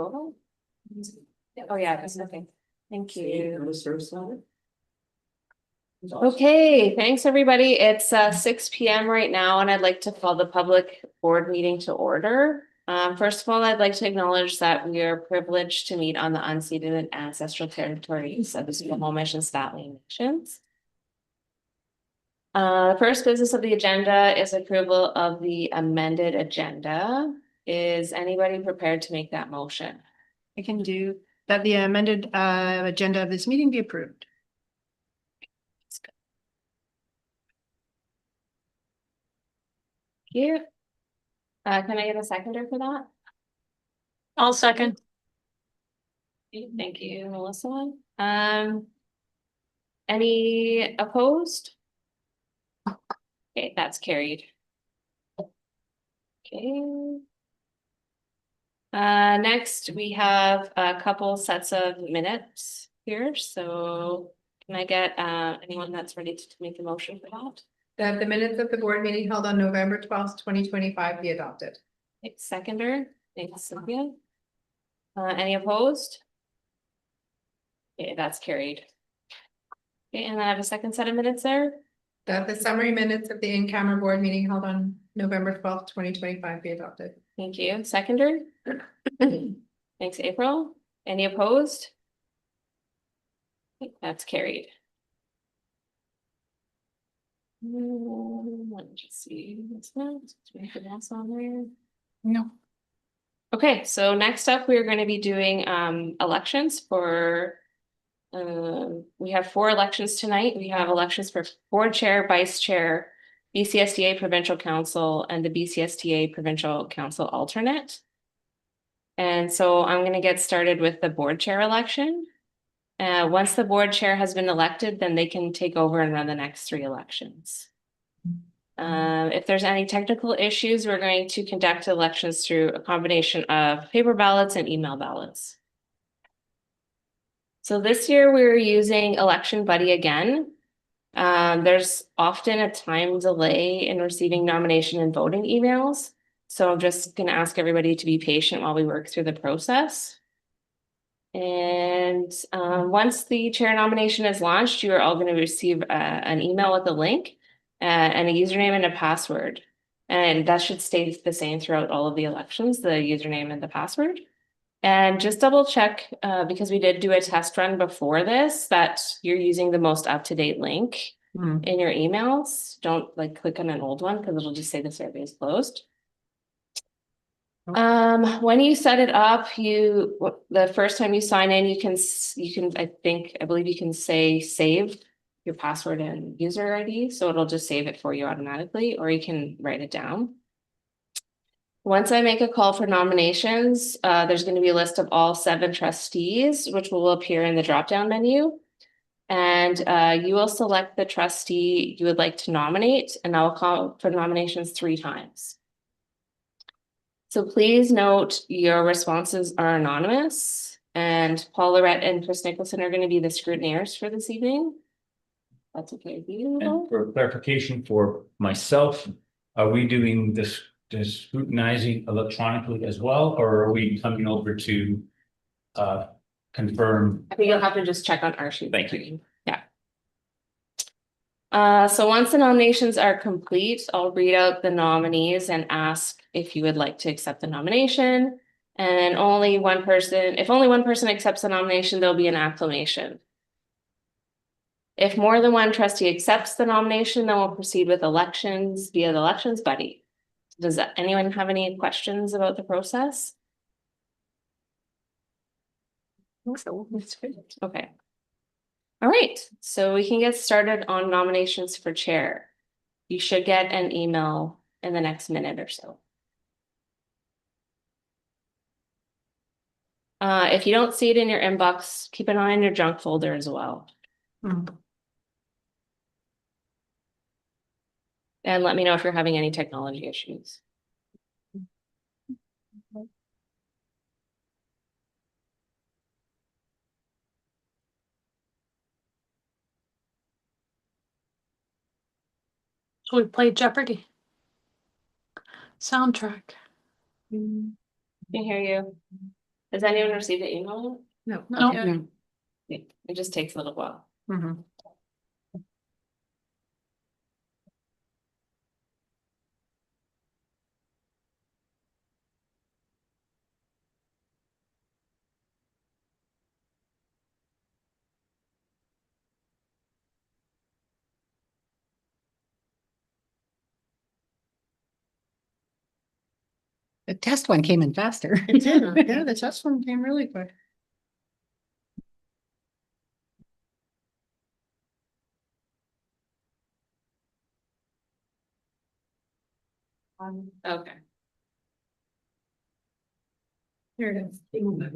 approval? Oh, yeah, that's okay. Thank you. Okay, thanks, everybody. It's 6 p.m. right now, and I'd like to call the public board meeting to order. First of all, I'd like to acknowledge that we are privileged to meet on the unceded and ancestral territories of the Squamish and Staley nations. The first business of the agenda is approval of the amended agenda. Is anybody prepared to make that motion? I can do that. The amended agenda of this meeting be approved. Thank you. Can I get a seconder for that? I'll second. Thank you, Melissa. Any opposed? Okay, that's carried. Okay. Next we have a couple sets of minutes here, so can I get anyone that's ready to make a motion for that? That the minutes of the board meeting held on November 12th, 2025 be adopted. Thanks, seconder. Thanks, Cynthia. Any opposed? Okay, that's carried. Okay, and I have a second set of minutes there. That the summary minutes of the in-camera board meeting held on November 12th, 2025 be adopted. Thank you, seconder. Thanks, April. Any opposed? Okay, that's carried. Let me just see what's next. Is there anything else on there? No. Okay, so next up, we're going to be doing elections for we have 4 elections tonight. We have elections for board chair, vice chair, BCSDA provincial council, and the BCSDA provincial council alternate. And so I'm going to get started with the board chair election. Once the board chair has been elected, then they can take over and run the next 3 elections. If there's any technical issues, we're going to conduct elections through a combination of paper ballots and email ballots. So this year we're using Election Buddy again. There's often a time delay in receiving nomination and voting emails. So I'm just going to ask everybody to be patient while we work through the process. And once the chair nomination is launched, you are all going to receive an email with a link and a username and a password. And that should stay the same throughout all of the elections, the username and the password. And just double check, because we did do a test run before this, that you're using the most up-to-date link in your emails. Don't click on an old one because it'll just say the survey is closed. When you set it up, the first time you sign in, I believe you can say save your password and user ID. So it'll just save it for you automatically, or you can write it down. Once I make a call for nominations, there's going to be a list of all 7 trustees, which will appear in the drop-down menu. And you will select the trustee you would like to nominate, and I will call for nominations 3 times. So please note your responses are anonymous, and Paul Lorette and Chris Nicholson are going to be the scrutineers for this evening. That's okay with you. And for clarification for myself, are we doing this scrutinizing electronically as well, or are we coming over to confirm? I think you'll have to just check on our sheet. Thank you. Yeah. So once the nominations are complete, I'll read out the nominees and ask if you would like to accept the nomination. And if only one person accepts the nomination, there'll be an acclamation. If more than one trustee accepts the nomination, then we'll proceed with elections via the Elections Buddy. Does anyone have any questions about the process? So that's good. Okay. All right, so we can get started on nominations for chair. You should get an email in the next minute or so. If you don't see it in your inbox, keep an eye on your junk folder as well. And let me know if you're having any technology issues. So we played Jeopardy. Soundtrack. Can hear you. Has anyone received the email? No. No. Yeah. Yeah, it just takes a little while. Mhm. The test one came in faster. It did, Yeah, the test one came really quick. Okay. Here it is.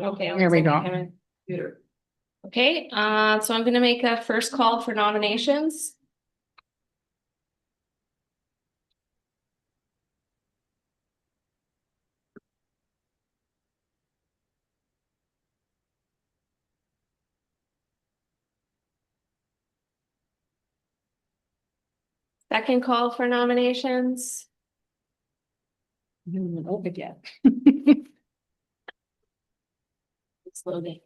Okay. There we looks like go. it came in. Okay, so I'm gonna make a first call for nominations. Second call for nominations. Haven't even opened yet. It's loading.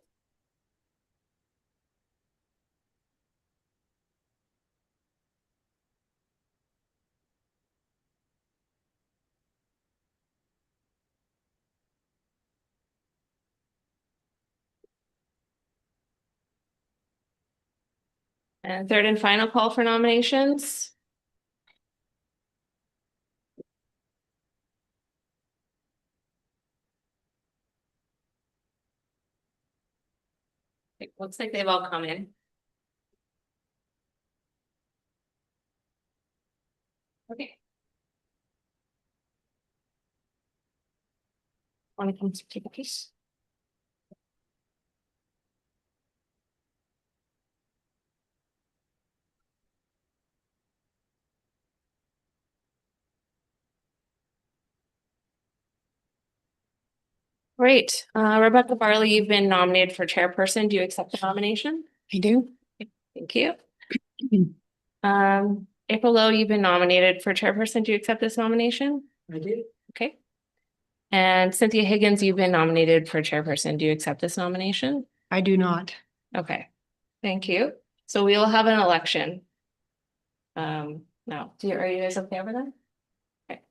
And third and final call for nominations. It looks like they've all come in. Okay. Want to come take a piece? Great. Rebecca Barley, you've been nominated for chairperson. Do you accept the nomination? I do. Thank you. April Lowe, you've been nominated for chairperson. Do you accept this nomination? I do. Okay. And Cynthia Higgins, you've been nominated for chairperson. Do you accept this nomination? I do not. Okay, thank you. So we will have an election. Now, are you guys okay with that? Okay.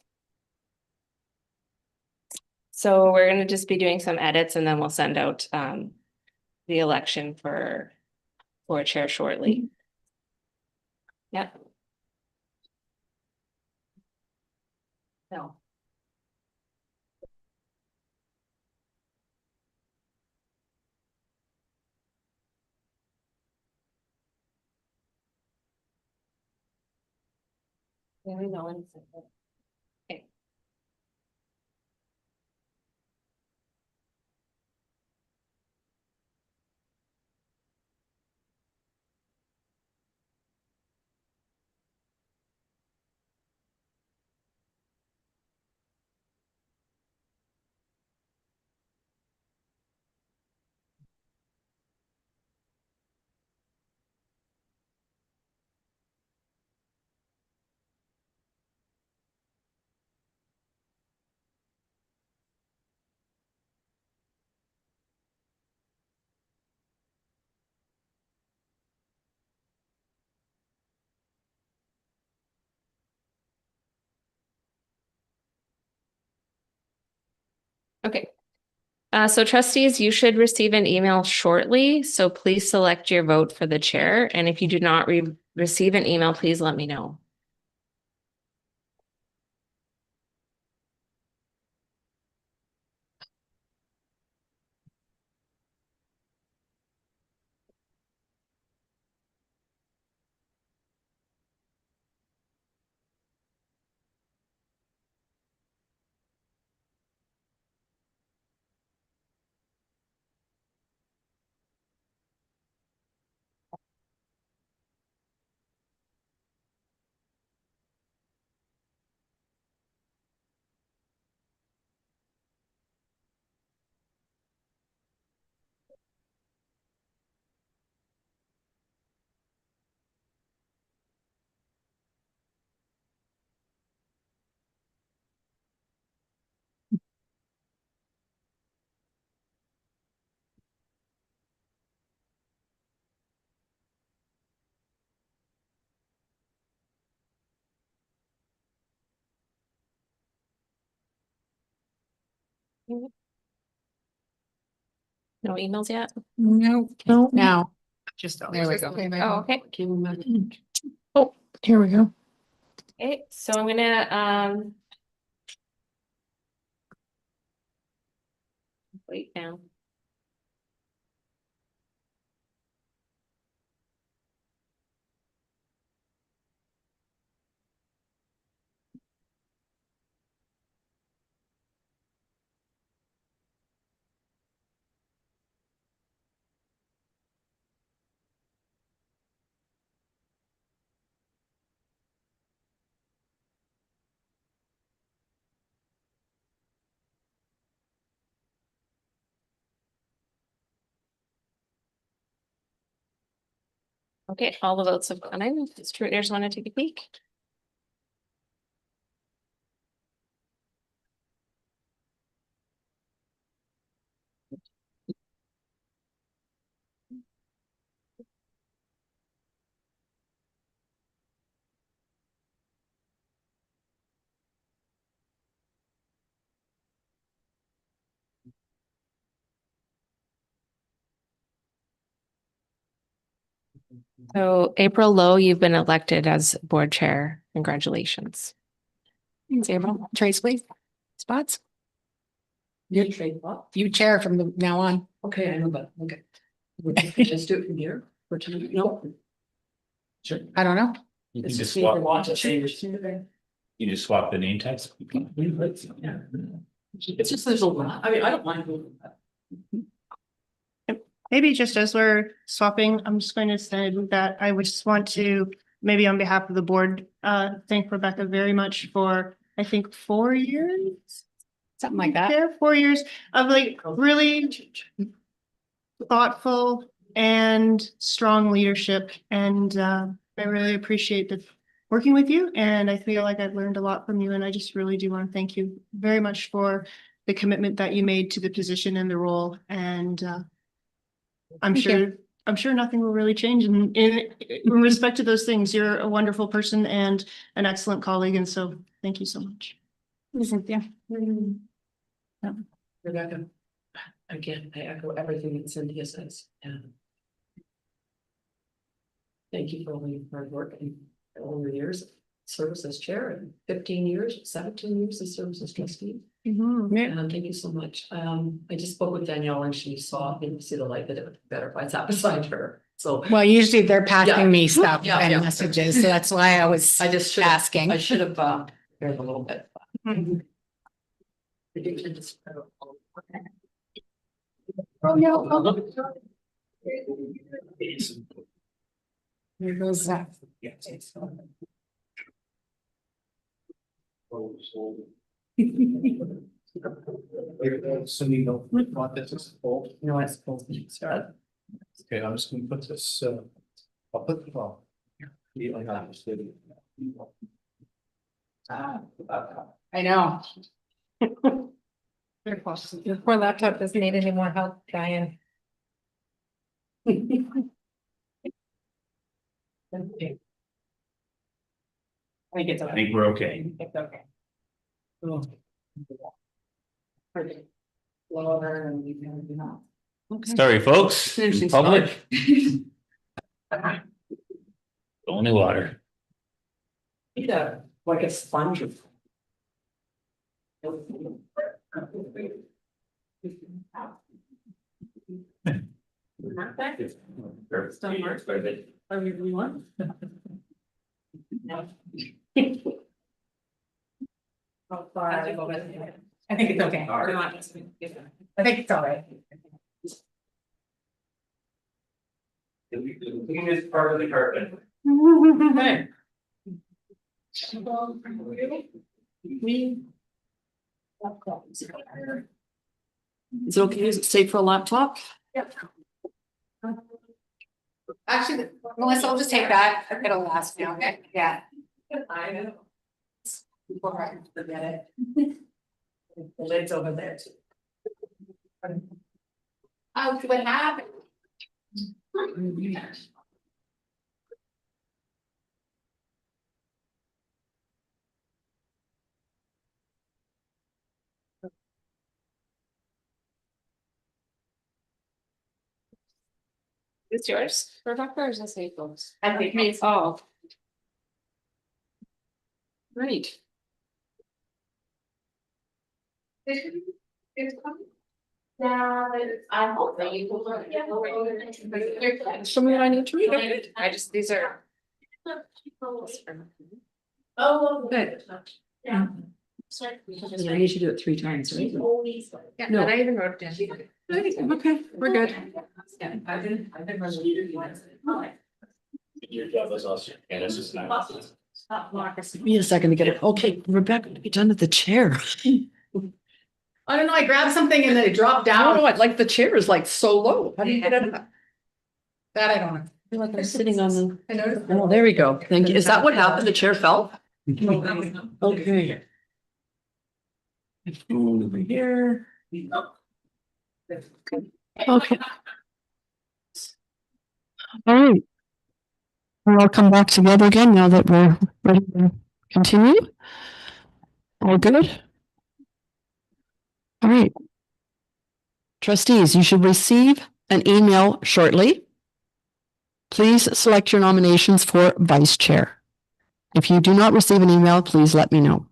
So we're gonna just be doing some edits and then we'll send out the election for chair shortly. Yeah. No. There we go. Okay. Okay. So trustees, you should receive an email shortly, so please select your vote for the chair. And if you do not receive an email, please let me know. No emails yet? No, No. now, Just. there we go. Oh, okay. Oh, here we go. Okay, so I'm gonna, wait now. Okay, all the votes have gone in. Does Scrutineers want to take a peek? So April Lowe, you've been elected as board chair. Congratulations. Thanks, April. Trace, please. Spots? You trade what? You chair from now on. Okay, I know, but, okay. Would you just do it from here? Or to, no? Sure. I don't know. You can It's just just me for swap, watching change. you just swap the name tags. Yeah. It's just there's a lot, I mean, I don't mind moving that. Maybe just as we're swapping, I'm just going to say that I would just want to, maybe on behalf of the board, thank Rebecca very much for, I think, 4 years. Something like that. Yeah, 4 years of like really thoughtful and strong leadership. And I really appreciate the working with you. And I feel like I've learned a lot from you. And I just really do want to thank you very much for the commitment that you made to the position and the role. And I'm Thank you. sure nothing will really change in respect to those things. You're a wonderful person and an excellent colleague. And so thank you so much. Cynthia. Rebecca, again, I echo everything that Cynthia says, and thank you for all your hard work and all your years of service as chair and 15 years, 17 years of service as trustee. Mhm. Thank you so much. I just spoke with Danielle and she saw, didn't see the light that it would be better if I sat beside her. So Well, usually they're Yeah. passing me stuff Yeah, and yeah. messages, so that's why I was I just should asking. I should have cared a little bit. Mhm. Oh, no. Here goes that. Cindy, no, want this as a fold. No, it's supposed to start. Okay, I'm just gonna put this, I'll put the ball. Yeah, I got it. I know. Your poor laptop doesn't need any more help, Diane. I think it's I think we're okay. It's okay. Lower and we can, you know. Sorry, folks, Interesting public. Only water. Need a, like a sponge. I think it's okay. I think it's all right. It's part of the carpet. Okay. Is it okay? Is it safe for a laptop? Actually, Melissa, I'll just take that. It'll last now, okay? Yeah. I know. Before I forget it. The lid's over there too. Oh, what happened? It's yours, Rebecca, or is this April's? I think Me. Oh, Great. I hope that you will. Show me what I need to read. I just, these are. Oh. Good. Yeah. I need to do it 3 times, right? Yeah, No. and I even wrote it down. Okay, we're good. Give me a second to get it. Okay, Rebecca, be done at the chair. I don't know, I grabbed something and then it dropped I down. don't know, like the chair is like so low. How do you get it up? That I don't know. I feel like I'm sitting on the. I noticed. Oh, there we go. Thank you. Is that what happened? The chair fell? Okay. My phone over here. Okay. All right. We'll all come back together again now that we're ready to continue. All good? All right. Trustees, you should receive an email shortly. Please select your nominations for vice chair. If you do not receive an email, please let me know.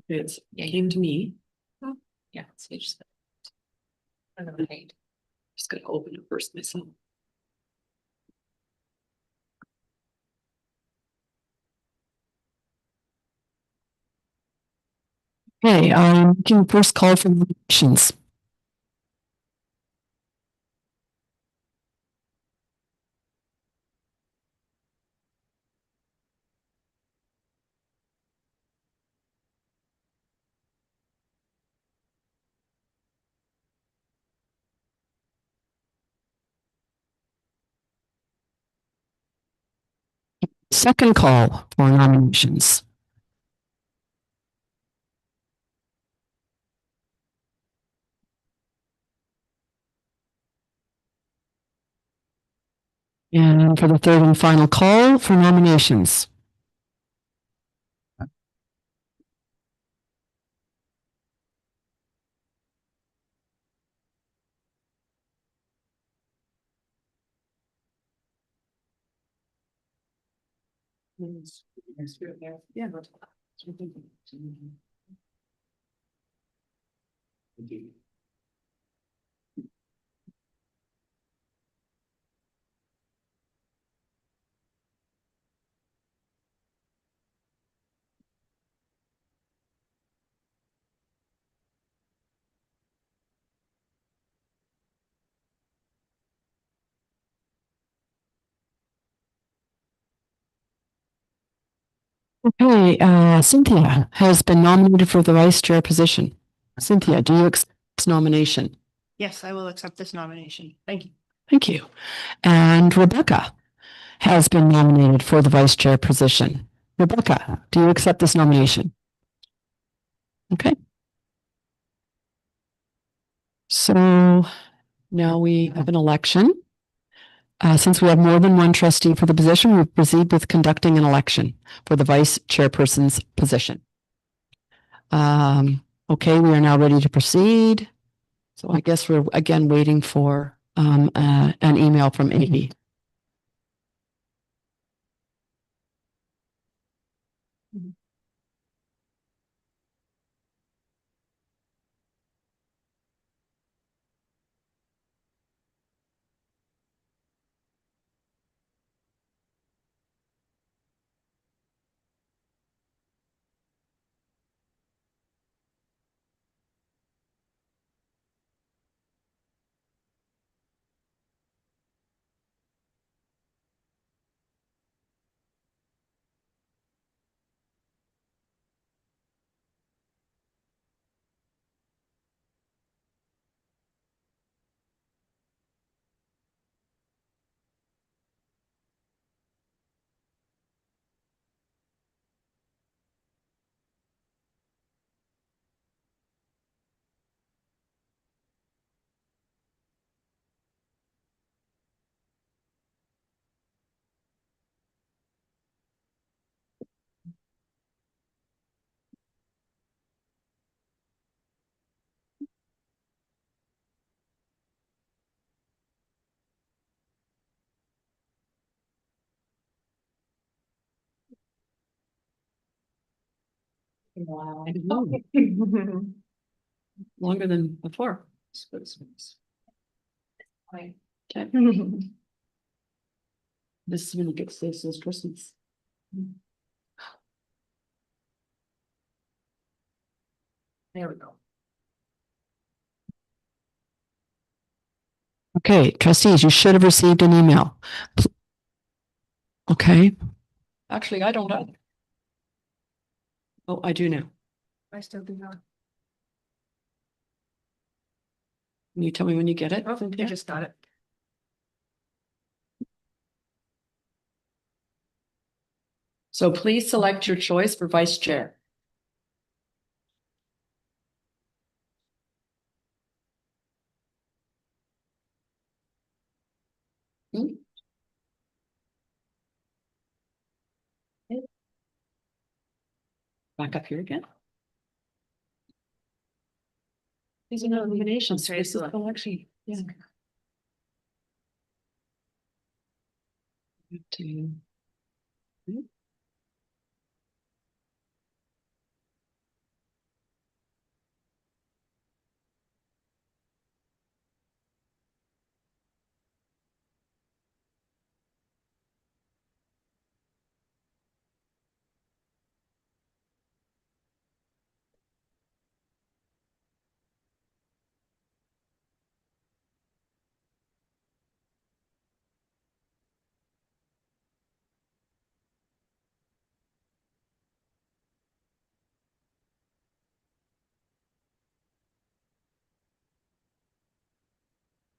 It came to me. Yeah, so you just. Just gonna open it first myself. Okay, I'm making first call for nominations. Second call for nominations. And for the third and final call for nominations. Yeah. Okay, Cynthia has been nominated for the vice chair position. Cynthia, do you accept this nomination? Yes, I will accept this nomination. Thank you. Thank you. And Rebecca has been nominated for the vice chair position. Rebecca, do you accept this nomination? Okay. So now we have an election. Since we have more than one trustee for the position, we proceed with conducting an election for the vice chairperson's position. Okay, we are now ready to proceed. So I guess we're again waiting for an email from Amy. Wow. I know, longer than before. Fine. Okay. This is when it gets close to Christmas. There we go. Okay, trustees, you should have received an email. Okay. Actually, I don't have. Oh, I do now. I still do not. Can you tell me when you get it? Oh, I Cynthia? just got it. So please select your choice for vice chair. Hmm? Back up here again. These are not nominations. This is election. Yeah. To.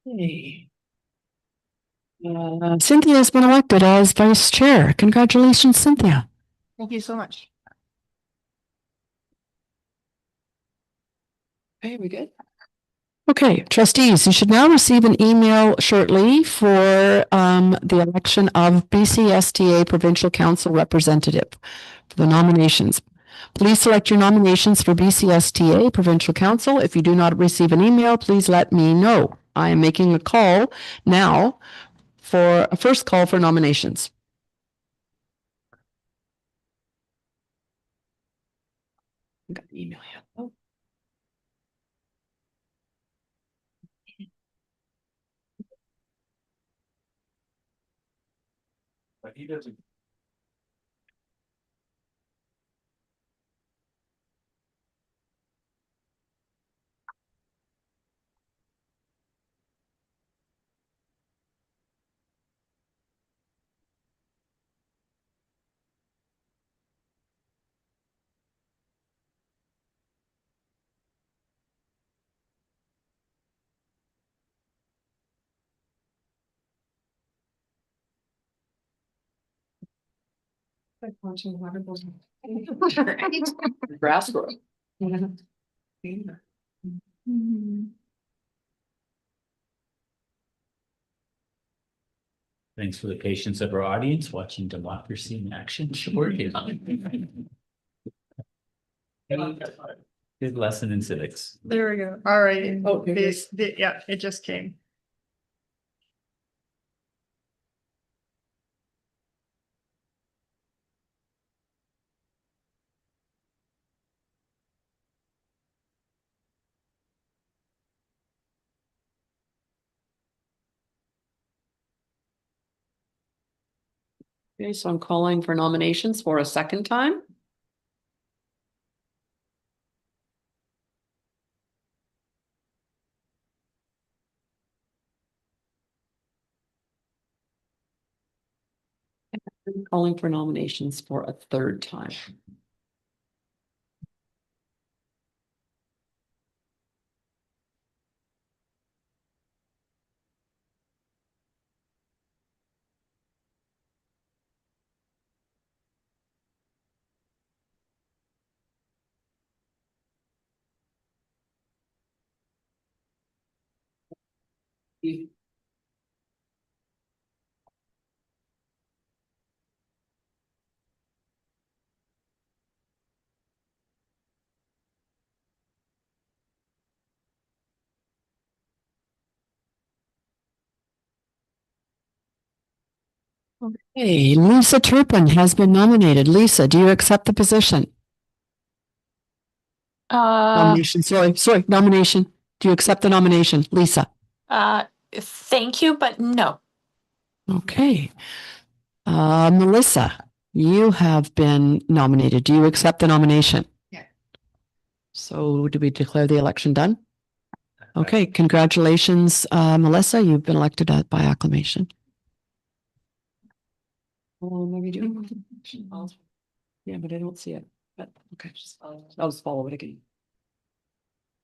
Hey. Cynthia has been elected as vice chair. Congratulations, Cynthia. Thank you so much. Okay, we good? Okay, trustees, you should now receive an email shortly for the election of BCSTA Provincial Council Representative for the nominations. Please select your nominations for BCSTA Provincial Council. If you do not receive an email, please let me know. I am making a call now for a first call for nominations. I got the email yet. Oh. But he doesn't. Like watching water bubbles. Grass grow. Thanks for the patience of our audience watching democracy in action. Good lesson in civics. There we go. All right. Oh, here it is. Yeah, it just came. Okay, so I'm calling for nominations for a second time. Calling for nominations for a third time. Hey, Lisa Turpin has been nominated. Lisa, do you accept the position? Nomination, sorry, nomination. Do you accept the nomination, Lisa? Thank you, but no. Okay. Melissa, you have been nominated. Do you accept the nomination? Yeah. So do we declare the election done? Okay, congratulations, Melissa. You've been elected by acclamation. Well, maybe do. Yeah, but I don't see it. But okay, I'll just follow it again.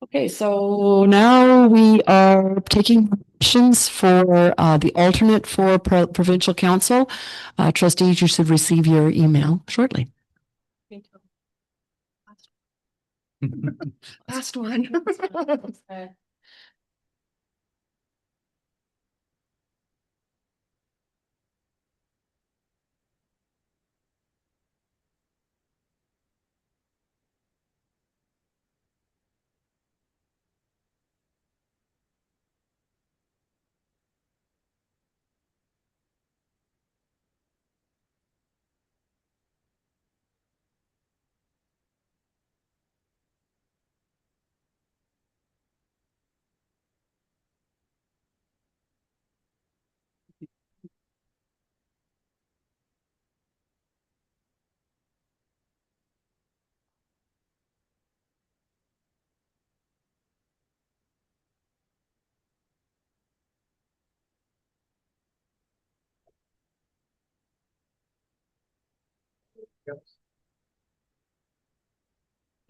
Okay, so now we are taking questions for the alternate for provincial council. Trustees, you should receive your email shortly. Last one.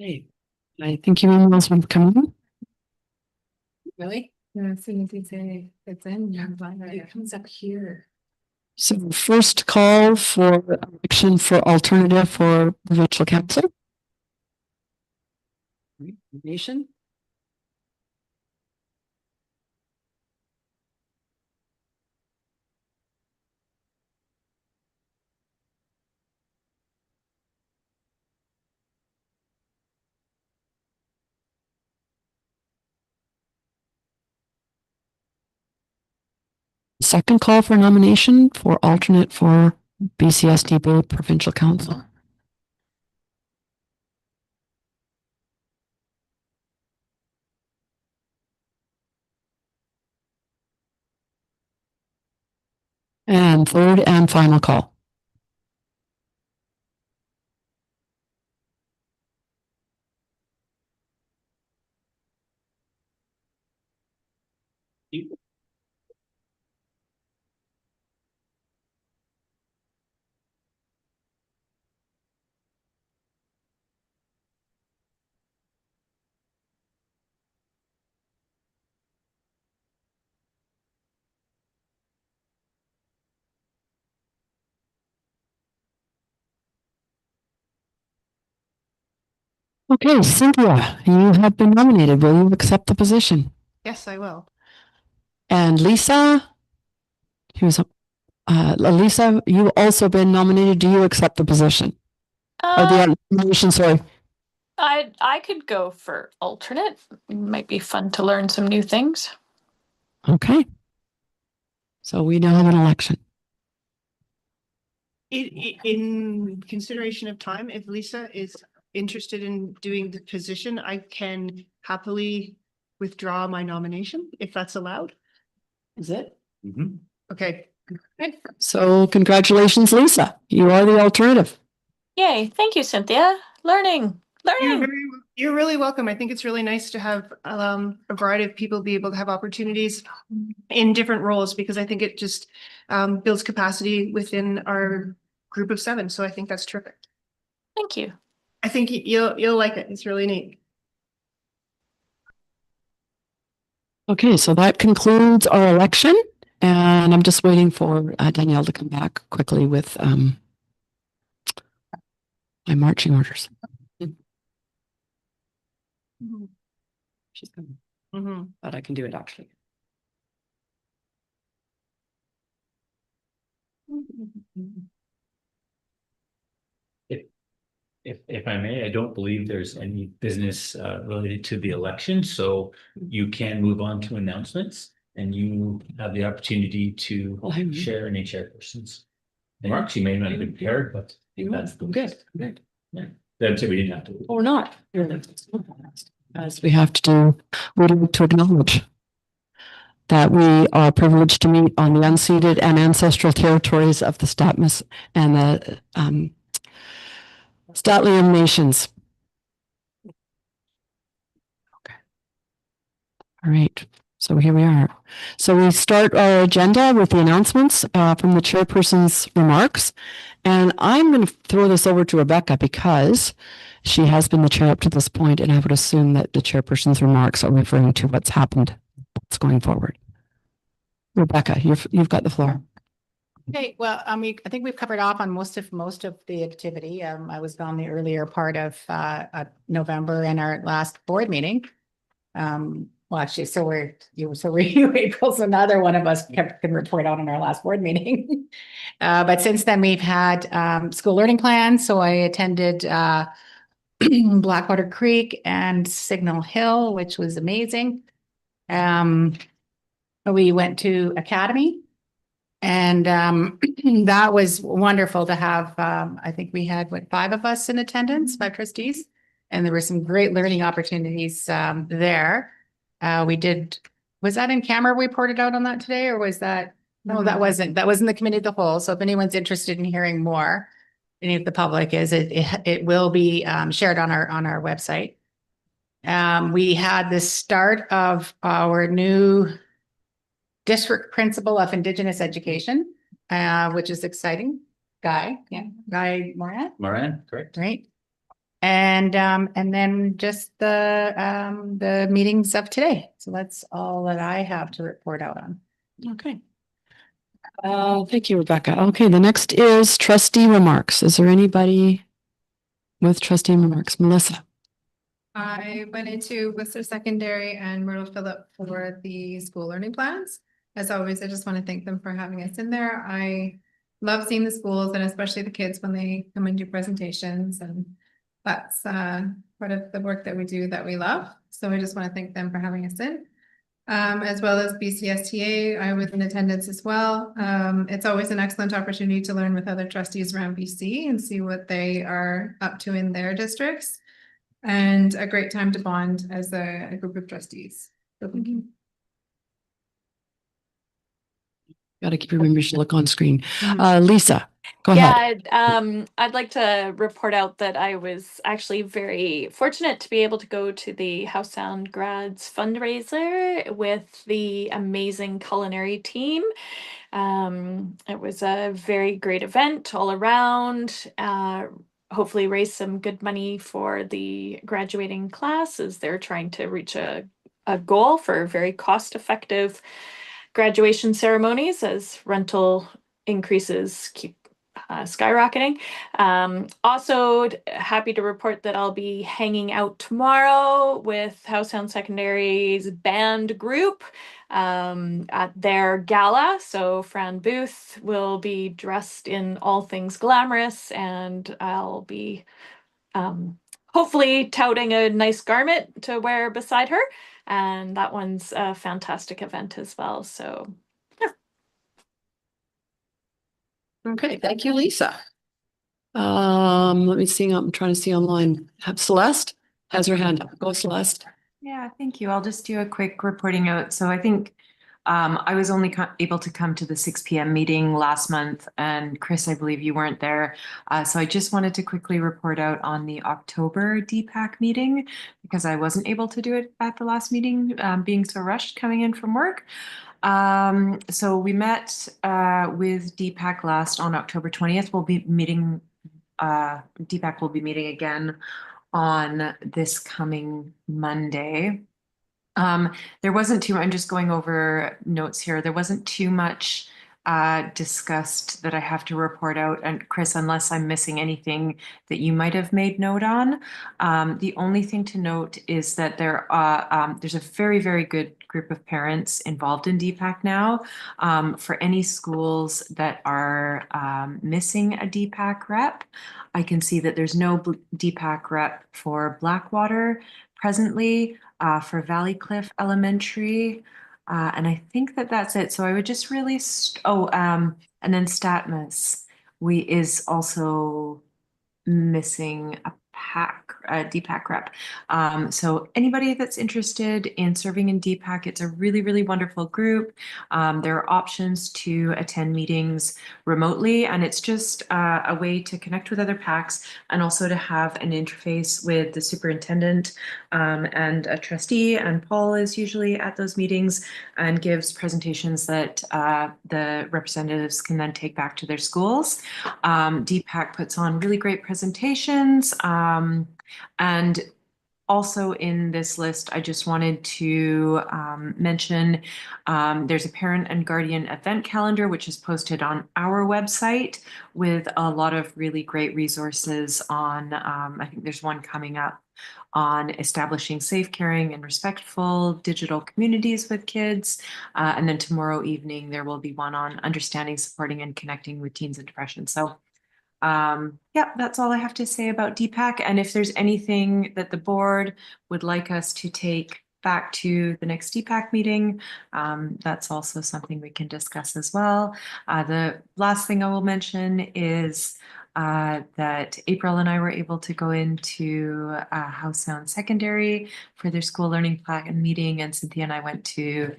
Hey, I think your emails will come in. Really? Yeah, as soon as you say it's in, it comes up here. So first call for election for alternative for provincial council. Nation. Second call for nomination for alternate for BCSD Provincial Council. And third and final call. Okay, Cynthia, you have been nominated. Will you accept the position? Yes, I will. And Lisa, Lisa, you've also been nominated. Do you accept the position? Or the nomination, sorry. I could go for alternate. Might be fun to learn some new things. Okay. So we now have an election. In consideration of time, if Lisa is interested in doing the position, I can happily withdraw my nomination if that's allowed. Is it? Mhm. Okay. So congratulations, Lisa. You are the alternative. Yay. Thank you, Cynthia. Learning. You're really welcome. I think it's really nice to have a variety of people be able to have opportunities in different roles because I think it just builds capacity within our group of 7. So I think that's terrific. Thank you. I think you'll like it. It's really neat. Okay, so that concludes our election. And I'm just waiting for Danielle to come back quickly with my marching orders. She's coming, but I can do it actually. If I may, I don't believe there's any business related to the election, so you can move on to announcements and you have the opportunity to share any chairpersons. Marks, you may not have been prepared, but that's good. Yeah. That's it, we didn't have to. Or not, really. As we have to do, we'd like to acknowledge that we are privileged to meet on the unceded and ancestral territories of the Stapmis and the Statlium nations. Okay. All right, so here we are. So we start our agenda with the announcements from the chairperson's remarks. And I'm going to throw this over to Rebecca because she has been the chair up to this point, and I would assume that the chairperson's remarks are referring to what's happened, what's going forward. Rebecca, you've got the floor. Okay, well, I think we've covered off on most of the activity. I was on the earlier part of November and our last board meeting. Well, actually, so were you, April, so neither one of us can report out on our last board meeting. But since then, we've had school learning plans. So I attended Blackwater Creek and Signal Hill, which was amazing. We went to Academy, and that was wonderful to have. I think we had 5 of us in attendance, 5 trustees, and there were some great learning opportunities there. Was that in camera we reported out on that today, or was that? No, that wasn't the committee of the whole. So if anyone's interested in hearing more, any of the public it will be shared on our website. We had the start of our new district principal of Indigenous education, which is exciting. Guy Moran, Correct. right? And then just the meetings of today. So that's all that I have to report out on. Okay. Thank you, Rebecca. Okay, the next is trustee remarks. Is there anybody with trustee remarks? Melissa? I went into Worcester Secondary and Myrtle Phillip for the school learning plans. As always, I just want to thank them for having us in there. I love seeing the schools and especially the kids when they come and do presentations, and that's part of the work that we do that we love. So I just want to thank them for having us in. As well as BCSTA, I was in attendance as well. It's always an excellent opportunity to learn with other trustees around BC and see what they are up to in their districts, and a great time to bond as a group of trustees. So thank you. Got to keep remembering to look on screen. Lisa, go ahead. Yeah, I'd like to report out that I was actually very fortunate to be able to go to the House Sound Grads fundraiser with the amazing culinary team. It was a very great event all around. Hopefully raise some good money for the graduating class as they're trying to reach a goal for very cost-effective graduation ceremonies as rental increases keep skyrocketing. Also happy to report that I'll be hanging out tomorrow with House Sound Secondary's band group at their gala. So Fran Booth will be dressed in all things glamorous, and I'll be hopefully touting a nice garment to wear beside her. And that one's a fantastic event as well. So, yeah. Okay, thank you, Lisa. Let me see. I'm trying to see online. Celeste has her hand up. Go, Celeste. Yeah, thank you. I'll just do a quick reporting out. So I think I was only able to come to the 6 p.m. meeting last month, and Chris, I believe you weren't there. So I just wanted to quickly report out on the October DPAC meeting because I wasn't able to do it at the last meeting, being so rushed coming in from work. So we met with DPAC last on October 20th. We'll be meeting, DPAC will be meeting again on this coming Monday. There wasn't too much, I'm just going over notes here. There wasn't too much discussed that I have to report out. And Chris, unless I'm missing anything that you might have made note on, the only thing to note is that there's a very, very good group of parents involved in DPAC now. For any schools that are missing a DPAC rep, I can see that there's no DPAC rep for Blackwater presently, for Valley Cliff Elementary, and I think that that's it. So I would just really, and then Statmas is also missing a DPAC rep. So anybody that's interested in serving in DPAC, it's a really, really wonderful group. There are options to attend meetings remotely, and it's just a way to connect with other PACs and also to have an interface with the superintendent and a trustee. And Paul is usually at those meetings and gives presentations that the representatives can then take back to their schools. DPAC puts on really great presentations. And also in this list, I just wanted to mention there's a parent and guardian event calendar, which is posted on our website with a lot of really great resources on, I think there's one coming up on establishing safe, caring, and respectful digital communities with kids. And then tomorrow evening, there will be one on understanding, supporting, and connecting with teens and depression. So yeah, that's all I have to say about DPAC. And if there's anything that the board would like us to take back to the next DPAC meeting, that's also something we can discuss as well. The last thing I will mention is that April and I were able to go into House Sound Secondary for their school learning plan meeting, and Cynthia and I went to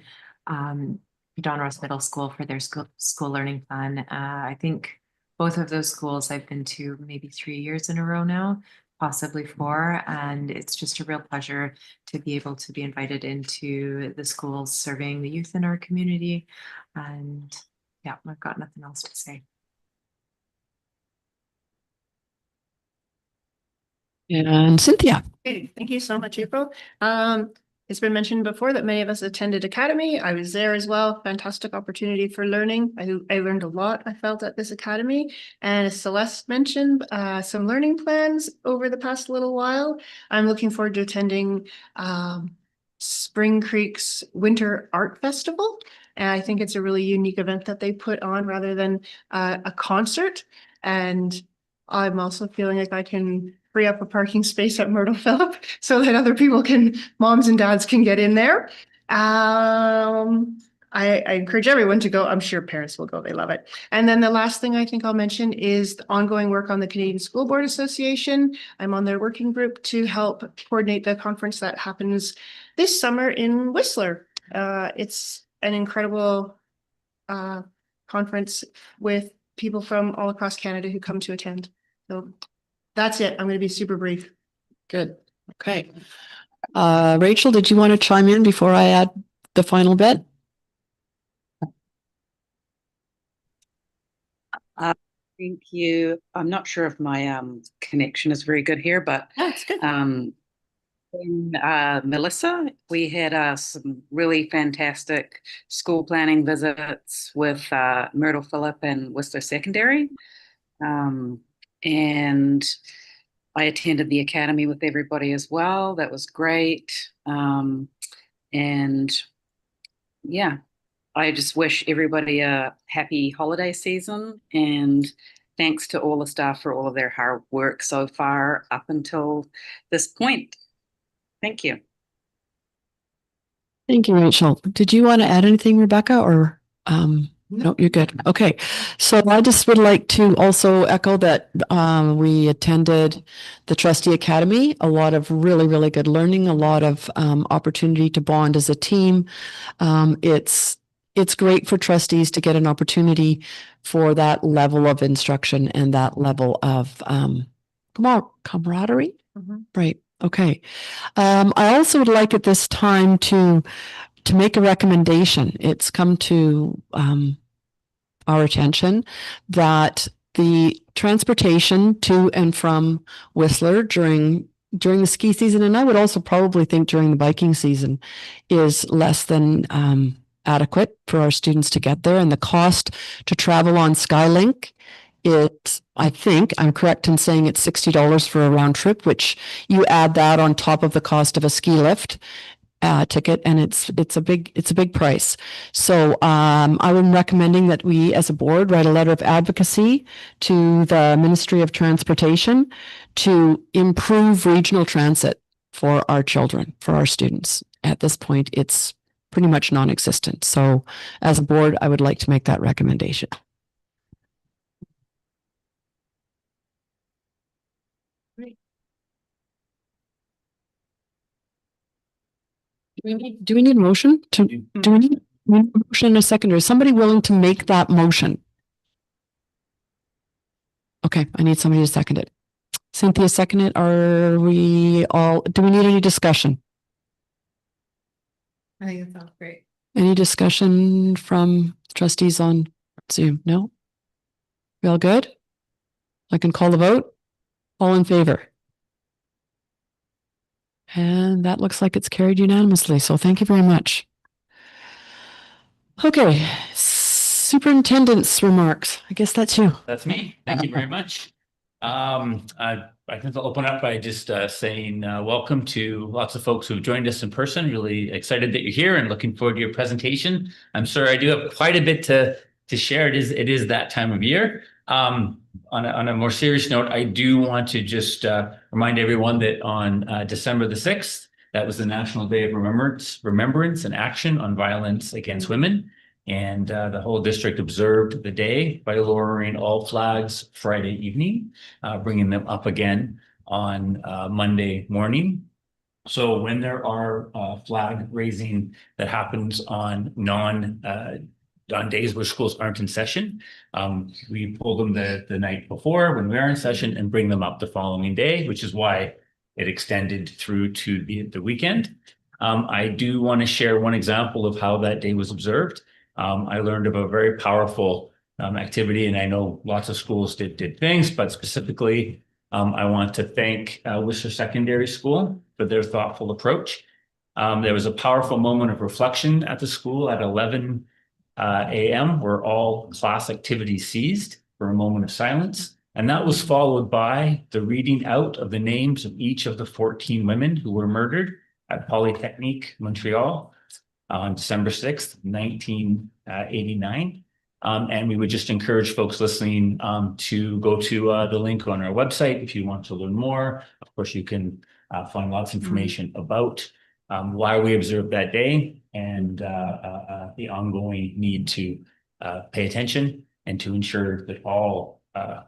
Don Ross Middle School for their school learning plan. I think both of those schools I've been to maybe 3 years in a row now, possibly 4. And it's just a real pleasure to be able to be invited into the schools serving the youth in our community. And yeah, I've got nothing else to say. And Cynthia. Okay, thank you so much, April. It's been mentioned before that many of us attended Academy. I was there as well. Fantastic opportunity for learning. I learned a lot, I felt, at this Academy. And as Celeste mentioned, some learning plans over the past little while. I'm looking forward to attending Spring Creek's Winter Art Festival. And I think it's a really unique event that they put on rather than a concert. And I'm also feeling like I can free up a parking space at Myrtle Phillip so that other people moms and dads can get in there. I encourage everyone to go. I'm sure parents will go. They love it. And then the last thing I think I'll mention is the ongoing work on the Canadian School Board Association. I'm on their working group to help coordinate the conference that happens this summer in Whistler. It's an incredible conference with people from all across Canada who come to attend. So that's it. I'm going to be super brief. Good. Okay. Rachel, did you want to chime in before I add the final bit? Thank you. I'm not sure if my connection is very good here, but That's good. in Melissa, we had some really fantastic school planning visits with Myrtle Phillip and Whistler Secondary. And I attended the Academy with everybody as well. That was great. And yeah, I just wish everybody a happy holiday season, and thanks to all the staff for all of their hard work so far up until this point. Thank you. Thank you, Rachel. Did you want to add anything, Rebecca, or no, you're good. Okay. So I just would like to also echo that we attended the Trustee Academy, a lot of really, really good learning, a lot of opportunity to bond as a team. It's great for trustees to get an opportunity for that level of instruction and that level of camaraderie. Right. Okay. I also would like at this time to make a recommendation. It's come to our attention that the transportation to and from Whistler during the ski season, and I would also probably think during the biking season, is less than adequate for our students to get there. And the cost to travel on Skylink, I think I'm correct in saying it's $60 for a round trip, which you add that on top of the cost of a ski lift ticket, and it's a big price. So I'm recommending that we as a board write a letter of advocacy to the Ministry of Transportation to improve regional transit for our children, for our students. At this point, it's pretty much non-existent. So as a board, I would like to make that recommendation. Do we need a motion to, do we need a motion and a seconder? Is somebody willing to make that motion? Okay, I need somebody to second it. Cynthia second it. Are we all, do we need any discussion? I think it sounds great. Any discussion from trustees on Zoom? No? We all good? I can call the vote. All in favor? And that looks like it's carried unanimously. So thank you very much. Okay, superintendent's remarks. I guess that's you. That's me. Thank you very much. I think I'll open up by just saying welcome to lots of folks who've joined us in person. Really excited that you're here and looking forward to your presentation. I'm sure I do have quite a bit to share. It is that time of year. On a more serious note, I do want to just remind everyone that on December the 6th, that was the National Day of Remembrance and Action on Violence Against Women. And the whole district observed the day by lowering all flags Friday evening, bringing them up again on Monday morning. So when there are flag raising that happens on on days where schools aren't in session, we pull them the night before when we are in session and bring them up the following day, which is why it extended through to the weekend. I do want to share one example of how that day was observed. I learned of a very powerful activity, and I know lots of schools did things, but specifically, I want to thank Worcester Secondary School for their thoughtful approach. There was a powerful moment of reflection at the school at 11 a.m. where all class activities ceased for a moment of silence. And that was followed by the reading out of the names of each of the 14 women who were murdered at Polytechnique, Montreal on December 6th, 1989. And we would just encourage folks listening to go to the link on our website if you want to learn more. Of course, you can find lots of information about why we observe that day and the ongoing need to pay attention and to ensure that all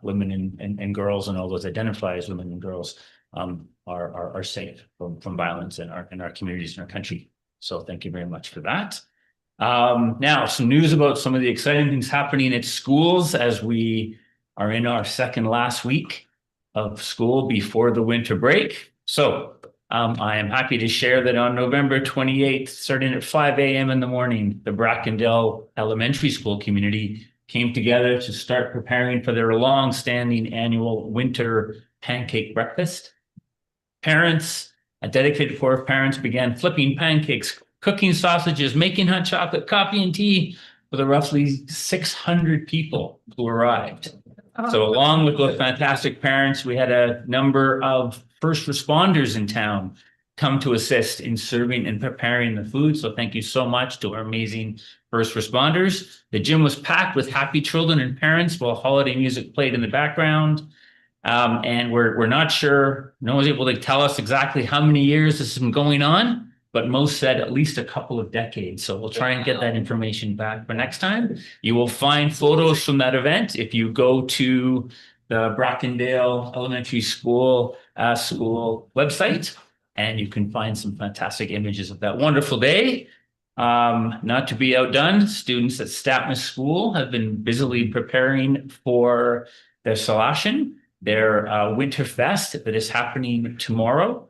women and girls and all those identified as women and girls are safe from violence in our communities in our country. So thank you very much for that. Now, some news about some of the exciting things happening at schools as we are in our second last week of school before the winter break. So I am happy to share that on November 28th, starting at 5 a.m. in the morning, the Brackendale Elementary School community came together to start preparing for their long-standing annual winter pancake breakfast. Parents, a dedicated corps of parents, began flipping pancakes, cooking sausages, making hot chocolate, coffee, and tea for the roughly 600 people who arrived. So along with those fantastic parents, we had a number of first responders in town come to assist in serving and preparing the food. So thank you so much to our amazing first responders. The gym was packed with happy children and parents while holiday music played in the background. And we're not sure, no one's able to tell us exactly how many years this has been going on, but most said at least a couple of decades. So we'll try and get that information back for next time. You will find photos from that event if you go to the Brackendale Elementary School website, and you can find some fantastic images of that wonderful day. Not to be outdone, students at Statmas School have been busily preparing for their Salashin, their Winter Fest that is happening tomorrow.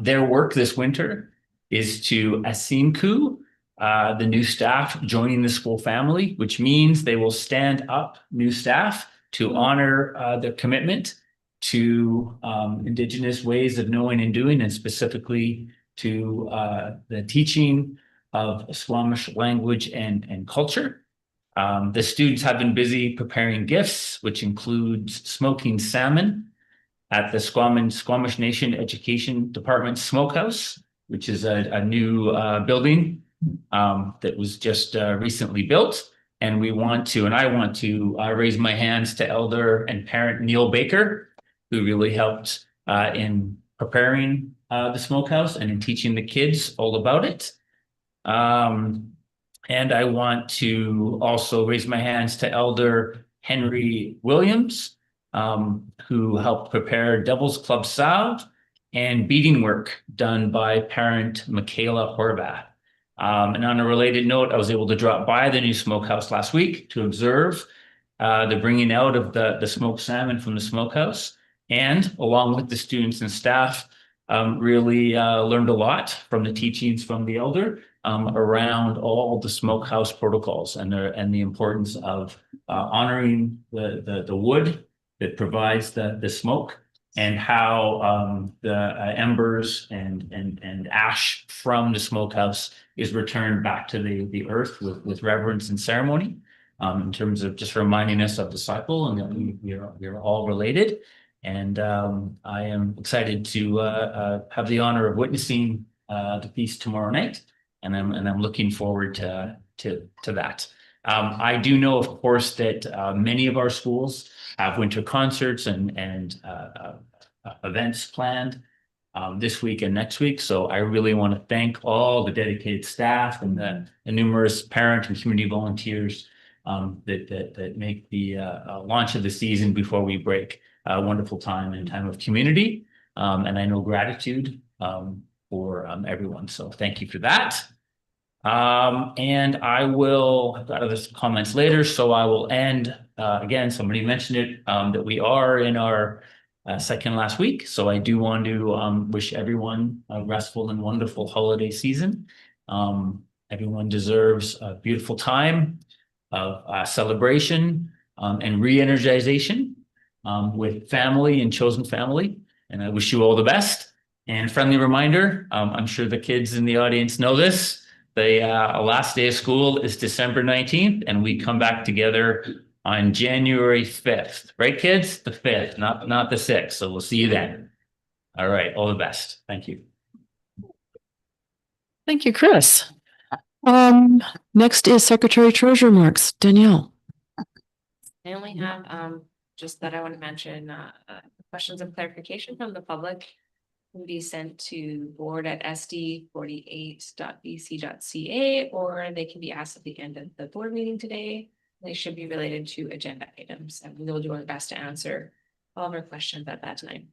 Their work this winter is to Asimku, the new staff joining the school family, which means they will stand up new staff to honor their commitment to Indigenous ways of knowing and doing, and specifically to the teaching of Squamish language and culture. The students have been busy preparing gifts, which includes smoking salmon at the Squamish Nation Education Department Smokehouse, which is a new building that was just recently built. And I want to raise my hands to Elder and Parent Neil Baker, who really helped in preparing the smokehouse and in teaching the kids all about it. And I want to also raise my hands to Elder Henry Williams, who helped prepare Devil's Club Salve and beading work done by parent Michaela Horvath. And on a related note, I was able to drop by the new smokehouse last week to observe the bringing out of the smoked salmon from the smokehouse, and along with the students and staff, really learned a lot from the teachings from the elder around all the smokehouse protocols and the importance of honoring the wood that provides the smoke, and how the embers and ash from the smokehouse is returned back to the earth with reverence and ceremony, in terms of just reminding us of the cycle and that we are all related. And I am excited to have the honor of witnessing the feast tomorrow night, and I'm looking forward to that. I do know, of course, that many of our schools have winter concerts and events planned this week and next week. So I really want to thank all the dedicated staff and the numerous parent and community volunteers that make the launch of the season before we break a wonderful time and time of community. And I know gratitude for everyone. So thank you for that. And I've got other comments later, so I will end, again, somebody mentioned it, that we are in our second last week. So I do want to wish everyone a restful and wonderful holiday season. Everyone deserves a beautiful time of celebration and re-energization with family and chosen family. And I wish you all the best. And friendly reminder, I'm sure the kids in the audience know this, the last day of school is December 19th, and we come back together on January 5th. Right, kids? The 5th, not the 6th. So we'll see you then. All right, all the best. Thank you. Thank you, Chris. Next is Secretary Treasurer remarks. Danielle. I only have just that I want to mention questions of clarification from the public can be sent to board@sd48.bc.ca, or they can be asked at the end of the board meeting today. They should be related to agenda items, and we will do our best to answer all of our questions at that time.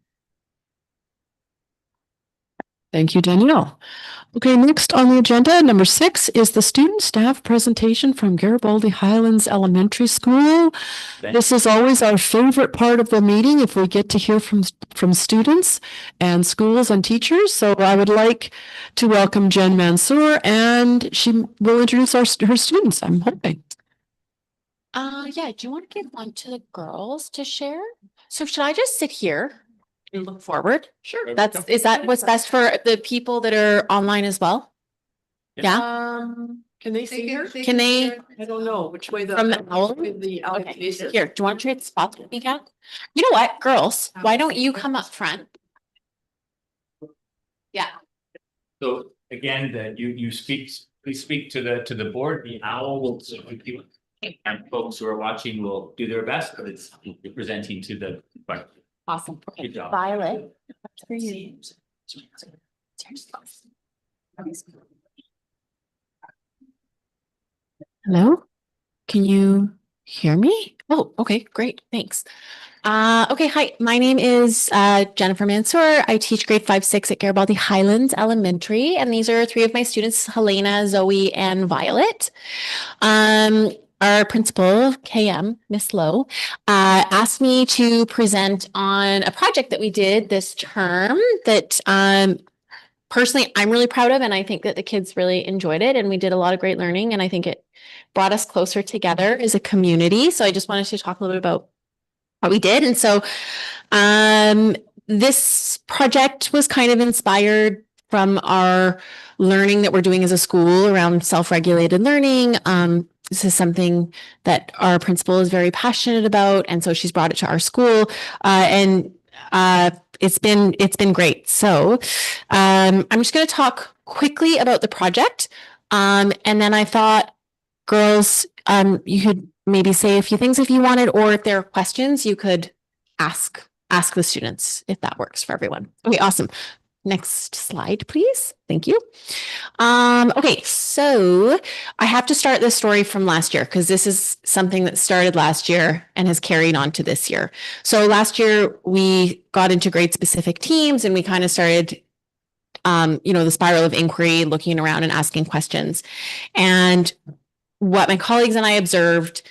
Thank you, Danielle. Okay, next on the agenda, number 6 is the student staff presentation from Garibaldi Highlands Elementary School. This is always our favorite part of the meeting if we get to hear from students and schools and teachers. So I would like to welcome Jen Mansour, and she will introduce her students, I'm hoping. Yeah, do you want to give one to the girls to share? So should I just sit here and look forward? Sure. Is that what's best for the people that are online as well? Yeah. Can they see her? Can they I don't know which way from the owl? Okay, here, do you want to trade spots with me, Kat? You know what, girls, why don't you come up front? Yeah. So again, that you please speak to the board. The owl will, and folks who are watching will do their best, but it's presenting to the. Awesome. Okay, Good job. Violet. That's for you. Hello? Can you hear me? Oh, okay, great. Thanks. Okay, hi, my name is Jennifer Mansour. I teach grade 5-6 at Garibaldi Highlands Elementary, and these are 3 of my students, Helena, Zoe, and Violet. Our principal, KM, Miss Lowe, asked me to present on a project that we did this term that personally I'm really proud of, and I think that the kids really enjoyed it, and we did a lot of great learning, and I think it brought us closer together as a community. So I just wanted to talk a little bit about what we did. And so this project was kind of inspired from our learning that we're doing as a school around self-regulated learning. This is something that our principal is very passionate about, and so she's brought it to our school, and it's been great. So I'm just going to talk quickly about the project, and then I thought, girls, you could maybe say a few things if you wanted, or if there are questions, you could ask the students if that works for everyone. Okay, awesome. Next slide, please. Thank you. Okay, so I have to start this story from last year because this is something that started last year and has carried on to this year. So last year we got into grade specific teams and we kind of started the spiral of inquiry, looking around and asking questions. And what my colleagues and I observed,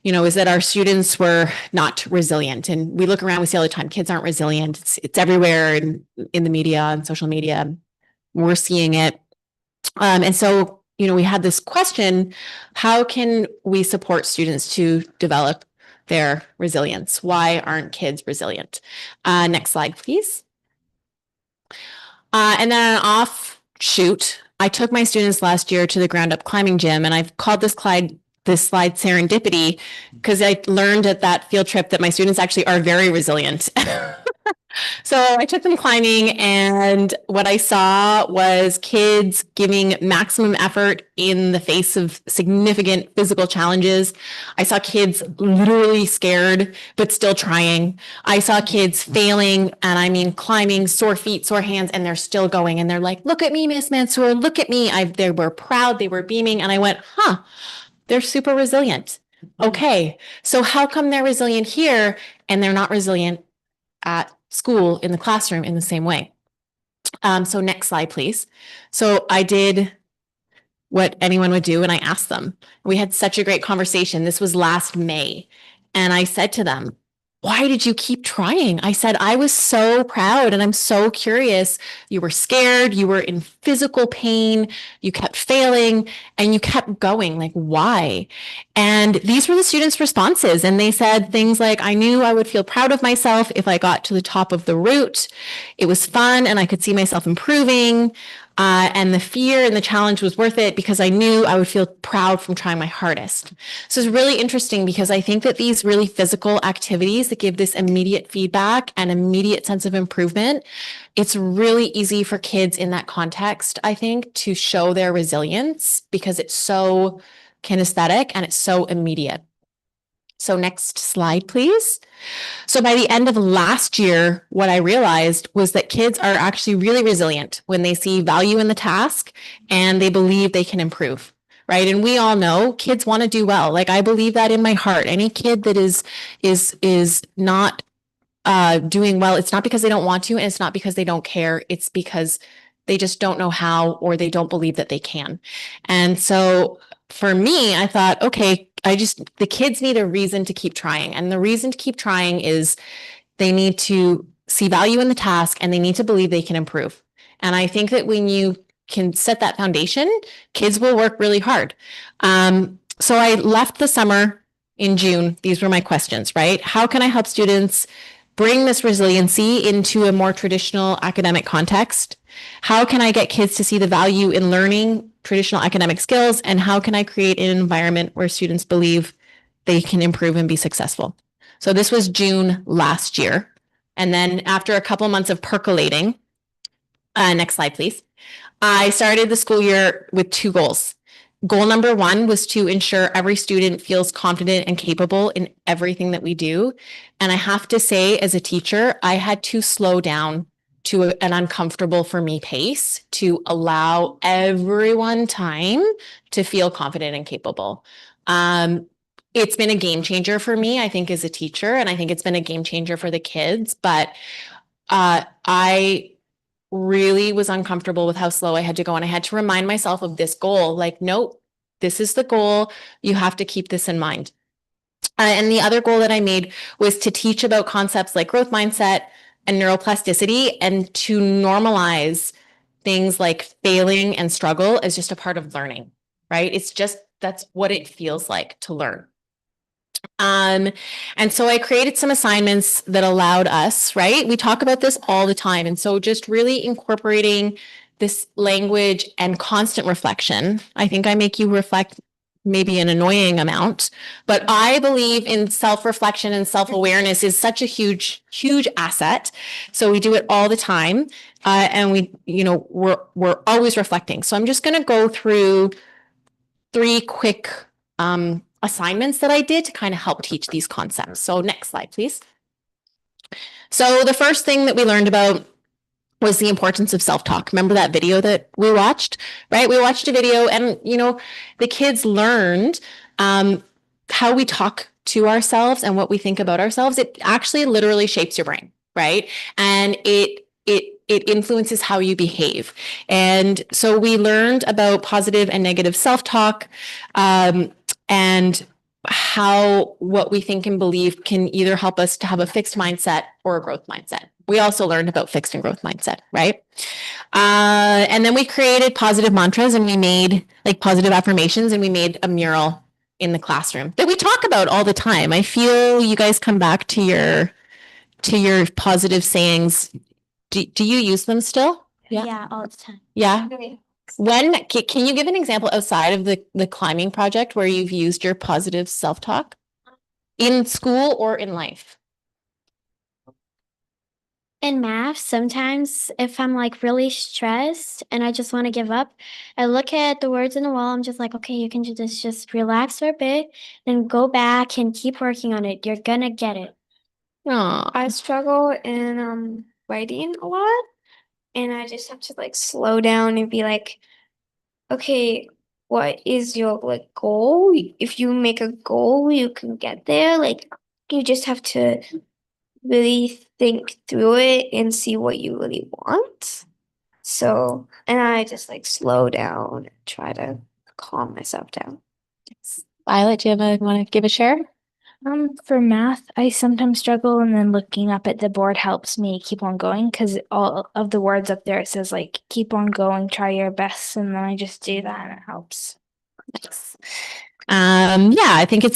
is that our students were not resilient. And we look around, we see all the time, kids aren't resilient. It's everywhere in the media and social media. We're seeing it. And so, we had this question, how can we support students to develop their resilience? Why aren't kids resilient? Next slide, please. And then an offshoot, I took my students last year to the Ground Up Climbing Gym, and I've called this slide serendipity because I learned at that field trip that my students actually are very resilient. So I took them climbing, and what I saw was kids giving maximum effort in the face of significant physical challenges. I saw kids literally scared, but still trying. I saw kids failing, and I mean climbing, sore feet, sore hands, and they're still going. And they're like, look at me, Miss Mansour, look at me. They were proud, they were beaming. And I went, they're super resilient. Okay, so how come they're resilient here and they're not resilient at school in the classroom in the same way? So next slide, please. So I did what anyone would do and I asked them. We had such a great conversation. This was last May. And I said to them, why did you keep trying? I said, I was so proud and I'm so curious. You were scared, you were in physical pain, you kept failing and you kept going. Like, why? And these were the students' responses. And they said things like, I knew I would feel proud of myself if I got to the top of the route. It was fun and I could see myself improving. And the fear and the challenge was worth it because I knew I would feel proud from trying my hardest. So it's really interesting because I think that these really physical activities that give this immediate feedback and immediate sense of improvement, it's really easy for kids in that context, I think, to show their resilience because it's so kinesthetic and it's so immediate. So next slide, please. So by the end of last year, what I realized was that kids are actually really resilient when they see value in the task and they believe they can improve, right? And we all know kids want to do well. Like I believe that in my heart. Any kid that is not doing well, it's not because they don't want to, and it's not because they don't care. It's because they just don't know how, or they don't believe that they can. And so for me, I thought, okay, the kids need a reason to keep trying. And the reason to keep trying is they need to see value in the task and they need to believe they can improve. And I think that when you can set that foundation, kids will work really hard. So I left the summer in June. These were my questions, right? How can I help students bring this resiliency into a more traditional academic context? How can I get kids to see the value in learning traditional academic skills? And how can I create an environment where students believe they can improve and be successful? So this was June last year. And then after a couple months of percolating, next slide, please. I started the school year with 2 goals. Goal number 1 was to ensure every student feels confident and capable in everything that we do. And I have to say, as a teacher, I had to slow down to an uncomfortable for me pace to allow everyone time to feel confident and capable. It's been a game changer for me, I think, as a teacher, and I think it's been a game changer for the kids, but I really was uncomfortable with how slow I had to go. And I had to remind myself of this goal, like, nope, this is the goal. You have to keep this in mind. And the other goal that I made was to teach about concepts like growth mindset and neuroplasticity, and to normalize things like failing and struggle as just a part of learning, right? It's just, that's what it feels like to learn. And so I created some assignments that allowed us, right? We talk about this all the time. And so just really incorporating this language and constant reflection. I think I make you reflect maybe an annoying amount, but I believe in self-reflection and self-awareness is such a huge, huge asset. So we do it all the time. And we're always reflecting. So I'm just going to go through 3 quick, assignments that I did to kind of help teach these concepts. So next slide, please. So the first thing that we learned about was the importance of self-talk. Remember that video that we watched, right? We watched a video and, the kids learned how we talk to ourselves and what we think about ourselves. It actually literally shapes your brain, right? And it influences how you behave. And so we learned about positive and negative self-talk, and how what we think and believe can either help us to have a fixed mindset or a growth mindset. We also learned about fixed and growth mindset, right? And then we created positive mantras and we made like positive affirmations, and we made a mural in the classroom that we talk about all the time. I feel you guys come back to your positive sayings. Do you use them still? Yeah, all the time. Yeah. Can you give an example outside of the climbing project where you've used your positive self-talk in school or in life? In math, sometimes if I'm like really stressed and I just want to give up, I look at the words on the wall. I'm just like, okay, you can just relax for a bit, then go back and keep working on it. You're gonna get it. Oh, I struggle in writing a lot, and I just have to like slow down and be like, okay, what is your like goal? If you make a goal, you can get there. Like you just have to really think through it and see what you really want. So, and I just like slow down and try to calm myself down. Violet, do you want to give a share? For math, I sometimes struggle, and then looking up at the board helps me keep on going because all of the words up there, it says like, keep on going, try your best. And then I just do that and it helps. Nice. Yeah, I think it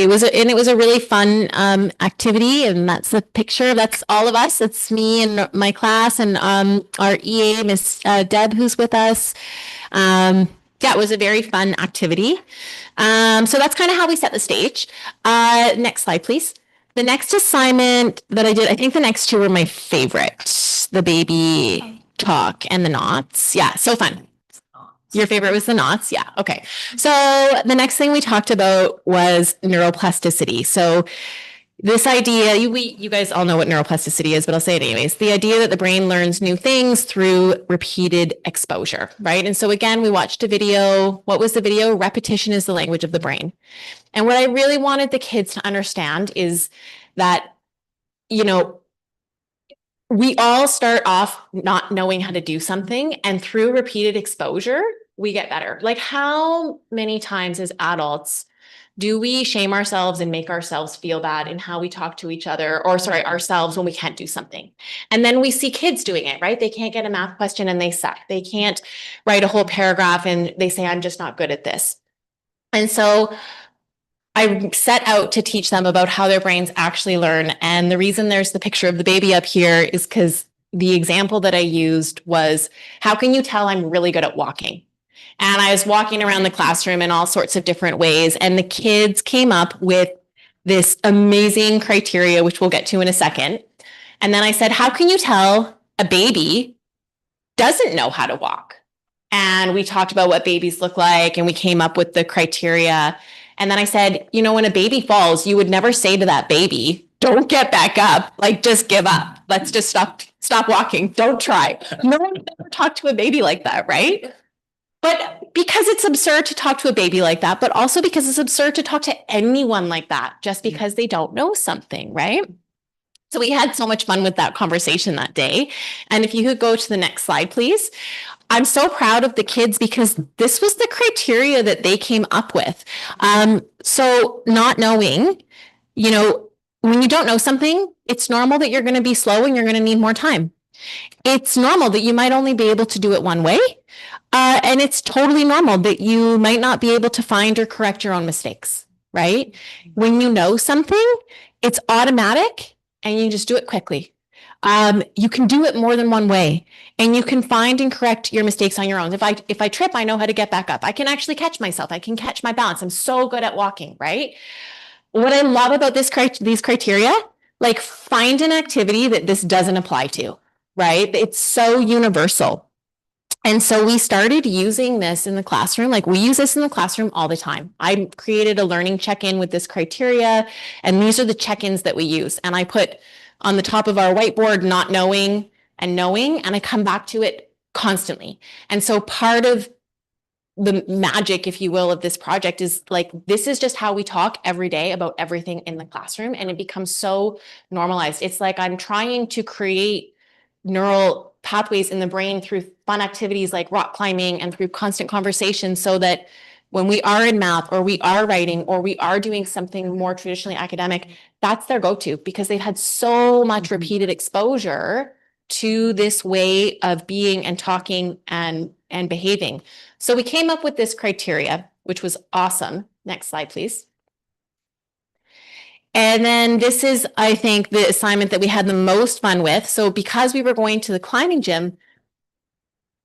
was a really fun activity, and that's the picture. That's all of us. It's me and my class and our EA, Miss Deb, who's with us. Yeah, it was a very fun activity. So that's kind of how we set the stage. Next slide, please. The next assignment that I did, I think the next two were my favorite. The baby talk and the knots. Yeah, so fun. Your favorite was the knots? Yeah, okay. So the next thing we talked about was neuroplasticity. So this idea, you guys all know what neuroplasticity is, but I'll say it anyways. The idea that the brain learns new things through repeated exposure, right? And so again, we watched a video. What was the video? Repetition is the language of the brain. And what I really wanted the kids to understand is that, we all start off not knowing how to do something, and through repeated exposure, we get better. Like how many times as adults do we shame ourselves and make ourselves feel bad in how we talk to each other, or ourselves when we can't do something? And then we see kids doing it, right? They can't get a math question and they suck. They can't write a whole paragraph and they say, I'm just not good at this. And so I set out to teach them about how their brains actually learn. And the reason there's the picture of the baby up here is because the example that I used was, how can you tell I'm really good at walking? And I was walking around the classroom in all sorts of different ways. And the kids came up with this amazing criteria, which we'll get to in a second. And then I said, how can you tell a baby doesn't know how to walk? And we talked about what babies look like, and we came up with the criteria. And then I said, when a baby falls, you would never say to that baby, don't get back up, like just give up. Let's just stop walking. Don't try. No one would ever talk to a baby like that, right? But because it's absurd to talk to a baby like that, but also because it's absurd to talk to anyone like that just because they don't know something, right? So we had so much fun with that conversation that day. And if you could go to the next slide, please. I'm so proud of the kids because this was the criteria that they came up with. So not knowing, when you don't know something, it's normal that you're going to be slow and you're going to need more time. It's normal that you might only be able to do it one way. And it's totally normal that you might not be able to find or correct your own mistakes, right? When you know something, it's automatic and you just do it quickly. You can do it more than one way, and you can find and correct your mistakes on your own. If I trip, I know how to get back up. I can actually catch myself. I can catch my balance. I'm so good at walking, right? What I love about these criteria, like find an activity that this doesn't apply to, right? It's so universal. And so we started using this in the classroom. Like we use this in the classroom all the time. I created a learning check-in with this criteria, and these are the check-ins that we use. And I put on the top of our whiteboard, not knowing, and knowing, and I come back to it constantly. And so part of the magic, if you will, of this project is like, this is just how we talk every day about everything in the classroom. And it becomes so normalized. It's like I'm trying to create neural pathways in the brain through fun activities like rock climbing and through constant conversation, so that when we are in math or we are writing or we are doing something more traditionally academic, that's their go-to, because they've had so much repeated exposure to this way of being and talking and behaving. So we came up with this criteria, which was awesome. Next slide, please. And then this is, I think, the assignment that we had the most fun with. So because we were going to the climbing gym,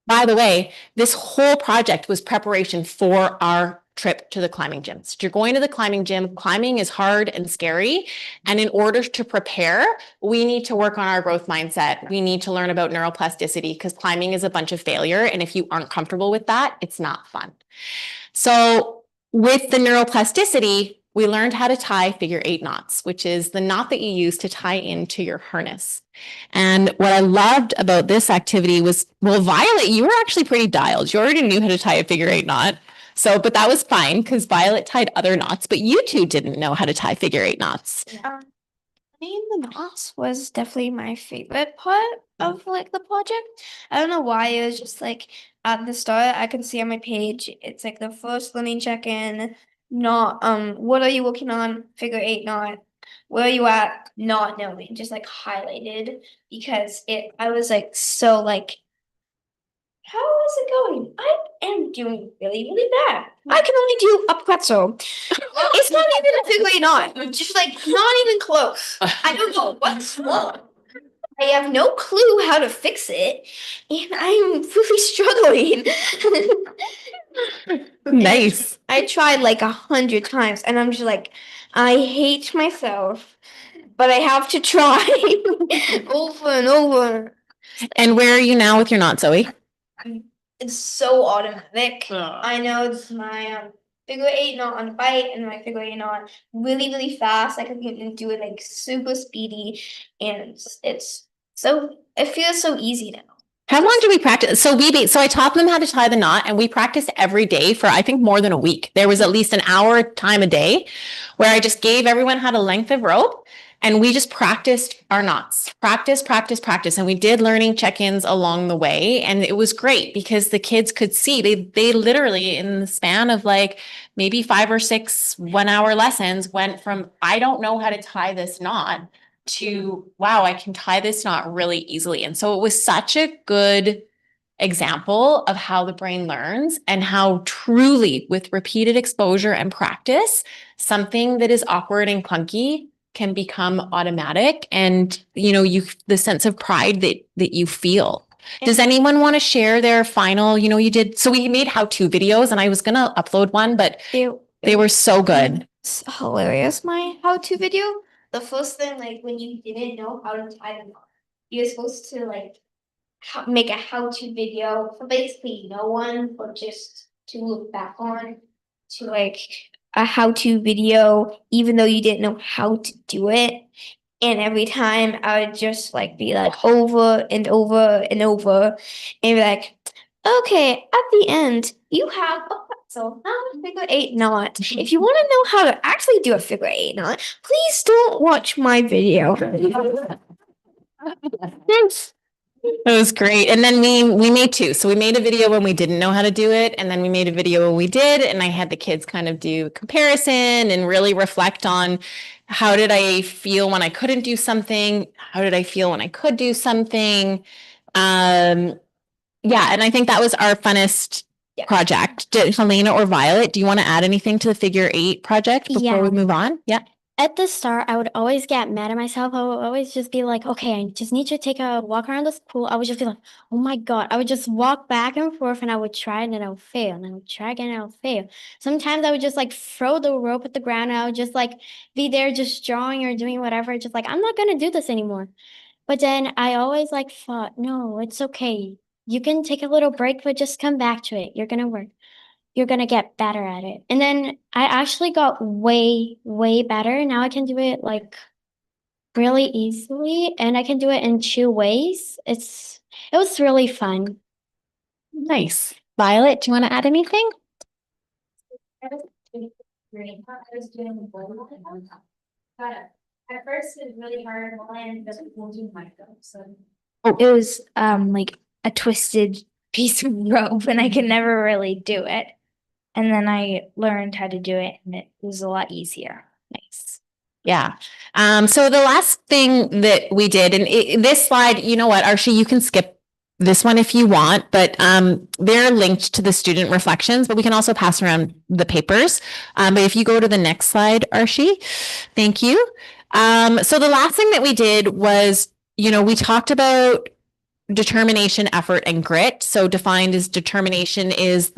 by the way, this whole project was preparation for our trip to the climbing gym. So you're going to the climbing gym. Climbing is hard and scary. And in order to prepare, we need to work on our growth mindset. We need to learn about neuroplasticity, because climbing is a bunch of failure. And if you aren't comfortable with that, it's not fun. So with the neuroplasticity, we learned how to tie figure 8 knots, which is the knot that you use to tie into your harness. And what I loved about this activity was, well, Violet, you were actually pretty dialed. You already knew how to tie a figure 8 knot. So, but that was fine because Violet tied other knots, but you two didn't know how to tie figure 8 knots. I mean, the knots was definitely my favorite part of like the project. I don't know why. It was just like at the start, I can see on my page, it's like the first learning check-in, not what are you working on? Figure 8 knot. Where are you at? Not knowing, just like highlighted, because I was like so like, how is it going? I am doing really, really bad. I can only do a pretzel. It's not even a figure 8 knot. Just like not even close. I don't know what's wrong. I have no clue how to fix it, and I'm really struggling. Nice. I tried like 100 times, and I'm just like, I hate myself, but I have to try over and over. And where are you now with your knot, Zoe? It's so automatic. I know it's my figure 8 knot on bite and my figure 8 knot really, really fast. I can do it like super speedy, and it feels so easy now. How long do we practice? So I taught them how to tie the knot, and we practiced every day for, I think, more than a week. There was at least an hour time a day where I just gave everyone how to length of rope, and we just practiced our knots, practice. And we did learning check-ins along the way. And it was great because the kids could see, they literally in the span of like maybe 5 or 6 1-hour lessons went from, I don't know how to tie this knot, to, wow, I can tie this knot really easily. And so it was such a good example of how the brain learns, and how truly with repeated exposure and practice, something that is awkward and clunky can become automatic. And, you know, the sense of pride that you feel. Does anyone want to share their final, you did, so we made how-to videos, and I was going to upload one, but they were so good. It's hilarious, my how-to video. The first thing, like when you didn't know how to tie the knot, you're supposed to like make a how-to video for basically no one, but just to look back on, to like a how-to video, even though you didn't know how to do it. And every time I would just like be like over and over and over, and be like, okay, at the end, you have a pretzel, not a figure 8 knot. If you want to know how to actually do a figure 8 knot, please don't watch my video. It was great. And then we made 2. So we made a video when we didn't know how to do it, and then we made a video when we did, and I had the kids kind of do comparison and really reflect on, how did I feel when I couldn't do something? How did I feel when I could do something? Yeah, and I think that was our funnest project. Helena or Violet, do you want to add anything to the figure 8 project before we move on? Yeah. At the start, I would always get mad at myself. I would always just be like, okay, I just need to take a walk around the pool. I would just be like, oh my God. I would just walk back and forth, and I would try and then I would fail. And I would try again and I would fail. Sometimes I would just like throw the rope at the ground, and I would just like be there just drawing or doing whatever. Just like, I'm not going to do this anymore. But then I always like thought, no, it's okay. You can take a little break, but just come back to it. You're going to work. You're going to get better at it. And then I actually got way, way better. Now I can do it like really easily and I can do it in 2 ways. It was really fun. Nice. Violet, do you want to add anything? At first it was really hard to land, but it was like a twisted piece of rope and I could never really do it. And then I learned how to do it and it was a lot easier. Nice. Yeah. So the last thing that we did, and this slide, you know what, Archie, you can skip this one if you want, but they're linked to the student reflections, but we can also pass around the papers. But if you go to the next slide, Archie, thank you. So the last thing that we did was, we talked about determination, effort, and grit. So defined as determination is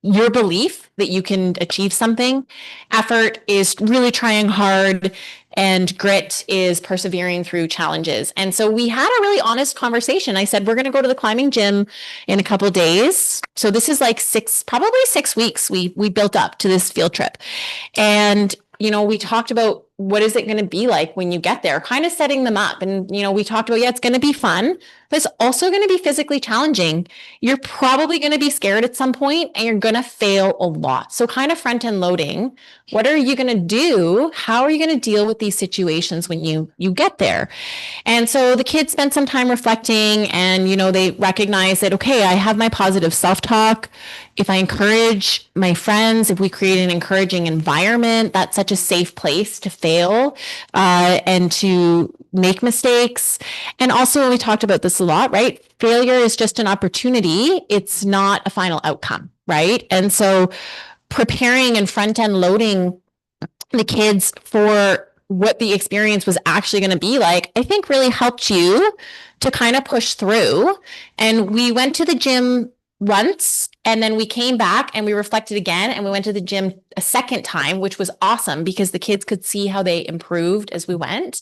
your belief that you can achieve something. Effort is really trying hard, and grit is persevering through challenges. And so we had a really honest conversation. I said, we're going to go to the climbing gym in a couple days. So this is like probably 6 weeks we built up to this field trip. And, we talked about what is it going to be like when you get there, kind of setting them up. And, we talked about, it's going to be fun, but it's also going to be physically challenging. You're probably going to be scared at some point and you're going to fail a lot. So kind of front end loading. What are you going to do? How are you going to deal with these situations when you get there? And so the kids spent some time reflecting and, they recognize that, okay, I have my positive self-talk. If I encourage my friends, if we create an encouraging environment, that's such a safe place to fail and to make mistakes. And also, we talked about this a lot, right? Failure is just an opportunity. It's not a final outcome, right? And so preparing and front end loading the kids for what the experience was actually going to be like, I think really helped you to kind of push through. And we went to the gym once and then we came back and we reflected again and we went to the gym a second time, which was awesome because the kids could see how they improved as we went.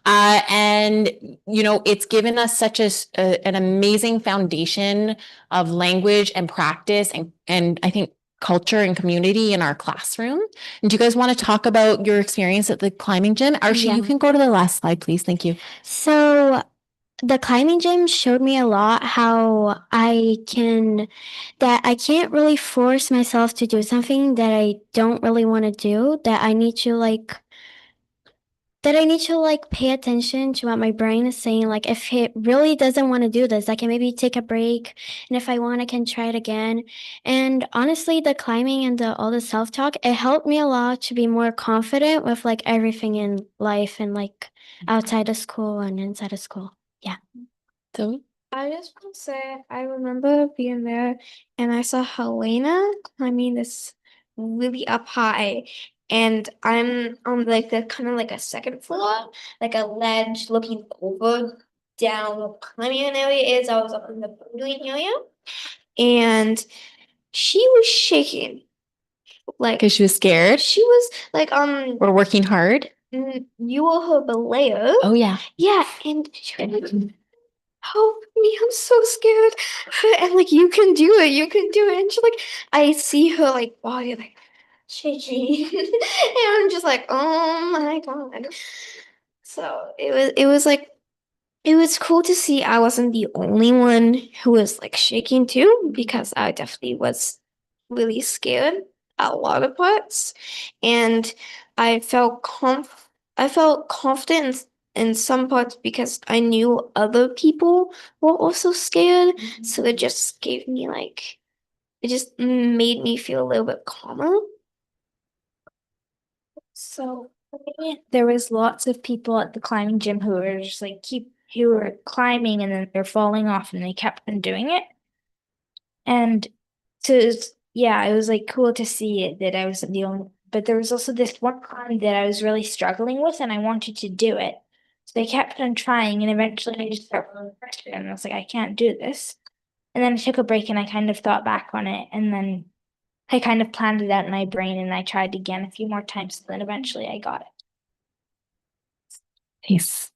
And it's given us such an amazing foundation of language and practice and I think culture and community in our classroom. And do you guys want to talk about your experience at the climbing gym? Archie, you can go to the last slide, please. Thank you. So the climbing gym showed me a lot how I can't really force myself to do something that I don't really want to do, that I need to pay attention to what my brain is saying. Like if it really doesn't want to do this, I can maybe take a break. And if I want, I can try it again. And honestly, the climbing and all the self-talk, it helped me a lot to be more confident with like everything in life and like outside of school and inside of school. Yeah. So I just want to say, I remember being there and I saw Helena climbing this really up high. And I'm on like the kind of like a second floor, like a ledge looking over down where climbing area is. I was up in the pavilion area and she was shaking. Like because she was scared she was like or working hard. You were her belayer. Oh yeah. Yeah, and she help me, I'm so scared. And like you can do it, And she's like, I see her like body like shaking. And I'm just like, oh my God. So it was cool to see I wasn't the only one who was like shaking too, because I definitely was really scared at a lot of parts. And I felt confident in some parts because I knew other people were also scared. So it just gave me it just made me feel a little bit calmer. So there was lots of people at the climbing gym who were just who were climbing and then they're falling off and they kept on doing it. And yeah, it was like cool to see it that I wasn't the only, but there was also this one climb that I was really struggling with and I wanted to do it. So I kept on trying and eventually I just felt really frustrated and I was like, I can't do this. And then I took a break and I kind of thought back on it and then I kind of planned it out in my brain and I tried again a few more times. Then eventually I got it. Nice.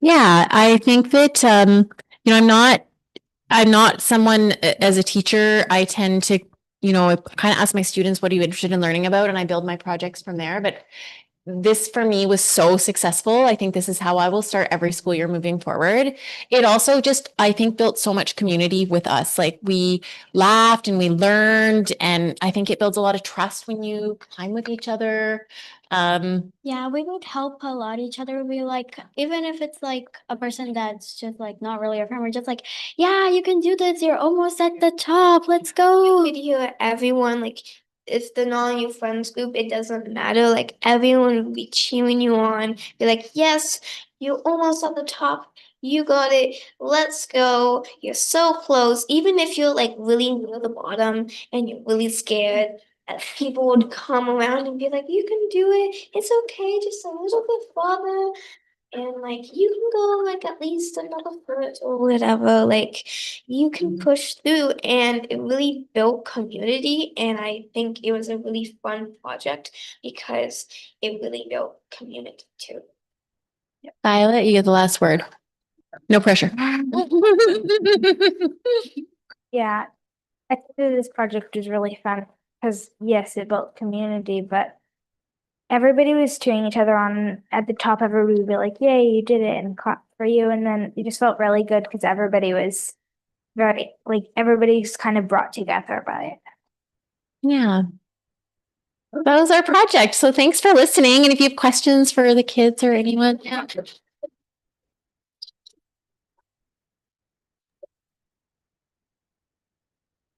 Yeah, I think that I'm not someone as a teacher. I tend to, kind of ask my students, what are you interested in learning about? And I build my projects from there. But this for me was so successful. I think this is how I will start every school year moving forward. It also just, I think, built so much community with us. Like we laughed and we learned, and I think it builds a lot of trust when you climb with each other. Yeah, we would help a lot each other. We like, even if it's like a person that's just like not really a friend, we're just like, yeah, you can do this. You're almost at the top. Let's go. You could hear everyone like, it's the non your friends group. It doesn't matter. Like everyone will be cheering you on. Be like, yes, you're almost at the top. You got it. Let's go. You're so close. Even if you're like really near the bottom and you're really scared, people would come around and be like, you can do it. It's okay, just a little bit farther. And like you can go like at least another foot or whatever. Like you can push through, and it really built community. And I think it was a really fun project because it really built community too. Violet, you get the last word. No pressure. Yeah, I think that this project was really fun because yes, it built community, but everybody was cheering each other on at the top. Everybody would be like, "Yay, you did it!" and clap for you, and then it just felt really good because everybody was very like everybody's kind of brought together by it. Yeah. That was our project. So thanks for listening. And if you have questions for the kids or anyone,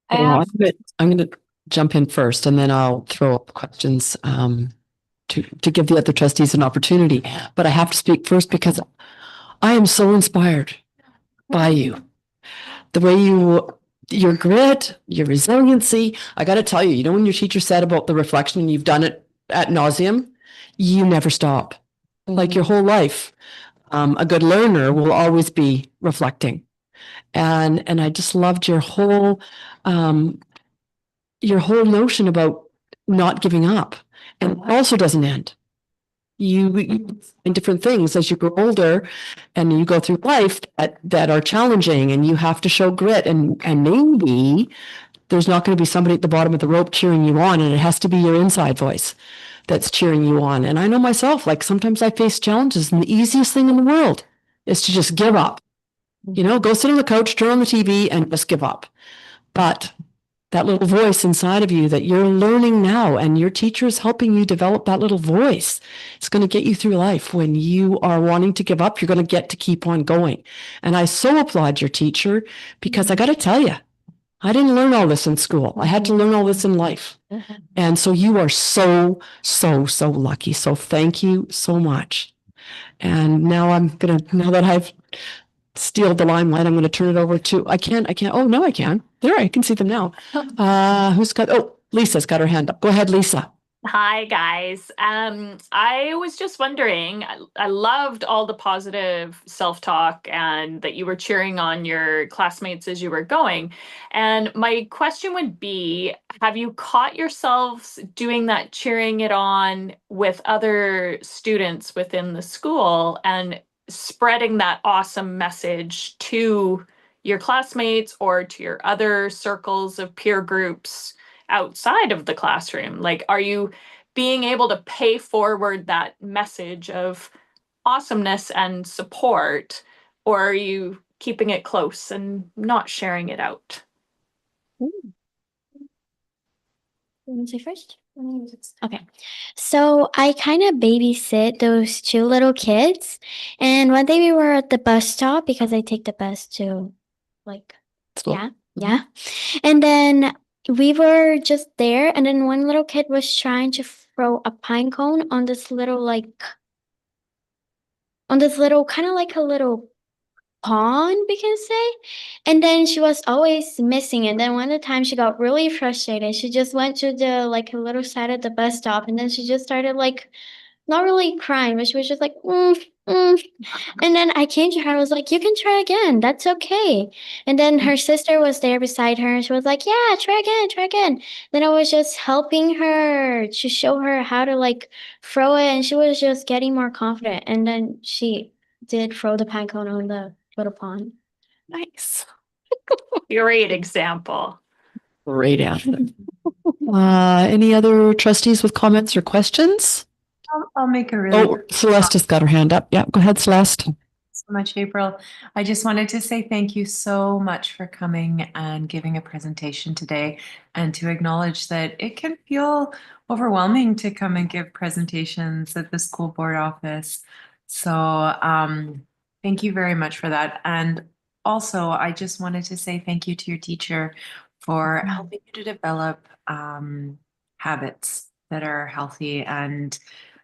I'm going to jump in first, and then I'll throw up questions to give the other trustees an opportunity. But I have to speak first because I am so inspired by you. The way your grit, your resiliency. I got to tell you, when your teacher said about the reflection, you've done it ad nauseum, you never stop. Like your whole life. A good learner will always be reflecting. And I just loved your whole notion about not giving up. And it also doesn't end. You find different things as you grow older and you go through life that are challenging, and you have to show grit, and maybe there's not going to be somebody at the bottom of the rope cheering you on, and it has to be your inside voice that's cheering you on. And I know myself, like sometimes I face challenges, and the easiest thing in the world is to just give up. Go sit on the couch, turn on the TV, and just give up. But that little voice inside of you that you're learning now, and your teacher is helping you develop that little voice. It's going to get you through life. When you are wanting to give up, you're going to get to keep on going. And I so applaud your teacher, because I got to tell you, I didn't learn all this in school. I had to learn all this in life. And so you are so, so, so lucky. So thank you so much. And now now that I've steal the limelight, I'm going to turn it over to, I can't. Oh, no, I can. There, I can see them now. Lisa's got her hand up. Go ahead, Lisa. Hi, guys. I was just wondering, I loved all the positive self-talk and that you were cheering on your classmates as you were going. And my question would be, have you caught yourselves doing that, cheering it on with other students within the school and spreading that awesome message to your classmates or to your other circles of peer groups outside of the classroom? Like, are you being able to pay forward that message of awesomeness and support, or are you keeping it close and not sharing it out? You want to say first? Okay. So I kind of babysit those two little kids. And one day we were at the bus stop because I take the bus to School. Yeah. And then we were just there, and then one little kid was trying to throw a pine cone on this little kind of like a little pond, we can say. And then she was always missing. And then one of the times she got really frustrated. She just went to the a little side of the bus stop, and then she just started not really crying, but she was just like, And then I came to her, I was like, you can try again. That's okay. And then her sister was there beside her, and she was like, yeah, try again. Then I was just helping her to show her how to throw it, and she was just getting more confident. And then she did throw the pine cone on the little pond. Nice. Great example. Great answer. Any other trustees with comments or questions? I'll make a really Oh, Celeste has got her hand up. Yeah, go ahead, Celeste. so much, April. I just wanted to say thank you so much for coming and giving a presentation today, and to acknowledge that it can feel overwhelming to come and give presentations at the school board office. So thank you very much for that. And also, I just wanted to say thank you to your teacher for helping you to develop habits that are healthy. And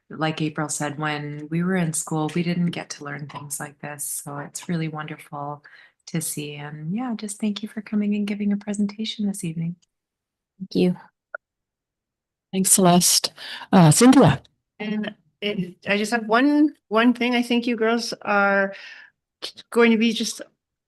like April said, when we were in school, we didn't get to learn things like this. So it's really wonderful to see. And yeah, just thank you for coming and giving a presentation this evening. Thank you. Thanks, Celeste. Cynthia. And I just have one thing. I think you girls are going to be just,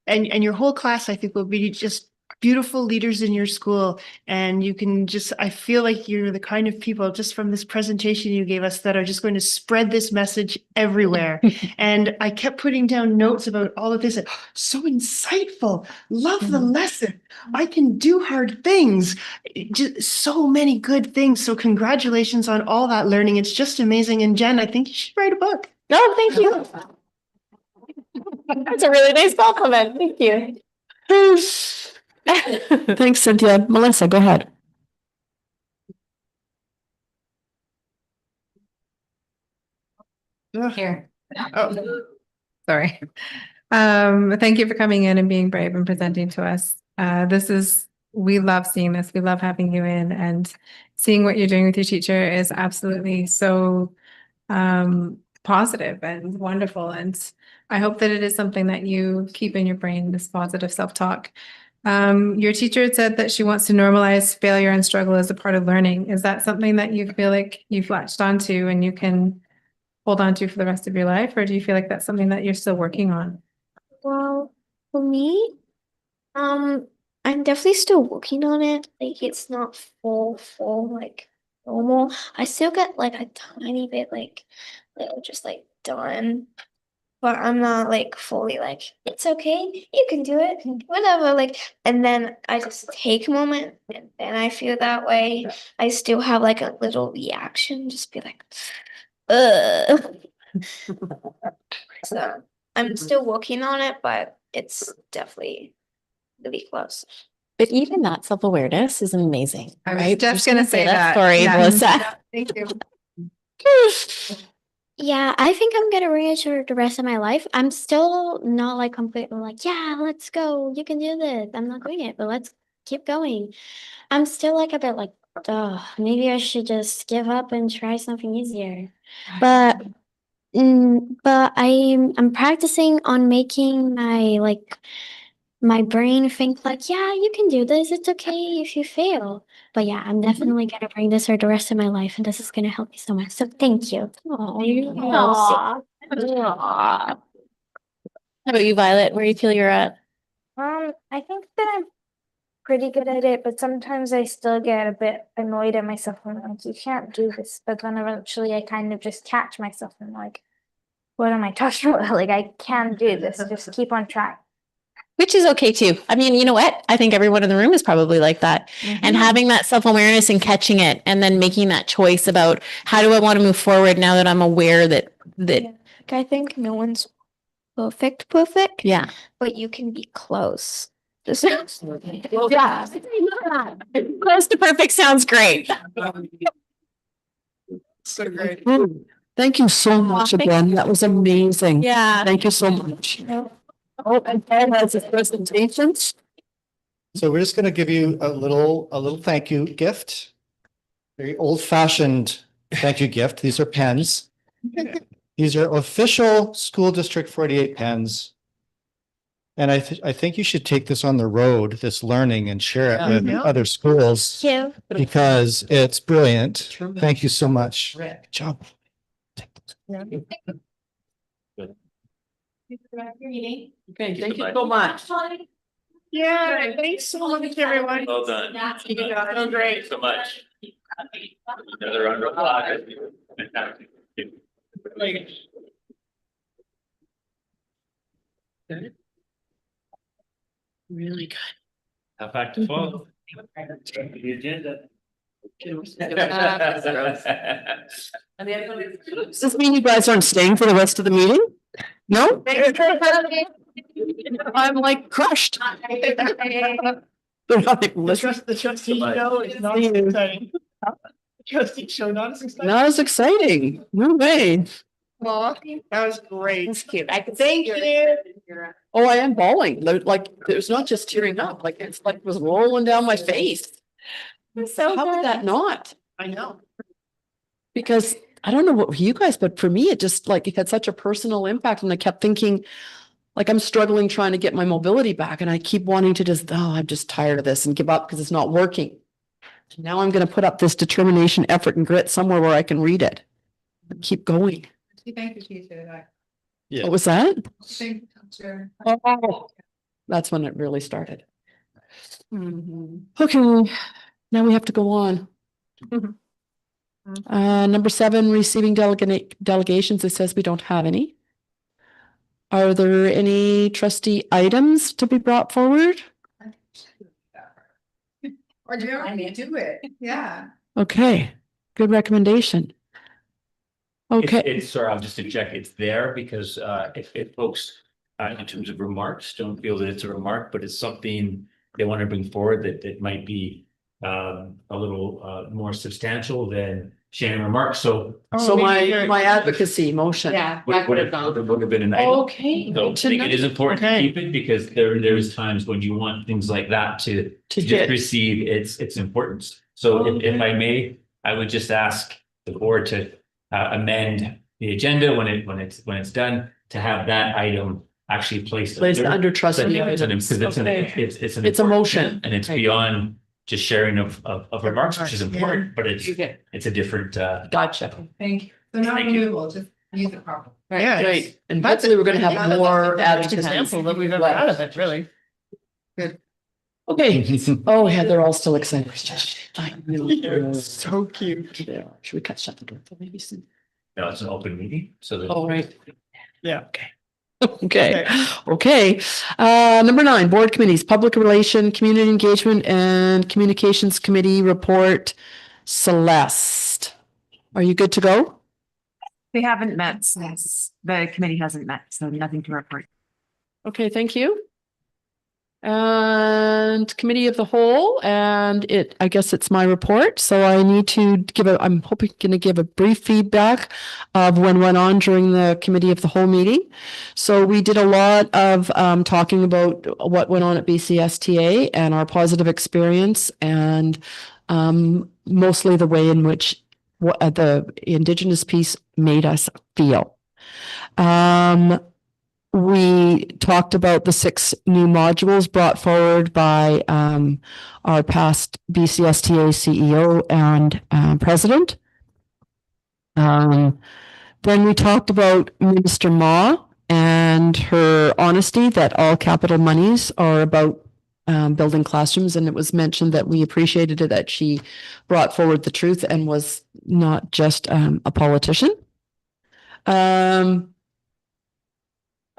and your whole class, I think, will be just beautiful leaders in your school. And you can just, I feel like you're the kind of people, just from this presentation you gave us, that are just going to spread this message everywhere. And I kept putting down notes about all of this. So insightful. Love the lesson. I can do hard things. Just so many good things. So congratulations on all that learning. It's just amazing. And Jen, I think you should write a book. No, thank you. That's a really nice compliment. Thank you. Thanks, Cynthia. Melissa, go ahead. Here. Oh, sorry. Thank you for coming in and being brave and presenting to us. We love seeing this. We love having you in, and seeing what you're doing with your teacher is absolutely so positive and wonderful. And I hope that it is something that you keep in your brain, this positive self-talk. Your teacher had said that she wants to normalize failure and struggle as a part of learning. Is that something that you feel like you've latched onto and you can hold on to for the rest of your life? Or do you feel like that's something that you're still working on? Well, for me, I'm definitely still working on it. Like it's not full like normal. I still get like a tiny bit like little just like done. But I'm not like fully like, it's okay, you can do it, whatever. Like, and then I just take a moment and then I feel that way. I still have like a little reaction, just be like, ugh. So I'm still working on it, but it's definitely really close. But even that self-awareness is amazing. I was right? just gonna say that. Sorry, Yeah. Melissa. Thank you. Yeah, I think I'm gonna bring it to the rest of my life. I'm still not like completely like, yeah, let's go. You can do this. I'm not doing it, but let's keep going. I'm still like a bit like, maybe I should just give up and try something easier. But but I'm practicing on making my brain think like, yeah, you can do this. It's okay if you fail. But yeah, I'm definitely gonna bring this for the rest of my life, and this is gonna help me so much. So thank you. Aw. How about you, Violet? Where do you feel you're at? I think that I'm pretty good at it, but sometimes I still get a bit annoyed at myself. I'm like, you can't do this. But then eventually I kind of just catch myself and like, what am I talking about? Like, I can do this. Just keep on track. Which is okay too. I mean, you know what? I think everyone in the room is probably like that. And having that self-awareness and catching it, and then making that choice about how do I want to move forward now that I'm aware that I think no one's perfect, yeah. but you can be close. Yeah. Close to perfect sounds great. So great. Thank you so much thank again. That was amazing. Yeah. Thank you so much. Oh, and Ted has his presentations. So we're just going to give you a little thank you gift. Very old fashioned thank you gift. These are pens. These are official School District 48 pens. And I think you should take this on the road, this learning, and share it with other schools Yeah. because it's brilliant. Thank you so much. Good job. Okay, thank you so much. Yeah, thanks so much, everyone. Well done. You did so great. So much. Another round of applause. Really good. How back to 12. The agenda. Does this mean you guys aren't staying for the rest of the meeting? No? I'm like crushed. They're like, listen, The trustee show is not as exciting. Trustee show not as exciting. not as exciting. No way. Aw, that was great. That's cute. I could Thank you. Oh, I am bawling. Like, it's not just tearing up, like, it's like was rolling down my face. So How would that not? I know. Because I don't know what for you guys, but for me, it just like it had such a personal impact. And I kept thinking, like, I'm struggling trying to get my mobility back. And I keep wanting to just, oh, I'm just tired of this and give up because it's not working. Now I'm going to put up this determination, effort, and grit somewhere where I can read it. And keep going. Thank you, teacher. What was that? Thank you, teacher. Oh, that's when it really started. Okay, now we have to go on. Number 7, receiving delegations. It says we don't have any. Are there any trustee items to be brought forward? Or do you do it? Yeah. Okay, good recommendation. Okay, It's, sorry, I'll just check, it's there because if folks, in terms of remarks, don't feel that it's a remark, but it's something they want to bring forward that might be a little more substantial than sharing remarks, so. so my advocacy motion. Yeah. Would have been an item. Okay. So I good to think know. it is important to Okay. keep it because there's times when you want things like that to To just hit. receive its importance. So if I may, I would just ask the board to amend the agenda when it's done, to have that item actually placed. Placed under trustee Because items. it's an Okay. it's an It's a important- motion. And it's Okay. beyond just sharing of remarks, which is Yeah. important, but it's Okay. a different Gotcha. Thank you. So not Thank you. removal, just use it properly. Yeah. Great. And hopefully we're gonna have more advocacy. Example that we've ever had of it, really. Okay. Oh, yeah, they're all still excited. I know. So cute. Yeah. Should we shut the door for maybe soon? No, it's an open meeting, so there's. Oh, right. Yeah. Okay, okay. Number 9, board committees, public relation, community engagement and communications committee report. Celeste, are you good to go? They haven't met since the committee hasn't met, so nothing to report. Okay, thank you. And committee of the whole, and I guess it's my report, so I need to I'm hoping going to give a brief feedback of what went on during the committee of the whole meeting. So we did a lot of talking about what went on at BCSTA and our positive experience, and mostly the way in which the Indigenous piece made us feel. We talked about the 6 new modules brought forward by our past BCSTA CEO and president. Then we talked about Minister Ma and her honesty that all capital monies are about building classrooms, and it was mentioned that we appreciated it that she brought forward the truth and was not just a politician.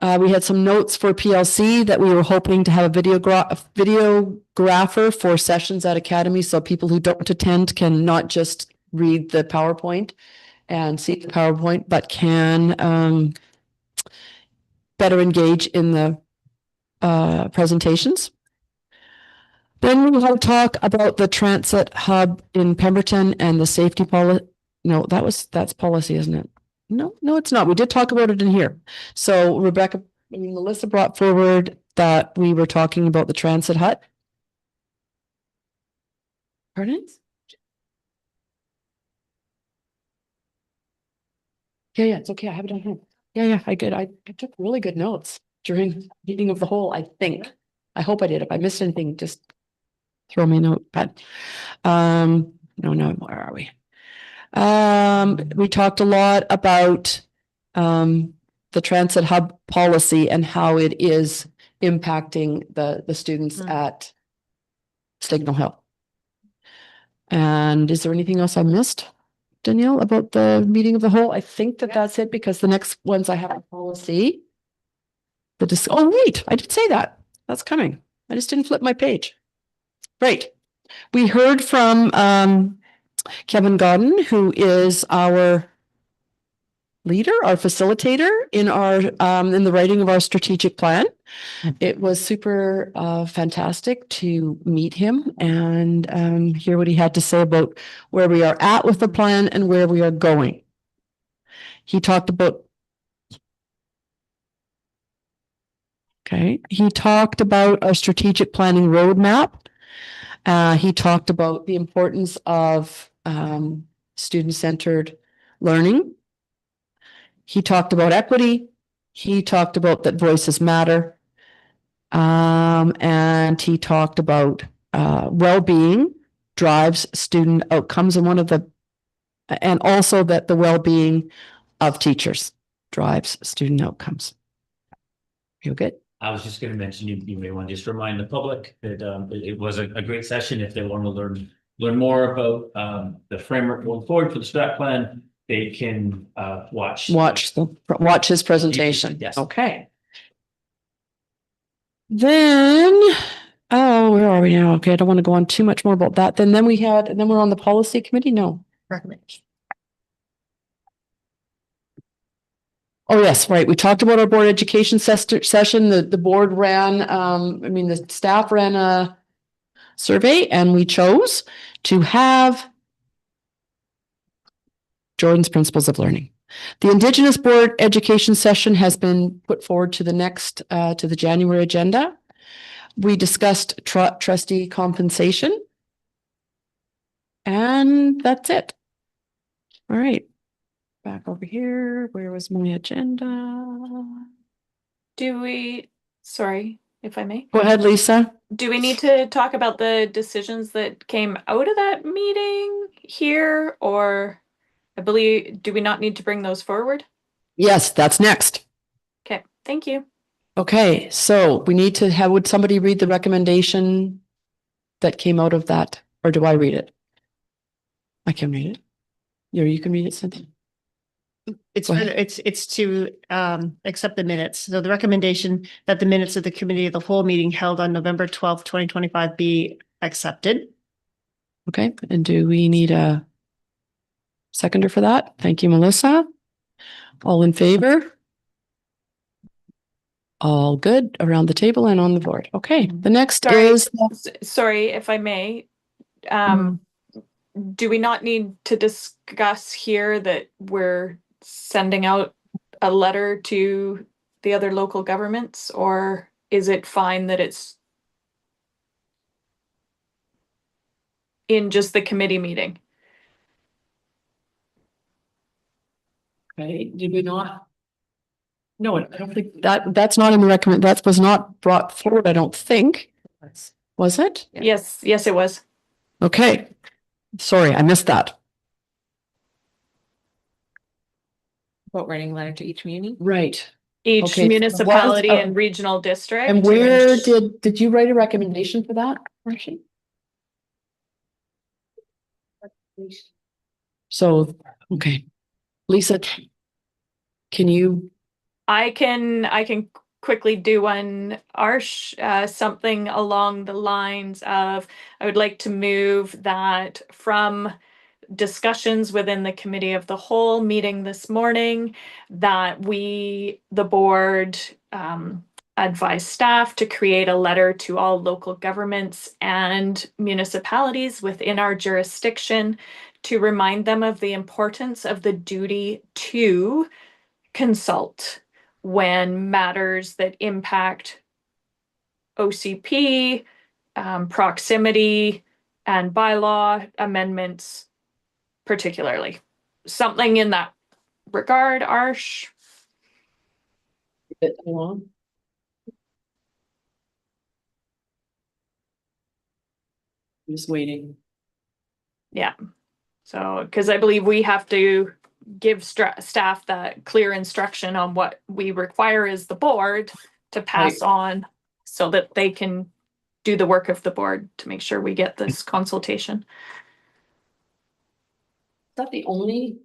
We had some notes for PLC that we were hoping to have a videographer for sessions at Academy, so people who don't attend can not just read the PowerPoint and see the PowerPoint, but can better engage in the presentations. Then we had to talk about the transit hub in Pemberton and the safety policy. No, that's policy, isn't it? No, it's not. We did talk about it in here. So Melissa brought forward that we were talking about the transit hut. Pardon? Yeah, it's okay. I have it on hand. Yeah, I did. I took really good notes during meeting of the whole, I think. I hope I did. If I missed anything, just throw me a note. But no, where are we? We talked a lot about the transit hub policy and how it is impacting the students at Signal Hill. And is there anything else I missed, Danielle, about the meeting of the whole? I think that's it, because the next ones I have a policy. Oh, wait, I did say that. That's coming. I just didn't flip my page. Great. We heard from Kevin Godden, who is our leader, our facilitator in in the writing of our strategic plan. It was super fantastic to meet him and hear what he had to say about where we are at with the plan and where we are going. He talked about our strategic planning roadmap. He talked about the importance of student-centered learning. He talked about equity. He talked about that voices matter. And he talked about well-being drives student outcomes, and also that the well-being of teachers drives student outcomes. Feel good? I was just going to mention, you may want to just remind the public that it was a great session. If they want to learn more about the framework going forward for the strat plan, they can watch his presentation. Yes. Okay. Then, where are we now? Okay, I don't want to go on too much more about that. Then we're on the policy committee. No. Recommendation. Oh, yes, right. We talked about our board education session. The board ran, the staff ran a survey and we chose to have Jordan's Principles of Learning. The Indigenous board education session has been put forward to the January agenda. We discussed trustee compensation. And that's it. All right. Back over here. Where was my agenda? Sorry, if I may, Go ahead, Lisa. do we need to talk about the decisions that came out of that meeting here, or do we not need to bring those forward? Yes, that's next. Okay, thank you. Okay, so we need to would somebody read the recommendation that came out of that, or do I read it? I can read it. You can read it, Cynthia. It's Go ahead. it's to accept the minutes. So the recommendation that the minutes of the committee of the whole meeting held on November 12th, 2025 be accepted. Okay, and do we need a seconder for that? Thank you, Melissa. All in favor? All good around the table and on the board. Okay, the next is. Sorry, if I may. Do we not need to discuss here that we're sending out a letter to the other local governments, or is it fine that it's in just the committee meeting? Okay, did we not? No, I don't think that's not in the recommend. That was not brought forward, I don't think. Was it? Yes, it was. Okay. Sorry, I missed that. About writing a letter to each community? Right. Each Okay, municipality and regional district. And where did you write a recommendation for that, Marcy? So, okay. Lisa, can you? I can quickly do one, something along the lines of, I would like to move that from discussions within the committee of the whole meeting this morning, that the board advise staff to create a letter to all local governments and municipalities within our jurisdiction to remind them of the importance of the duty to consult when matters that impact OCP, proximity, and bylaw amendments particularly. Something in that regard, Arsh? I'm just waiting. Yeah. So, because I believe we have to give staff that clear instruction on what we require as the board to pass on so that they can do the work of the board to make sure we get this consultation. Is that the only?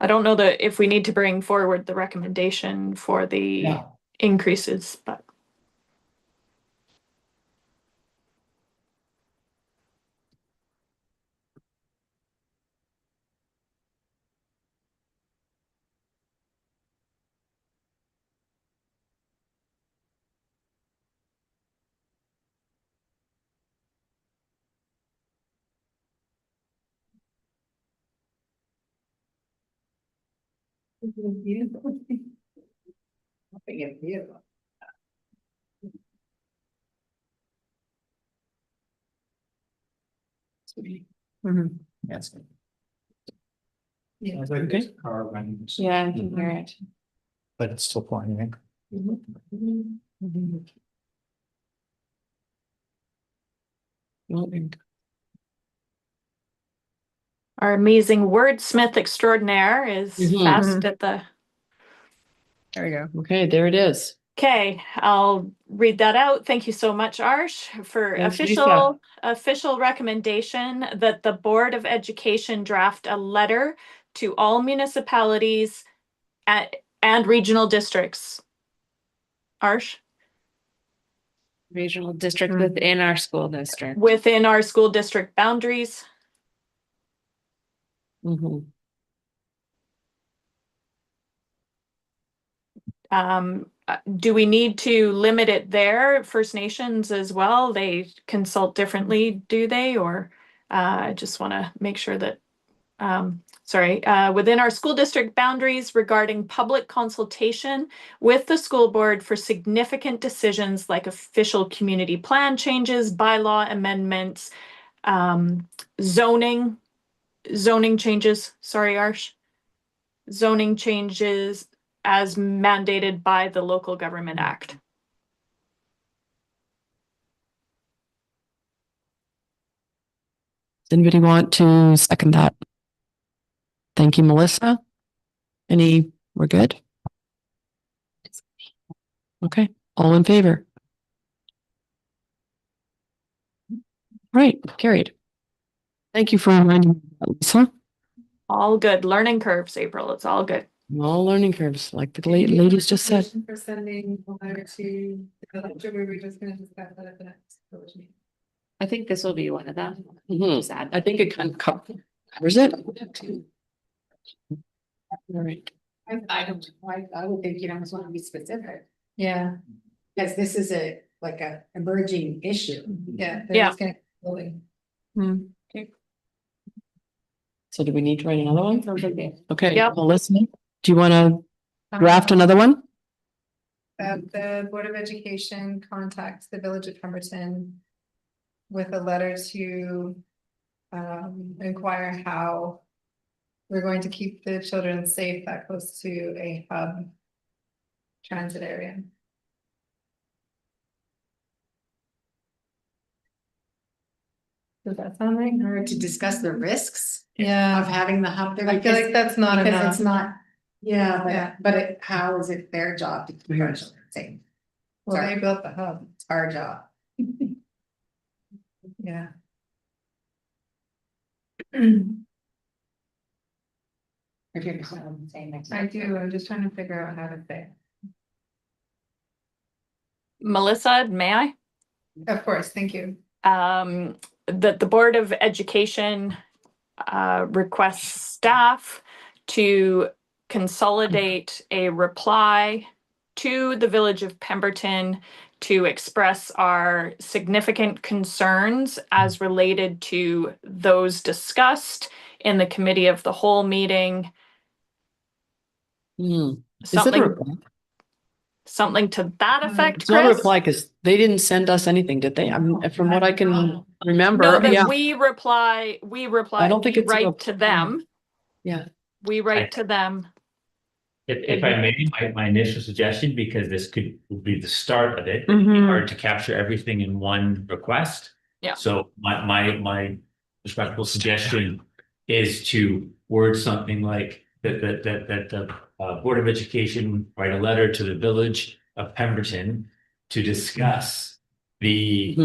I don't know that if we need to bring forward the recommendation for the No. increases, but. Mhm. Yes. Yeah. Okay. Yeah, I can hear it. But it's still pouring, right? Our amazing wordsmith extraordinaire is Mhm. fast at the. There we go. Okay, there it is. Okay, I'll read that out. Thank you so much, Arsh, for Thanks, official recommendation that the Board of Education draft a letter to all municipalities and regional districts. Arsh, Regional district within our school district. within our school district boundaries. Mhm. Do we need to limit it there? First Nations as well? They consult differently, do they? Or I just want to make sure that, within our school district boundaries regarding public consultation with the school board for significant decisions like official community plan changes, bylaw amendments, zoning changes, sorry, Arsh. Zoning changes as mandated by the Local Government Act. Does anybody want to second that? Thank you, Melissa. We're good? Okay, all in favor? Right, carried. Thank you for reminding me, Lisa. All good. Learning curves, April. It's all good. All learning curves, like the ladies just said. For sending a letter to the village, or were we just gonna discuss that at the next village meeting? I think this will be one of them. Mhm. Just add. I think it kind of covers it. All right. I would think you'd almost want to be specific, Yeah, because this is like a emerging issue. yeah. Yeah. So do we need to write another one? Okay, Yep. Melissa, do you want to draft another one? The Board of Education contacts the Village of Pemberton with a letter to inquire how we're going to keep the children safe that close to a hub transit area. Does that sound right? Or to discuss the risks of Yeah, having the hub there. I feel like that's not Because enough. it's not, Yeah. yeah, but how is it their job to keep our children safe? Well, Sorry. they built the hub. It's our job. Yeah. If you're saying I do. I'm just trying to figure out how to say. Melissa, may I? Of course, thank you. That the Board of Education requests staff to consolidate a reply to the Village of Pemberton to express our significant concerns as related to those discussed in the committee of the whole meeting. Is it a reply? Something to that effect, It's not a Chris? reply because they didn't send us anything, did they? From what I can remember, No, yeah. that we reply, I don't think we it's a write to reply. them. Yeah. We write to them. If I may, my initial suggestion, because this would be the start of it, Mhm. hard to capture everything in one request. Yeah. So my respectful suggestion is to word something like that the Board of Education write a letter to the Village of Pemberton to discuss the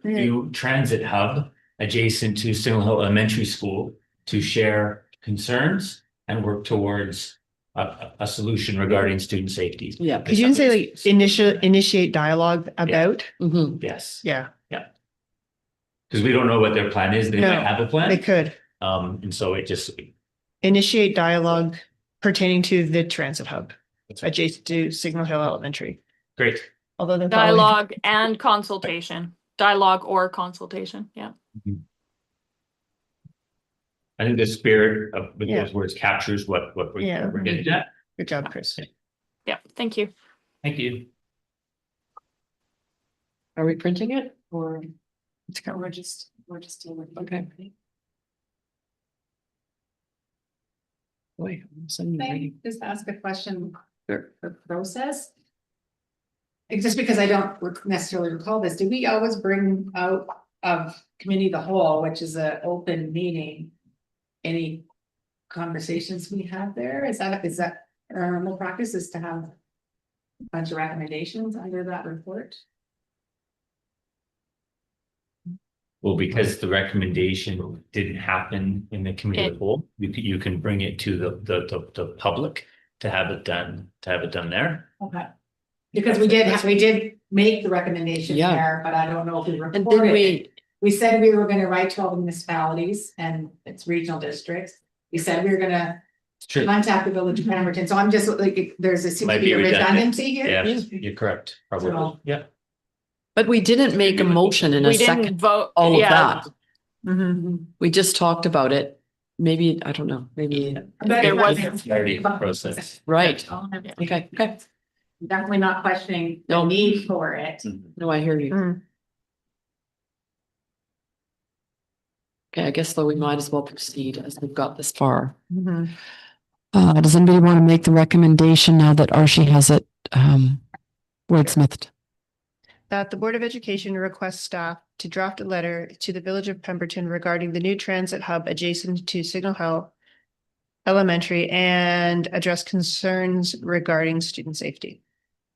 new transit hub adjacent to Signal Hill Elementary School to share concerns and work towards a solution regarding student safety. Yeah. Could you say like initiate dialogue about? Mhm. Yes, Yeah, because we don't know what their plan is. They No, might have a they plan. could And so it just, initiate dialogue pertaining to the transit hub that's right. adjacent to Signal Hill Elementary. Great. Although they're probably- Dialogue and consultation. Dialogue or consultation. Yeah. I think the spirit of with Yeah. those words captures what Yeah. we're getting at. Good job, Chris. Yeah. Thank you. Thank you. Are we printing it or? We're just doing. Okay. Boy, I'm suddenly Can I reading. just ask a question Sure. for process? Just because I don't necessarily recall this, do we always bring out of committee of the whole, which is an open meeting, any conversations we have there? Is that our normal practice is to have a bunch of recommendations under that report? Well, because the recommendation didn't happen in the committee of the whole, you can bring it to the public to have it done there. Okay. Because we did make the recommendation Yeah. there, but I don't know if we And then reported it. we, We said we were gonna write to all the municipalities and its regional districts. We said we were gonna Sure. contact the village of Pemberton, so I'm just like, there's a seems Might to be be a redundant. redundancy here. Yeah, you're correct, probably. So- Yeah. but we didn't make a motion in a We didn't second, vote. all of yeah. that. Mhm. We just talked about it. Maybe, I don't know, maybe, There wasn't. It's already processed. right. Okay, okay. Definitely not questioning the No. need for it. No, I hear you. Mm. Okay, I guess though we might as well proceed as we've got this far. Mhm. Does anybody want to make the recommendation now that Archie has it, wordsmithed? That the Board of Education requests staff to draft a letter to the Village of Pemberton regarding the new transit hub adjacent to Signal Hill Elementary and address concerns regarding student safety.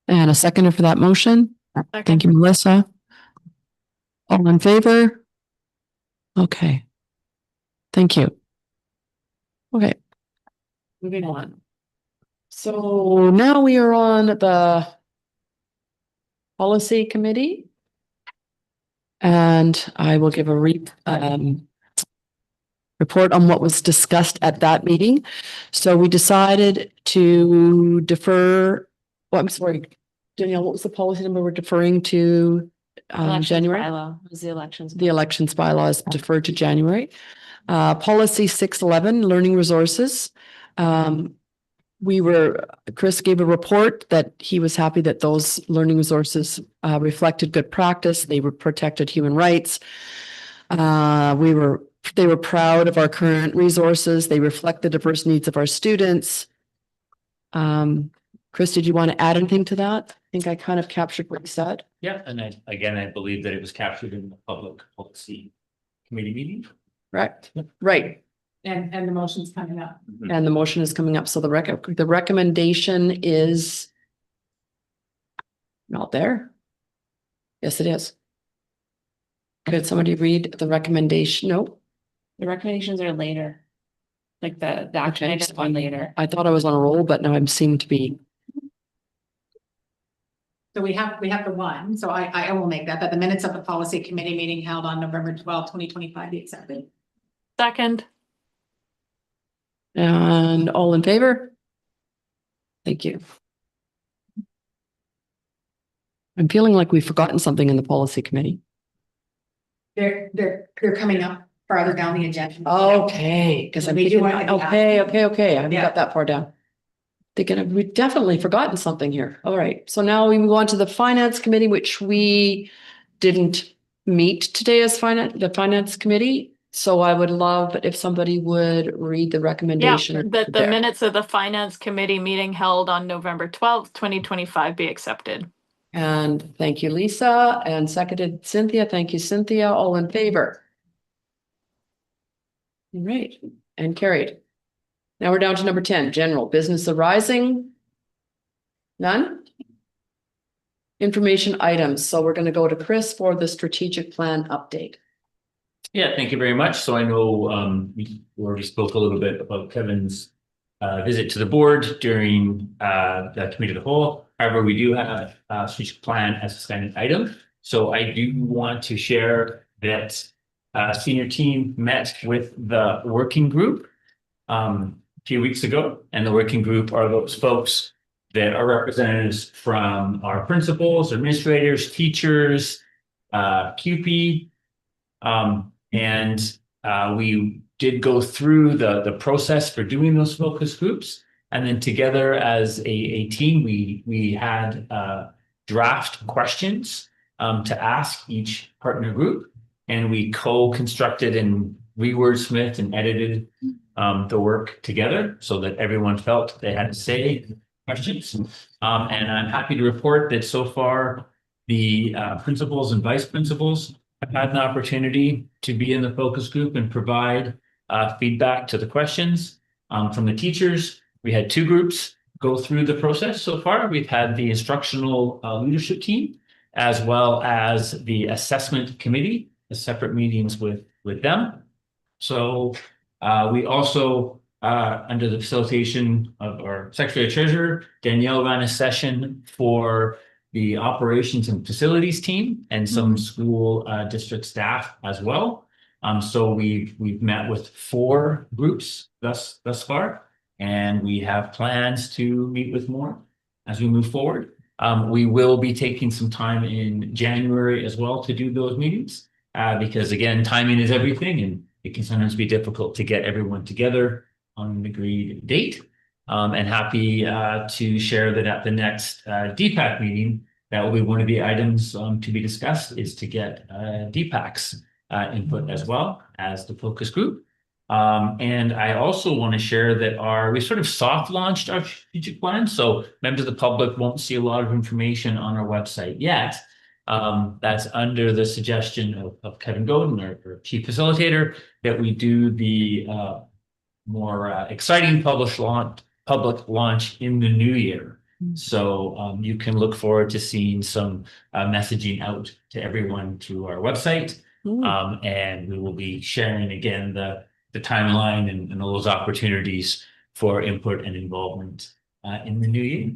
And a seconder for that motion? Thank you, Melissa. All in favor? Okay. Thank you. Okay. Moving on. So now we are on the policy committee. And I will give a report on what was discussed at that meeting. So we decided to defer, well, I'm sorry, Danielle, what was the policy number we're deferring to? Elections January? bylaw was the elections. The elections bylaws deferred to January. Policy 611, learning resources. Chris gave a report that he was happy that those learning resources reflected good practice. They protected human rights. They were proud of our current resources. They reflect the diverse needs of our students. Chris, did you want to add anything to that? I think I kind of captured what you said. Yeah, and I believe that it was captured in the public policy committee meeting. Right, right. And the motion's coming up. And the motion is coming up. So the recommendation is not there. Yes, it is. Could somebody read the recommendation? No, The recommendations are later. Like the action Okay, items on later. I thought I was on a roll, but now I'm seem to be. So we have the one, so I will make that the minutes of the policy committee meeting held on November 12, 2025 be accepted. Second. And all in favor? Thank you. I'm feeling like we've forgotten something in the policy committee. They're coming up farther down the agenda. Okay, because I'm We do thinking, want to be okay. I haven't Yeah. got that far down. We've definitely forgotten something here. All right, so now we move on to the finance committee, which we didn't meet today as the finance committee. So I would love if somebody would read the Yeah, recommendation. that the there. minutes of the finance committee meeting held on November 12th, 2025 be accepted. And thank you, Lisa, and seconded Cynthia. Thank you, Cynthia. All in favor? All right, and carried. Now we're down to number 10, general business arising. None? Information items. So we're going to go to Chris for the strategic plan update. Yeah, thank you very much. So I know we already spoke a little bit about Kevin's visit to the board during the committee of the whole. However, we do have a strategic plan as a standing item. So I do want to share that senior team met with the working group a few weeks ago, and the working group are those folks that are representatives from our principals, administrators, teachers, QP, and we did go through the process for doing those focus groups. And then together as a team, we had draft questions to ask each partner group. And we co-constructed and rewordsmithed and edited the work together so that everyone felt they had to say questions. And I'm happy to report that so far the principals and vice principals have had an opportunity to be in the focus group and provide feedback to the questions. From the teachers, we had 2 groups go through the process so far. We've had the instructional leadership team as well as the assessment committee, the separate meetings with them. So we also, under the facilitation of our Secretary Treasurer, Danielle ran a session for the operations and facilities team and some school district staff as well. So we've met with 4 groups thus far, and we have plans to meet with more as we move forward. We will be taking some time in January as well to do those meetings, because again, timing is everything, and it can sometimes be difficult to get everyone together on an agreed date. And happy to share that at the next DPAC meeting, that will be one of the items to be discussed, is to get DPAC's input as well as the focus group. And I also want to share that we sort of soft launched our strategic plan. So members of the public won't see a lot of information on our website yet. That's under the suggestion of Kevin Godin, our chief facilitator, that we do the more exciting public launch in the new year. So you can look forward to seeing some messaging out to everyone through our website. And we will be sharing again the timeline and all those opportunities for input and involvement in the new year.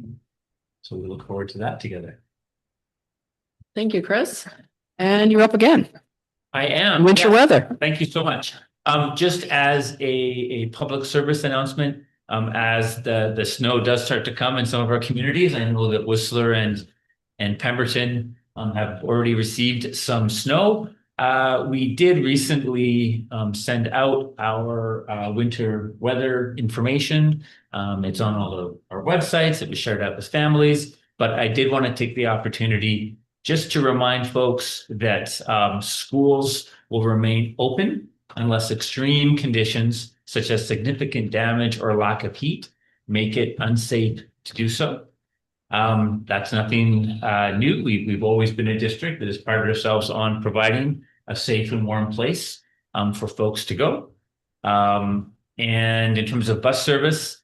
So we look forward to that together. Thank you, Chris. And you're up again. I am. Winter weather. Thank you so much. Just as a public service announcement, as the snow does start to come in some of our communities, I know that Whistler and Pemberton have already received some snow. We did recently send out our winter weather information. It's on all of our websites. It was shared out with families, but I did want to take the opportunity just to remind folks that schools will remain open unless extreme conditions such as significant damage or lack of heat make it unsafe to do so. That's nothing new. We've always been a district that has prided ourselves on providing a safe and warm place for folks to go. And in terms of bus service,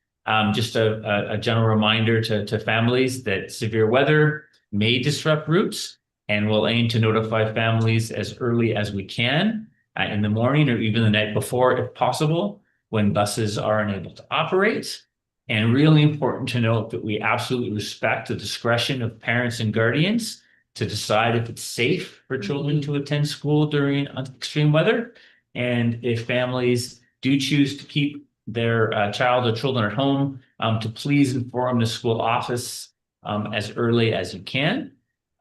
just a general reminder to families that severe weather may disrupt routes, and we'll aim to notify families as early as we can in the morning or even the night before, if possible, when buses are unable to operate. And really important to note that we absolutely respect the discretion of parents and guardians to decide if it's safe for children to attend school during extreme weather. And if families do choose to keep their child or children at home, to please inform the school office as early as you can.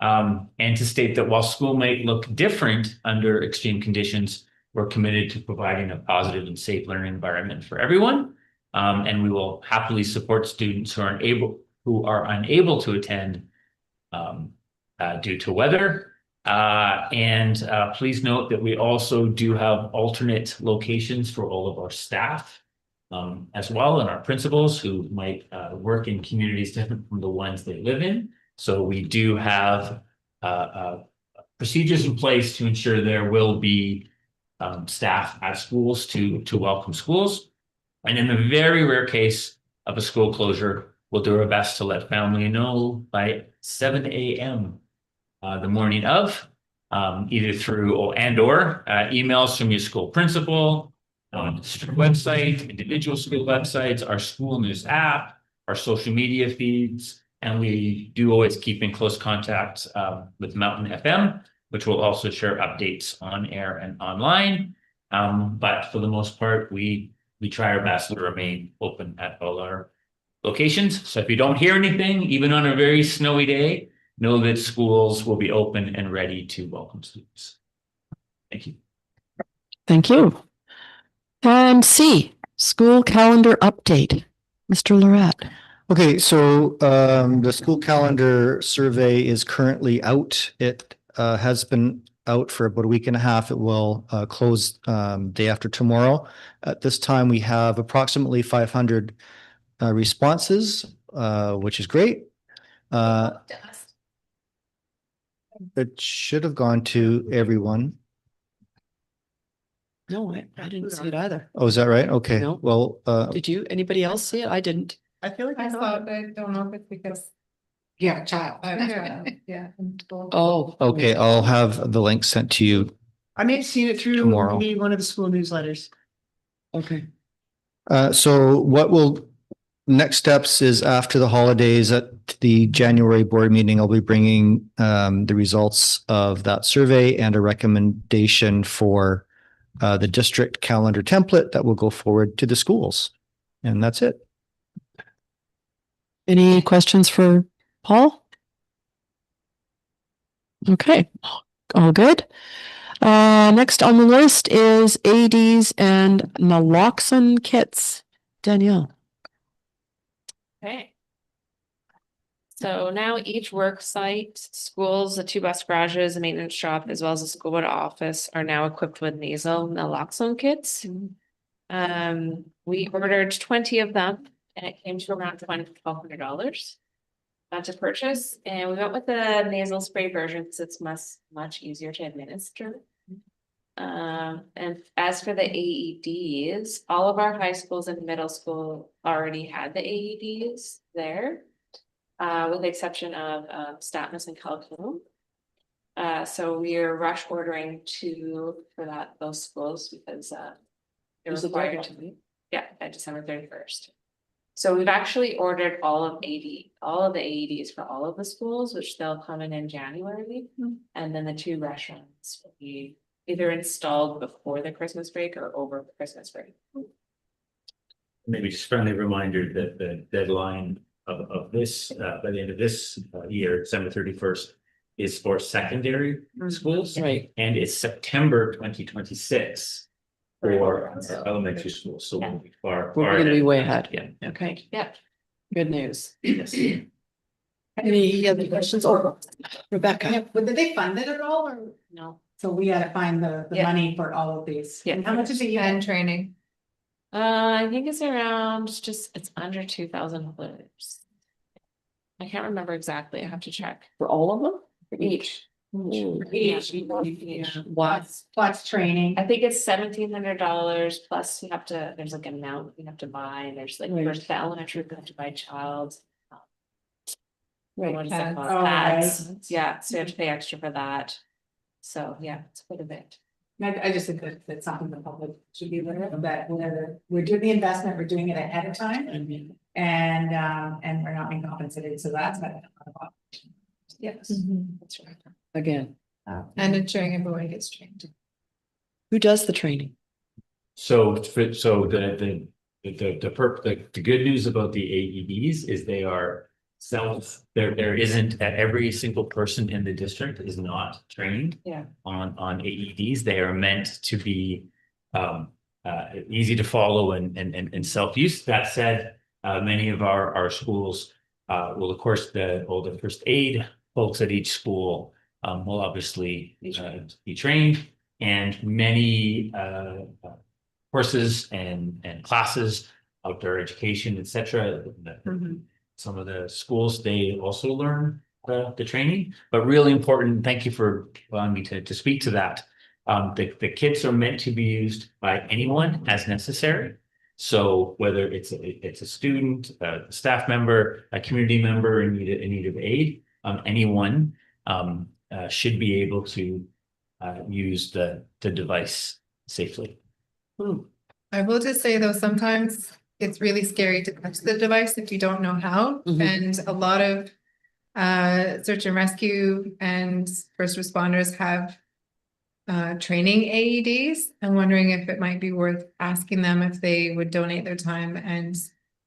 And to state that while school might look different under extreme conditions, we're committed to providing a positive and safe learning environment for everyone. And we will happily support students who are unable to attend due to weather. And please note that we also do have alternate locations for all of our staff as well, and our principals who might work in communities different from the ones they live in. So we do have procedures in place to ensure there will be staff at schools to welcome schools. And in the very rare case of a school closure, we'll do our best to let family know by 7 a.m. The morning of, either through or emails from your school principal, on district website, individual school websites, our school news app, our social media feeds, and we do always keep in close contact with Mountain FM, which will also share updates on air and online. But for the most part, we try our best to remain open at all our locations. So if you don't hear anything, even on a very snowy day, know that schools will be open and ready to welcome students. Thank you. Thank you. And C, school calendar update. Mr. Lorette. Okay, so the school calendar survey is currently out. It has been out for about a week and a half. It will close day after tomorrow. At this time, we have approximately 500 responses, which is great. It should have gone to everyone. No, I didn't see it either. Oh, is that right? Okay, No. well, Did you? Anybody else see it? I didn't. I feel like I I saw thought, I don't know if it's because. You have a child. Yeah. Oh. okay, I'll have the link sent to you. I may have seen it through Tomorrow. maybe one of the school newsletters. Okay. So what will next steps is after the holidays at the January board meeting, I'll be bringing the results of that survey and a recommendation for the district calendar template that will go forward to the schools. And that's it. Any questions for Paul? Okay, all good. Next on the list is ADs and naloxone kits. Danielle. Okay. So now each work site, schools, the 2 bus garages, the maintenance shop, as well as the school board office are now equipped with nasal naloxone kits. We ordered 20 of them and it came to around $1,200 to purchase. And we went with the nasal spray version because it's much easier to administer. And as for the AEDs, all of our high schools and middle school already had the AEDs there, with the exception of Statmas and Calhoun. So we're rush ordering 2 for those schools because they're required to be, by December 31st. So we've actually ordered all of the AEDs for all of the schools, which they'll come in January, and then the 2 restaurants will be either installed before the Christmas break or over Christmas break. Maybe just friendly reminder that the deadline of this, by the end of this year, December 31st, is for secondary schools. Right. And it's September 2026 for elementary schools. So we'll be far. We're gonna be way ahead. Yeah. Okay, Yeah. good news. Yes. Any other questions? Oh, Rebecca. Did they fund it at all or? No. So we gotta find the Yeah. money for all of these. Yeah. How much is it? And training. I think it's around it's under $2,000. I can't remember exactly. I have to check. For all of them? For each. Each. Plus training. I think it's $1,700 plus there's like an amount you have to buy, and there's like Right. first the elementary, you have to buy child. Right. What is that Pads. called? Oh, Pads. right. Yeah, so you have to pay extra for that. So yeah, it's quite a bit. I just think that that's something the public should be aware of, that whenever we're doing the investment, we're doing it ahead of time. And we're not being compensated, so that's what. Yes, that's right. Again, And ensuring everyone gets trained. who does the training? So the good news about the AEDs is they are there isn't every single person in the district is not trained on AEDs. They are meant to be easy to follow and self-use. That said, many of our schools will, of course, all the first aid folks at each school will obviously be trained, and many courses and classes, outdoor education, etc. Some of the schools, they also learn the training, but really important. Thank you for allowing me to speak to that. The kits are meant to be used by anyone as necessary. So whether it's a student, a staff member, a community member in need of aid, anyone should be able to use the device safely. I will just say though, sometimes it's really scary to touch the device if you don't know how. Mhm. And a lot of search and rescue and first responders have training AEDs. I'm wondering if it might be worth asking them if they would donate their time and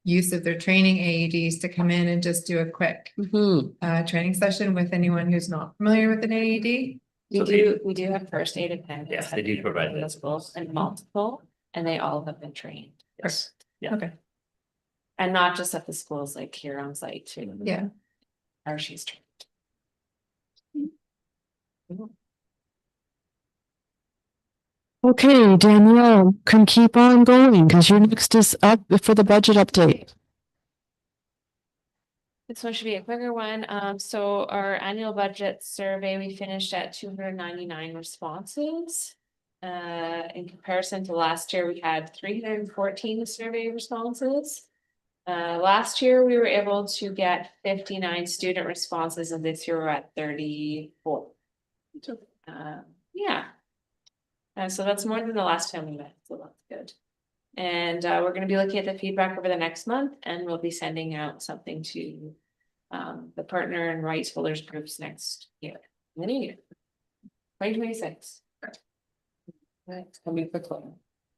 use of their training AEDs to come in and just do a quick Mhm. training session with anyone who's not familiar with an AED. We do have first aid attendants. Yes, they do provide in the that. schools and multiple, and they all have been trained. Yes. Yeah. Okay. And not just at the schools, like here on site too. Yeah. Or she's trained. Okay, Danielle can keep on going because your next is up for the budget update. This one should be a quicker one. So our annual budget survey, we finished at 299 responses. In comparison to last year, we had 314 survey responses. Last year, we were able to get 59 student responses, and this year we're at 34. Yeah. So that's more than the last time we met, so that's good. And we're gonna be looking at the feedback over the next month, and we'll be sending out something to the partner and rights holders groups next year, in the new year. 2026. That's coming quickly.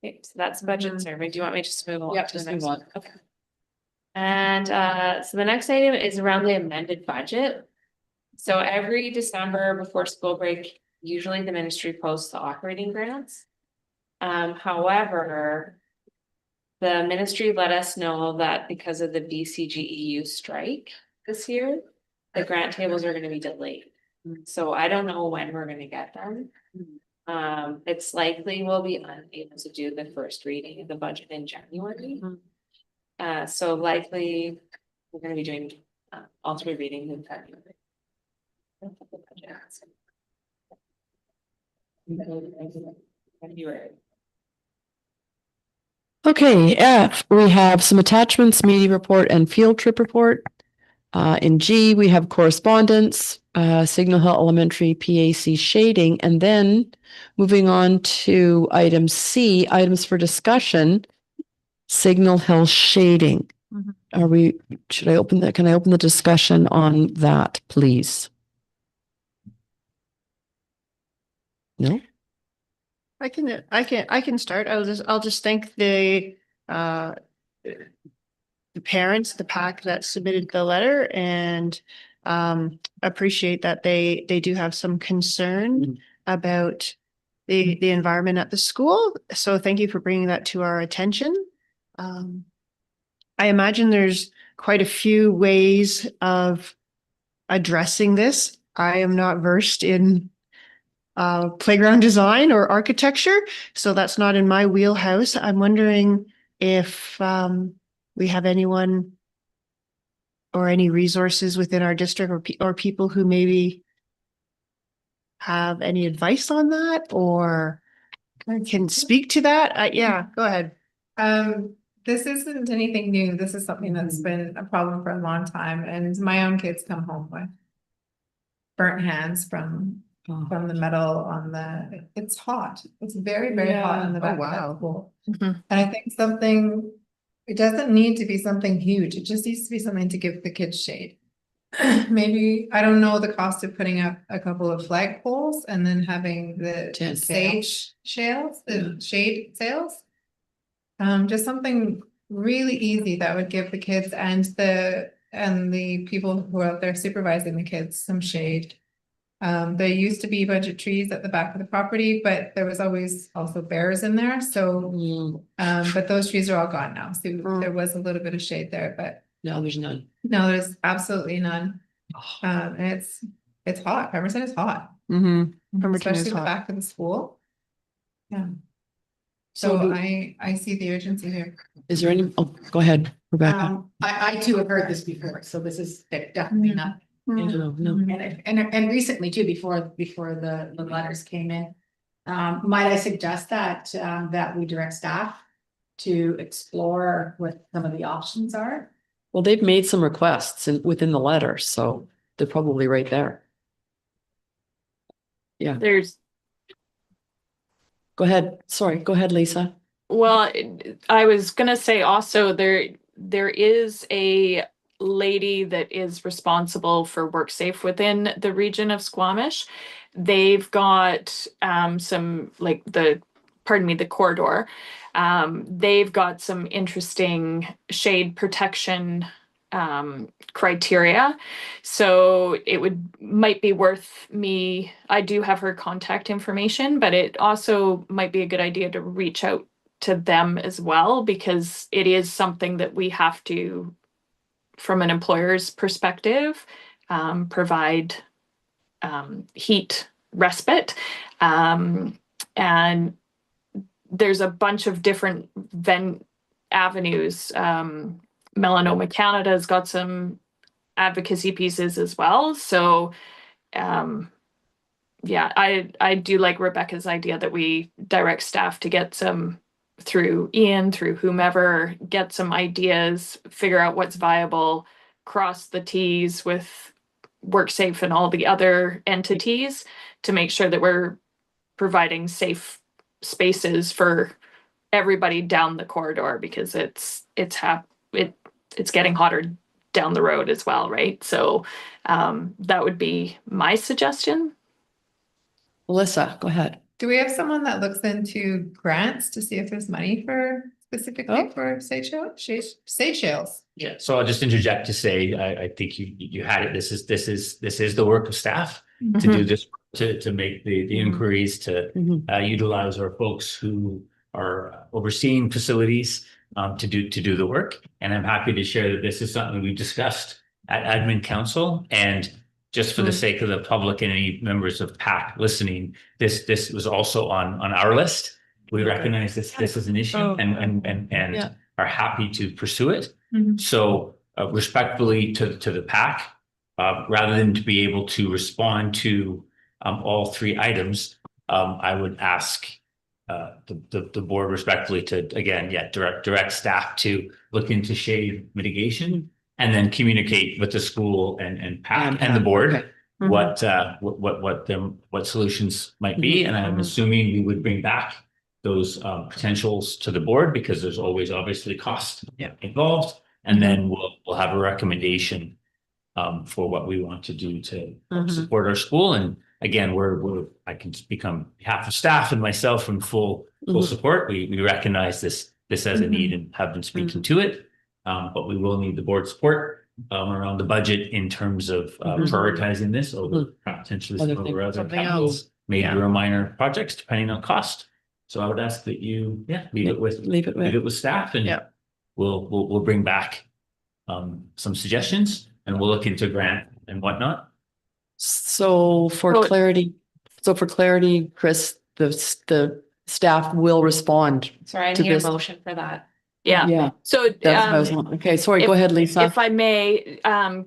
Okay, so that's budget survey. Do you want me to just move on? Yep, to the just next move on. one? Okay. And so the next item is around the amended budget. So every December before school break, usually the ministry posts the operating grants. However, the ministry let us know that because of the BCGEU strike this year, the grant tables are gonna be delayed. So I don't know when we're gonna get them. It's likely we'll be unable to do the first reading of the budget in January. So likely we're gonna be doing all three readings in February. February. Okay, F, we have some attachments, media report and field trip report. In G, we have correspondence, Signal Hill Elementary PAC shading, and then moving on to item C, items for discussion, Signal Hill shading. Should I open that? Can I open the discussion on that, please? No? I can start. I'll just thank the parents, the PAC that submitted the letter, and appreciate that they do have some concern about the environment at the school. So thank you for bringing that to our attention. I imagine there's quite a few ways of addressing this. I am not versed in playground design or architecture, so that's not in my wheelhouse. I'm wondering if we have anyone or any resources within our district or people who maybe have any advice on that or can speak to that. Yeah, go ahead. This isn't anything new. This is something that's been a problem for a long time, and my own kids come home with burnt hands from the metal on the, it's hot. It's very, very hot on the back of that pool. And I think it doesn't need to be something huge. It just needs to be something to give the kids shade. Maybe, I don't know the cost of putting up a couple of flag poles and then having the shade sails. Just something really easy that would give the kids and the people who are out there supervising the kids some shade. There used to be a bunch of trees at the back of the property, but there was always also bears in there. So, but those trees are all gone now. So there was a little bit of shade there, but No, there's none. no, there's absolutely none. And it's hot. Pemberton is hot, especially the back of the school. Yeah. So I see the urgency here. Is there any, go ahead, Rebecca. I too have heard this before, so this is definitely not. No. And recently too, before the letters came in. Might I suggest that we direct staff to explore what some of the options are? Well, they've made some requests within the letter, so they're probably right there. Yeah. There's Go ahead. Sorry, go ahead, Lisa. Well, I was gonna say also there is a lady that is responsible for WorkSafe within the region of Squamish. They've got some like the corridor. They've got some interesting shade protection criteria. So it might be worth me, I do have her contact information, but it also might be a good idea to reach out to them as well, because it is something that we have to, from an employer's perspective, provide heat respite. And there's a bunch of different avenues. Melanoma Canada has got some advocacy pieces as well. So yeah, I do like Rebecca's idea that we direct staff to get some, through Ian, through whomever, get some ideas, figure out what's viable, cross the T's with WorkSafe and all the other entities to make sure that we're providing safe spaces for everybody down the corridor, because it's getting hotter down the road as well, right? So that would be my suggestion. Melissa, go ahead. Do we have someone that looks into grants to see if there's money for specifically for Seychelles? Yeah, so I'll just interject to say, I think you had it. This is the work of staff to do this, to make the inquiries, to utilize our folks who are overseeing facilities to do the work. And I'm happy to share that this is something we've discussed at Admin Council. And just for the sake of the public and any members of PAC listening, this was also on our list. We recognize this is an issue and are happy to pursue it. So respectfully to the PAC, rather than to be able to respond to all three items, I would ask the board respectfully to, again, direct staff to look into shade mitigation, and then communicate with the school and PAC and the board what solutions might be. And I'm assuming we would bring back those potentials to the board, because there's always obviously cost involved. And then we'll have a recommendation for what we want to do to support our school. And again, I can speak on behalf of staff and myself in full support. We recognize this as a need and have been speaking to it. But we will need the board support around the budget in terms of prioritizing this over potentially some of our other capitals, major or minor projects, depending on cost. So I would ask that you leave it with staff, and we'll bring back some suggestions, and we'll look into grant and whatnot. So for clarity, Chris, the staff will respond. Sorry, I need a motion for that. Yeah. So okay, sorry, go ahead, Lisa. If I may,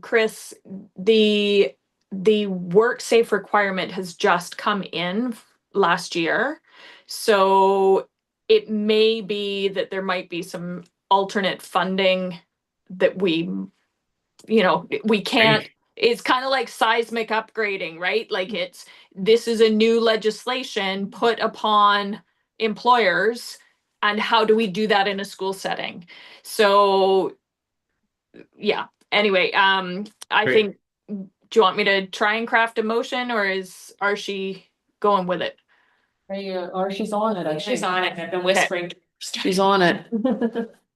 Chris, the WorkSafe requirement has just come in last year. So it may be that there might be some alternate funding that we can't. It's kind of like seismic upgrading, right? Like this is a new legislation put upon employers, and how do we do that in a school setting? So yeah, anyway, I think, do you want me to try and craft a motion, or is Archie going with it? She's on it. She's on it. I've been whispering. She's on it.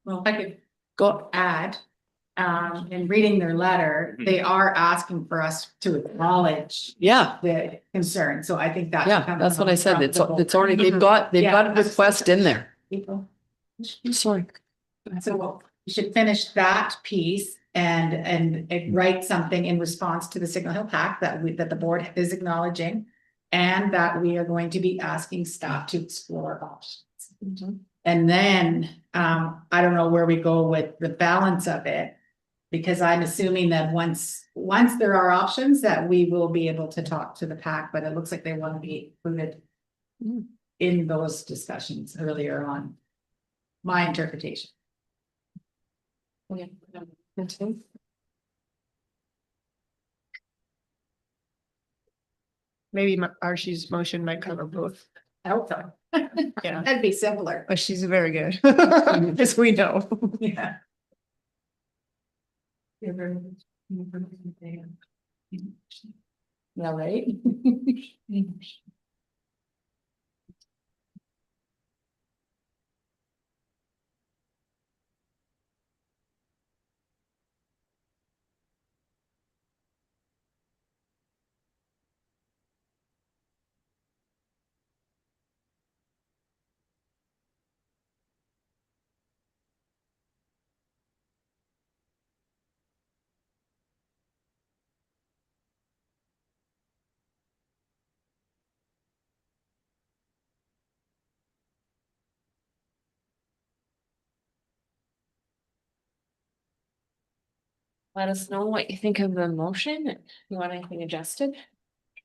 Well, if I could add, in reading their letter, they are asking for us to acknowledge the concern. So I think that that's what I said. It's already, they've got a request in there. Sorry. So we should finish that piece and write something in response to the Signal Hill PAC that the board is acknowledging, and that we are going to be asking staff to explore options. And then I don't know where we go with the balance of it, because I'm assuming that once there are options, that we will be able to talk to the PAC, but it looks like they want to be included in those discussions earlier on. My interpretation. Maybe Archie's motion might cover both. I hope so. Yeah, That'd be simpler. but she's very good, as we know. Yeah. Yeah, right? Let us know what you think of the motion. If you want anything adjusted?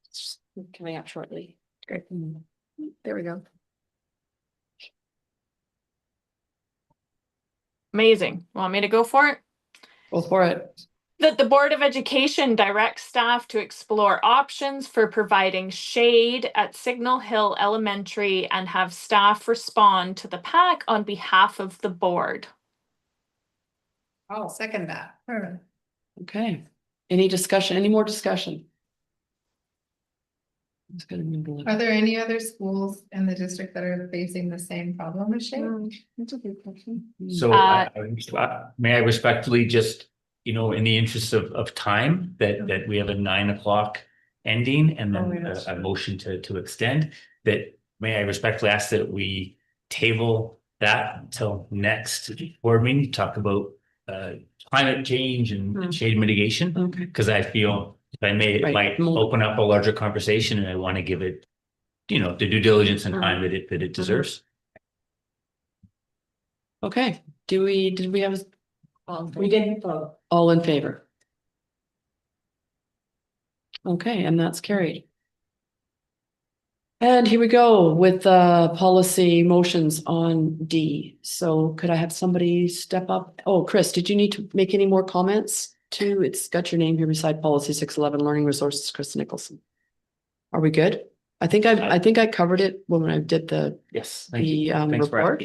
It's coming up shortly. Great. There we go. Amazing. Want me to go for it? Go for it. That the Board of Education directs staff to explore options for providing shade at Signal Hill Elementary and have staff respond to the PAC on behalf of the board. I'll second that. Okay. Any discussion, any more discussion? It's gonna be good. Are there any other schools in the district that are facing the same problem with shade? That's a good question. So may I respectfully just, you know, in the interest of time, that we have a 9 o'clock ending and Oh, then yes. a motion to extend, that may I respectfully ask that we table that until next board meeting, to talk about climate change and shade mitigation, Okay. because I feel if I may, it Right. might open up a larger conversation, and I want to give it, you know, the due diligence and time that it deserves. Okay, did we have, We didn't vote. all in favor? Okay, and that's carried. And here we go with policy motions on D. So could I have somebody step up? Oh, Chris, did you need to make any more comments to, it's got your name here beside policy 611, learning resources, Chris Nicholson. Are we good? I think I covered it when I did the Yes, thank you. the Thanks for report.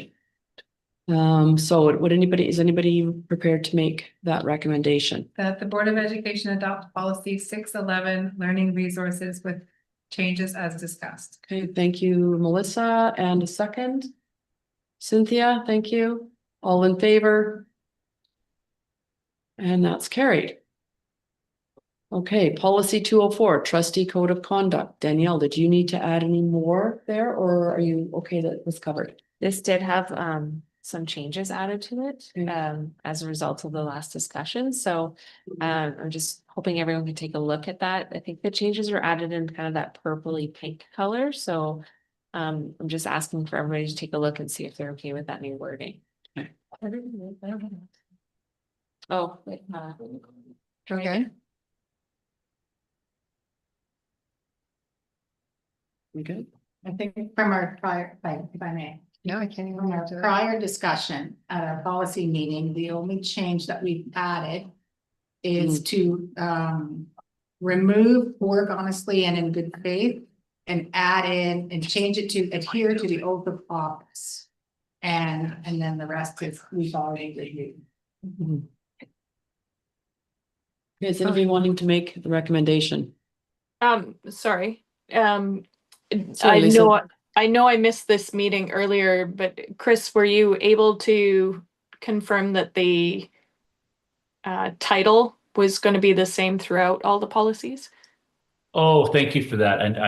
asking. So is anybody prepared to make that recommendation? That the Board of Education adopt policy 611, learning resources with changes as discussed. Okay, thank you, Melissa, and a second. Cynthia, thank you. All in favor? And that's carried. Okay, policy 204, trustee code of conduct. Danielle, did you need to add any more there, or are you okay that was covered? This did have some changes added to it Okay. as a result of the last discussion. So I'm just hoping everyone can take a look at that. I think the changes are added in kind of that purpley pink color. So I'm just asking for everybody to take a look and see if they're okay with that new wording. Okay. Oh, wait, Okay. We good? I think from our prior, if I may, No, I can't from even. our do it. prior discussion at our policy meeting, the only change that we've added is to remove work honestly and in good faith and add in and change it to adhere to the oath of office. And then the rest is we've already reviewed. Is anybody wanting to make the recommendation? Sorry. Sorry, Lisa. I know I missed this meeting earlier, but Chris, were you able to confirm that the title was going to be the same throughout all the policies? Oh, thank you for that. And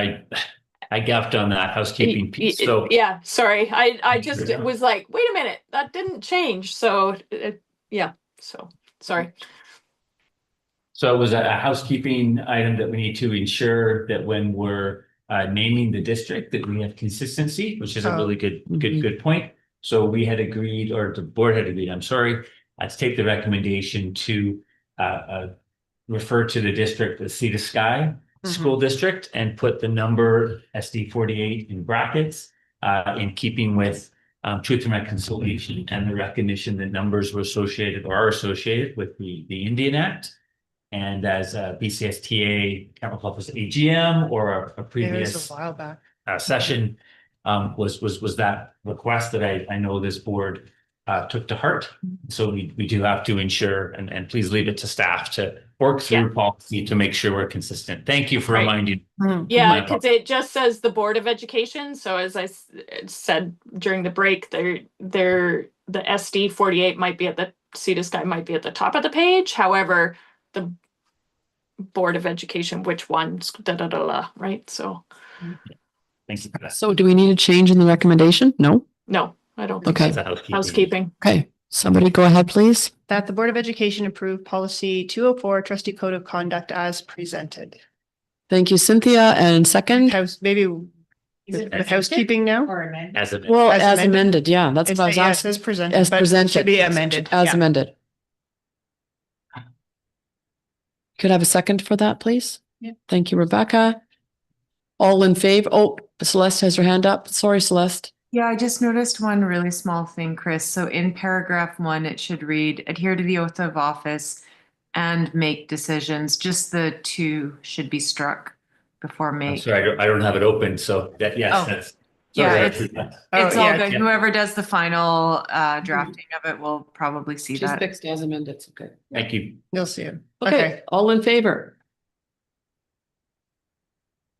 I gaffed on that housekeeping piece. So Yeah, sorry. I just was like, wait a minute, that didn't change. So yeah, so sorry. So it was a housekeeping item that we need to ensure that when we're naming the district, that we have consistency, which is a really good point. So we had agreed, or the board had agreed, I'm sorry, to take the recommendation to refer to the district as Sea to Sky School District and put the number SD 48 in brackets in keeping with Truth and Reconciliation and the recognition that numbers were associated or are associated with the Indian Act. And as BCSTA, can't recall if it was AGM or a It was previous a while back. session was that request that I know this board took to heart. So we do have to ensure, and please leave it to staff to work through policy to make sure we're consistent. Thank you for Right. reminding. Yeah, My because it just says the Board of Education. So as I said during the break, the SD 48 might be at the Sea to Sky might be at the top of the page. However, the Board of Education, which ones, right? So Thank you for that. So do we need a change in the recommendation? No? no, I don't think Okay. so. That's a Housekeeping. Okay, somebody go ahead, please. That the Board of Education approve policy 204, trustee code of conduct as presented. Thank you, Cynthia. And second? Maybe it with housekeeping now? Or amended? As a Well, As as amended. amended, yeah, that's what I was Yeah, it asking. says presented. As but it presented. Should be amended. As yeah. amended. Could I have a second for that, please? Yeah. Thank you, Rebecca. All in favor? Oh, Celeste has her hand up. Sorry, Celeste. Yeah, I just noticed one really small thing, Chris. So in paragraph 1, it should read, adhere to the oath of office and make decisions. Just the 2 should be struck before I'm make. sorry, I don't have it open, so that, yes, Oh. that's. Yeah, sorry, it's- Oh, It's all yeah. good. yeah. Whoever does the final drafting of it will probably see She's that. fixed as amended. It's okay. Thank you. You'll see it. Okay, all in favor?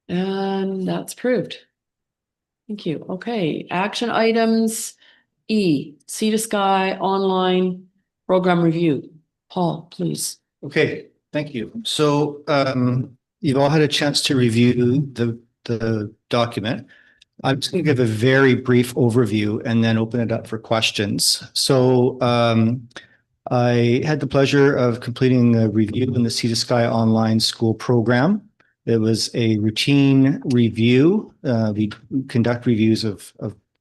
And that's approved. Thank you. Okay, action items. E, Sea to Sky online program review. Paul, please. Okay, thank you. So you've all had a chance to review the document. I'm just going to give a very brief overview and then open it up for questions. So I had the pleasure of completing a review in the Sea to Sky online school program. It was a routine review. We conduct reviews of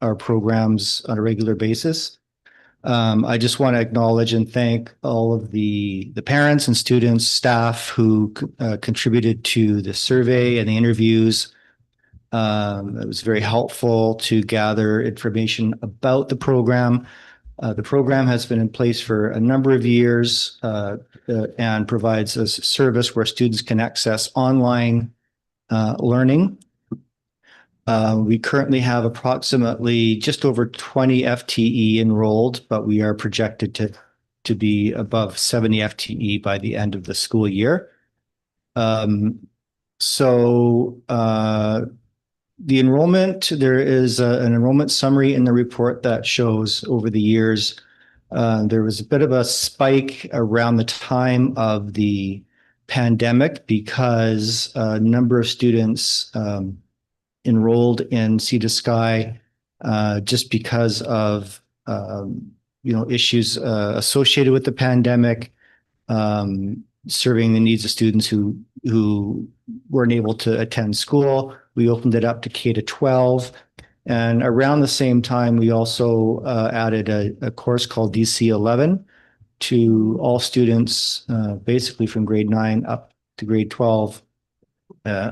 our programs on a regular basis. I just want to acknowledge and thank all of the parents and students, staff who contributed to the survey and the interviews. It was very helpful to gather information about the program. The program has been in place for a number of years and provides a service where students can access online learning. We currently have approximately just over 20 FTE enrolled, but we are projected to be above 70 FTE by the end of the school year. The enrollment, there is an enrollment summary in the report that shows over the years, there was a bit of a spike around the time of the pandemic because a number of students enrolled in Sea to Sky just because of issues associated with the pandemic, serving the needs of students who weren't able to attend school. We opened it up to K-12. And around the same time, we also added a course called DC11 to all students, basically from grade 9 up to grade 12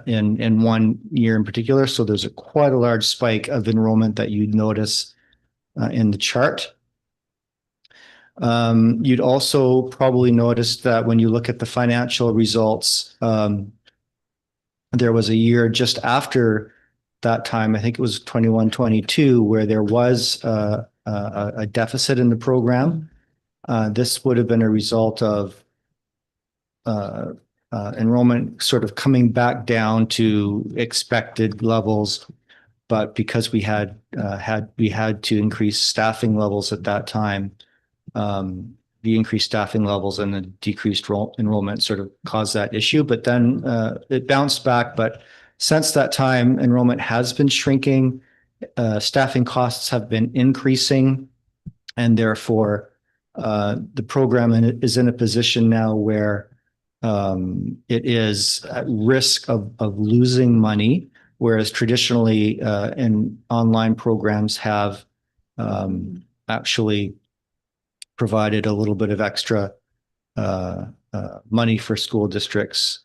in 1 year in particular. So there's quite a large spike of enrollment that you'd notice in the chart. You'd also probably notice that when you look at the financial results, there was a year just after that time, I think it was 21-22, where there was a deficit in the program. This would have been a result of enrollment sort of coming back down to expected levels, but because we had to increase staffing levels at that time, the increased staffing levels and the decreased enrollment sort of caused that issue. But then it bounced back. But since that time, enrollment has been shrinking, staffing costs have been increasing, and therefore the program is in a position now where it is at risk of losing money, whereas traditionally in online programs have actually provided a little bit of extra money for school districts.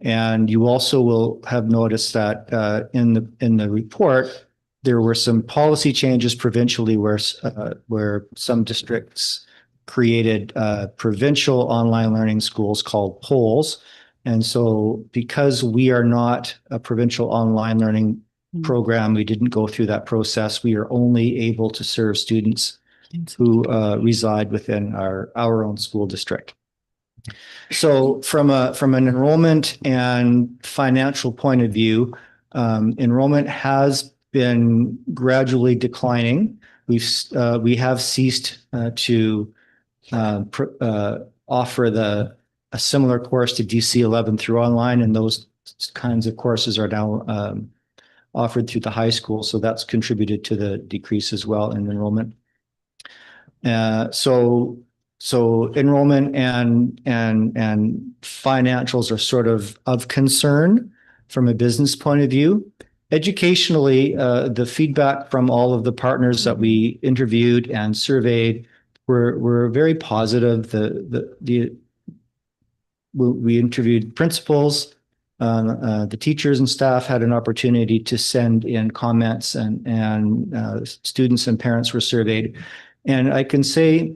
And you also will have noticed that in the report, there were some policy changes provincially where some districts created provincial online learning schools called POLs. And so because we are not a provincial online learning program. We didn't go through that process. We are only able to serve students who reside within our own school district. So from an enrollment and financial point of view, enrollment has been gradually declining. We have ceased to offer a similar course to DC 11 through online, and those kinds of courses are now offered through the high school. So that's contributed to the decrease as well in enrollment. So enrollment and financials are sort of concern from a business point of view. Educationally, the feedback from all of the partners that we interviewed and surveyed were very positive. We interviewed principals, the teachers and staff had an opportunity to send in comments, and students and parents were surveyed. And I can say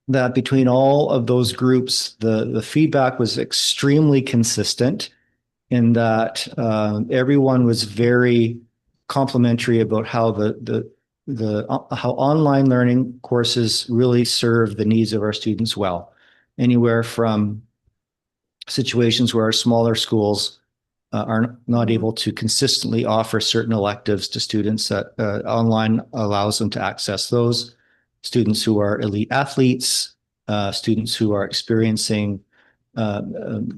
that between all of those groups, the feedback was extremely consistent in that everyone was very complimentary about how how online learning courses really serve the needs of our students well. Anywhere from situations where our smaller schools are not able to consistently offer certain electives to students, that online allows them to access those. Students who are elite athletes, students who are experiencing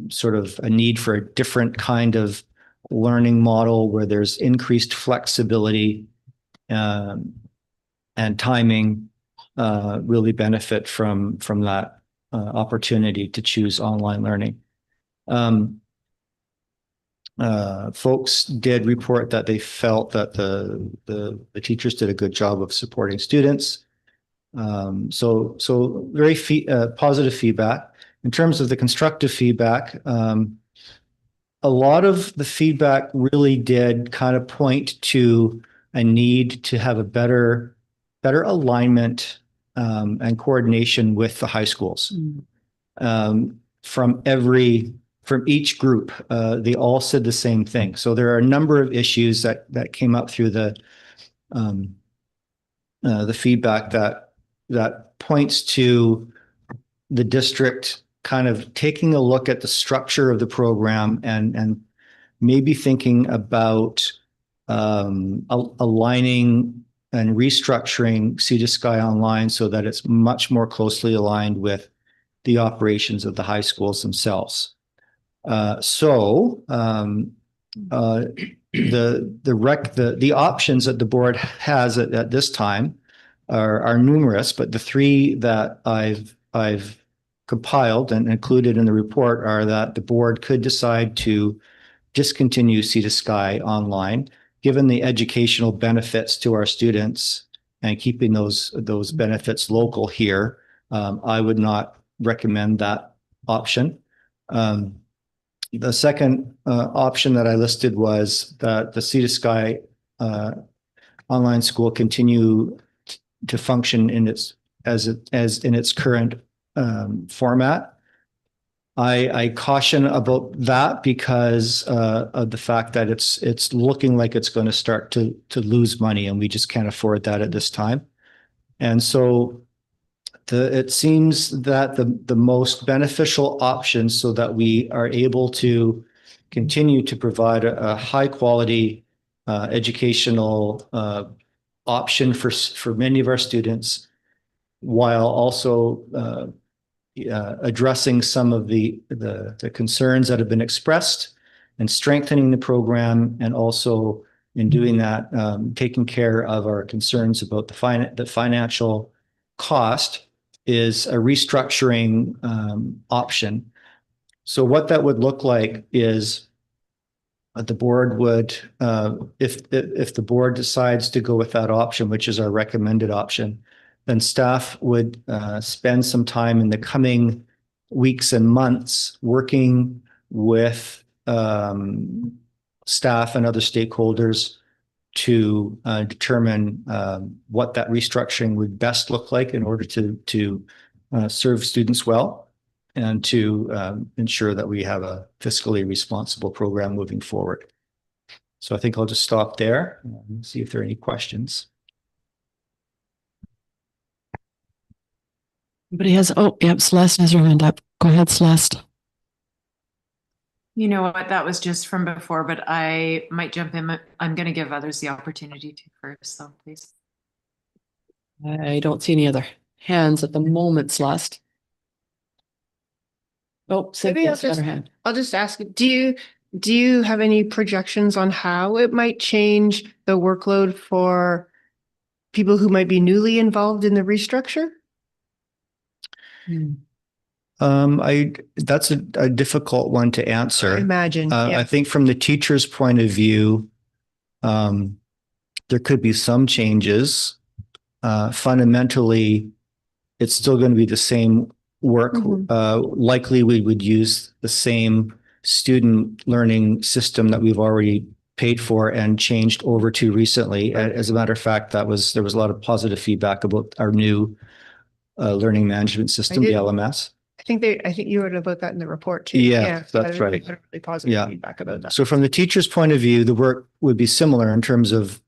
sort of a need for a different kind of learning model where there's increased flexibility and timing, really benefit from that opportunity to choose online learning. Folks did report that they felt that the teachers did a good job of supporting students. So very positive feedback. In terms of the constructive feedback, a lot of the feedback really did kind of point to a need to have a better alignment and coordination with the high schools. From each group, they all said the same thing. So there are a number of issues that came up through the feedback that points to the district kind of taking a look at the structure of the program and maybe thinking about aligning and restructuring Sea to Sky Online so that it's much more closely aligned with the operations of the high schools themselves. The options that the board has at this time are numerous, but the three that I've compiled and included in the report are that the board could decide to discontinue Sea to Sky Online, given the educational benefits to our students and keeping those benefits local here. I would not recommend that option. The second option that I listed was that the Sea to Sky online school continue to function in its current format. I caution about that because of the fact that it's looking like it's going to start to lose money, and we just can't afford that at this time. And so it seems that the most beneficial option so that we are able to continue to provide a high quality educational option for many of our students, while also addressing some of the concerns that have been expressed and strengthening the program, and also in doing that, taking care of our concerns about the financial cost, is a restructuring option. So what that would look like is the board would, if the board decides to go with that option, which is our recommended option, then staff would spend some time in the coming weeks and months working with staff and other stakeholders to determine what that restructuring would best look like in order to serve students well and to ensure that we have a fiscally responsible program moving forward. So I think I'll just stop there and see if there are any questions. Anybody has, oh, yep, Celeste has her hand up. Go ahead, Celeste. You know what, that was just from before, but I might jump in. I'm going to give others the opportunity to first, so please. I don't see any other hands at the moment, Celeste. Oh, Maybe Cynthia's got her hand. I'll just ask, do you have any projections on how it might change the workload for people who might be newly involved in the restructure? That's a difficult one to answer. Imagine, I think from the teacher's point of view, there could be some changes. Fundamentally, it's still going to be the same work. Likely we would use the same student learning system that we've already paid for and changed over to recently. As a matter of fact, there was a lot of positive feedback about our new learning management system, the LMS. I think you wrote about that in the report too. Yeah, that's right. Really positive feedback about that. So from the teacher's point of view, the work would be similar in terms of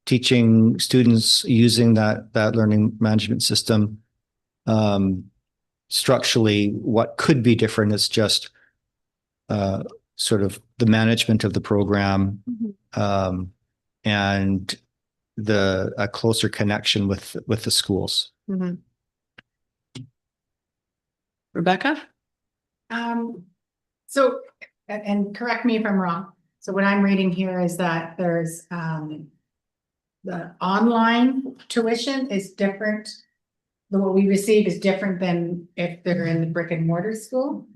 teaching students using that learning management system. Structurally, what could be different is just sort of the management of the program and a closer connection with the schools. Rebecca? So, and correct me if I'm wrong. So what I'm reading here is that there's, the online tuition is different. What we receive is different than if they're in the brick and mortar school.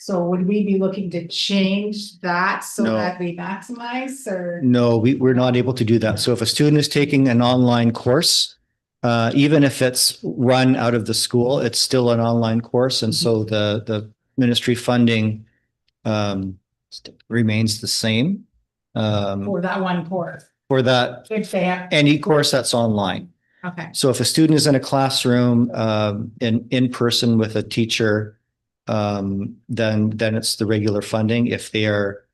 So would we be looking to change that so No. that we maximize or? No, we're not able to do that. So if a student is taking an online course, even if it's run out of the school, it's still an online course. And so the ministry funding remains the same. For that one course? For that, If they have. any course that's online. Okay. So if a student is in a classroom in person with a teacher, then it's the regular funding. If they are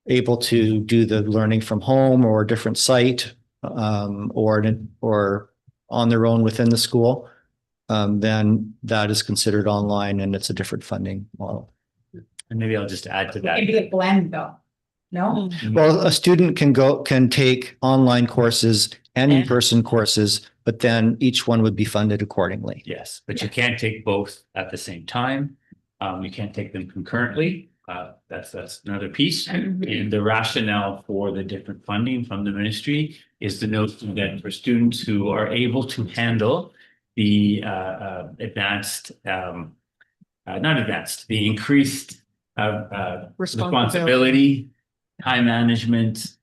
able to do the learning from home or a different site, or on their own within the school, then that is considered online and it's a different funding model. And maybe I'll just add to that. Maybe a blend though. No? Well, a student can take online courses and in-person courses, but then each one would be funded accordingly. Yes, but you can't take both at the same time. You can't take them concurrently. That's another piece. And the rationale for the different funding from the ministry is the notion that for students who are able to handle the the increased responsibility, time management,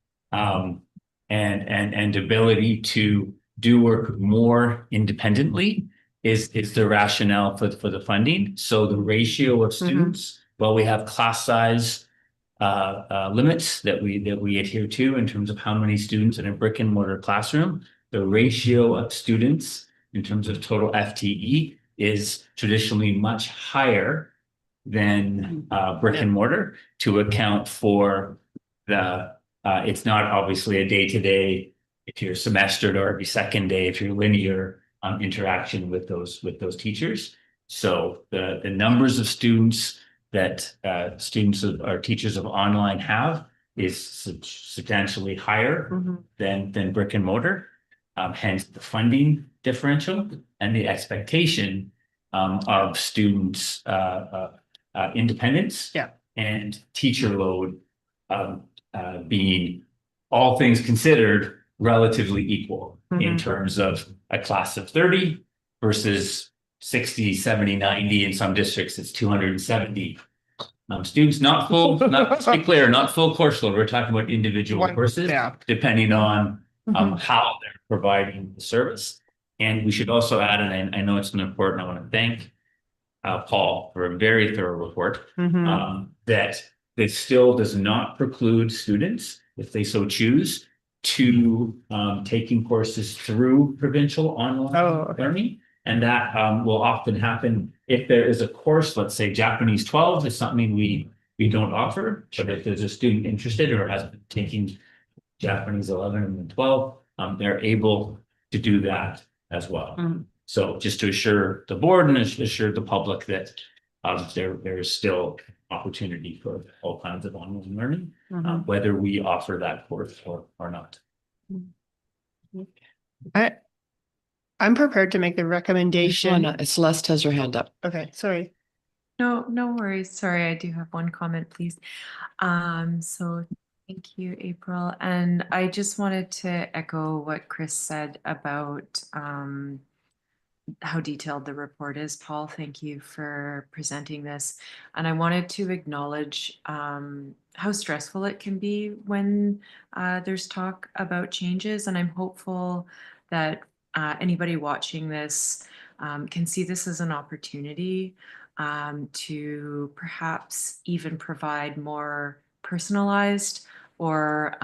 and ability to do work more independently is the rationale for the funding. So the ratio of students, well, we have class size limits that we adhere to in terms of how many students in a brick and mortar classroom. The ratio of students in terms of total FTE is traditionally much higher than brick and mortar to account for the it's not obviously a day-to-day, if you're semestered, or every second day if you're linear interaction with those teachers. So the numbers of students that teachers of online have is substantially higher than brick and mortar. Hence the funding differential and the expectation of students' independence and teacher load being, all things considered, relatively equal in terms of a class of 30 versus 60, 70, 90. In some districts, it's 270 students, not full, not to be clear, not full course load. We're talking about individual courses, depending on how they're providing the service. And we should also add, and I know it's important, I want to thank Paul for a very thorough report, that it still does not preclude students, if they so choose, to taking courses through provincial online learning. And that will often happen if there is a course, let's say Japanese 12 is something we we don't offer, but if there's a student interested or has been taking Japanese 11 and 12, they're able to do that as well. So just to assure the board and assure the public that there is still opportunity for all kinds of online learning, whether we offer that course or not. I'm prepared to make the recommendation. Celeste has her hand up. Okay, sorry. No, no worries. Sorry, I do have one comment, please. So thank you, April. And I just wanted to echo what Chris said about how detailed the report is. Paul, thank you for presenting this. And I wanted to acknowledge how stressful it can be when there's talk about changes. And I'm hopeful that anybody watching this can see this as an opportunity to perhaps even provide more personalized or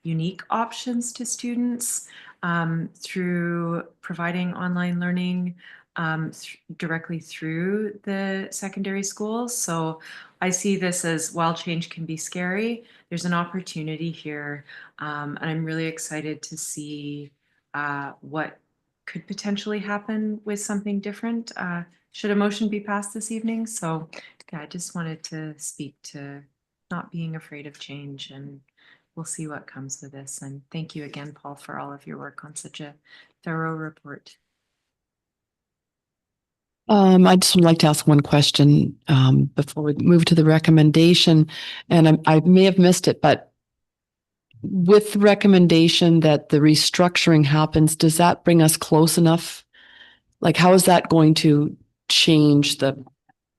unique options to students through providing online learning directly through the secondary schools. So I see this as, while change can be scary, there's an opportunity here. And I'm really excited to see what could potentially happen with something different should a motion be passed this evening. So yeah, I just wanted to speak to not being afraid of change, and we'll see what comes with this. And thank you again, Paul, for all of your work on such a thorough report. I just would like to ask one question before we move to the recommendation, and I may have missed it, but with the recommendation that the restructuring happens, does that bring us close enough? Like, how is that going to change the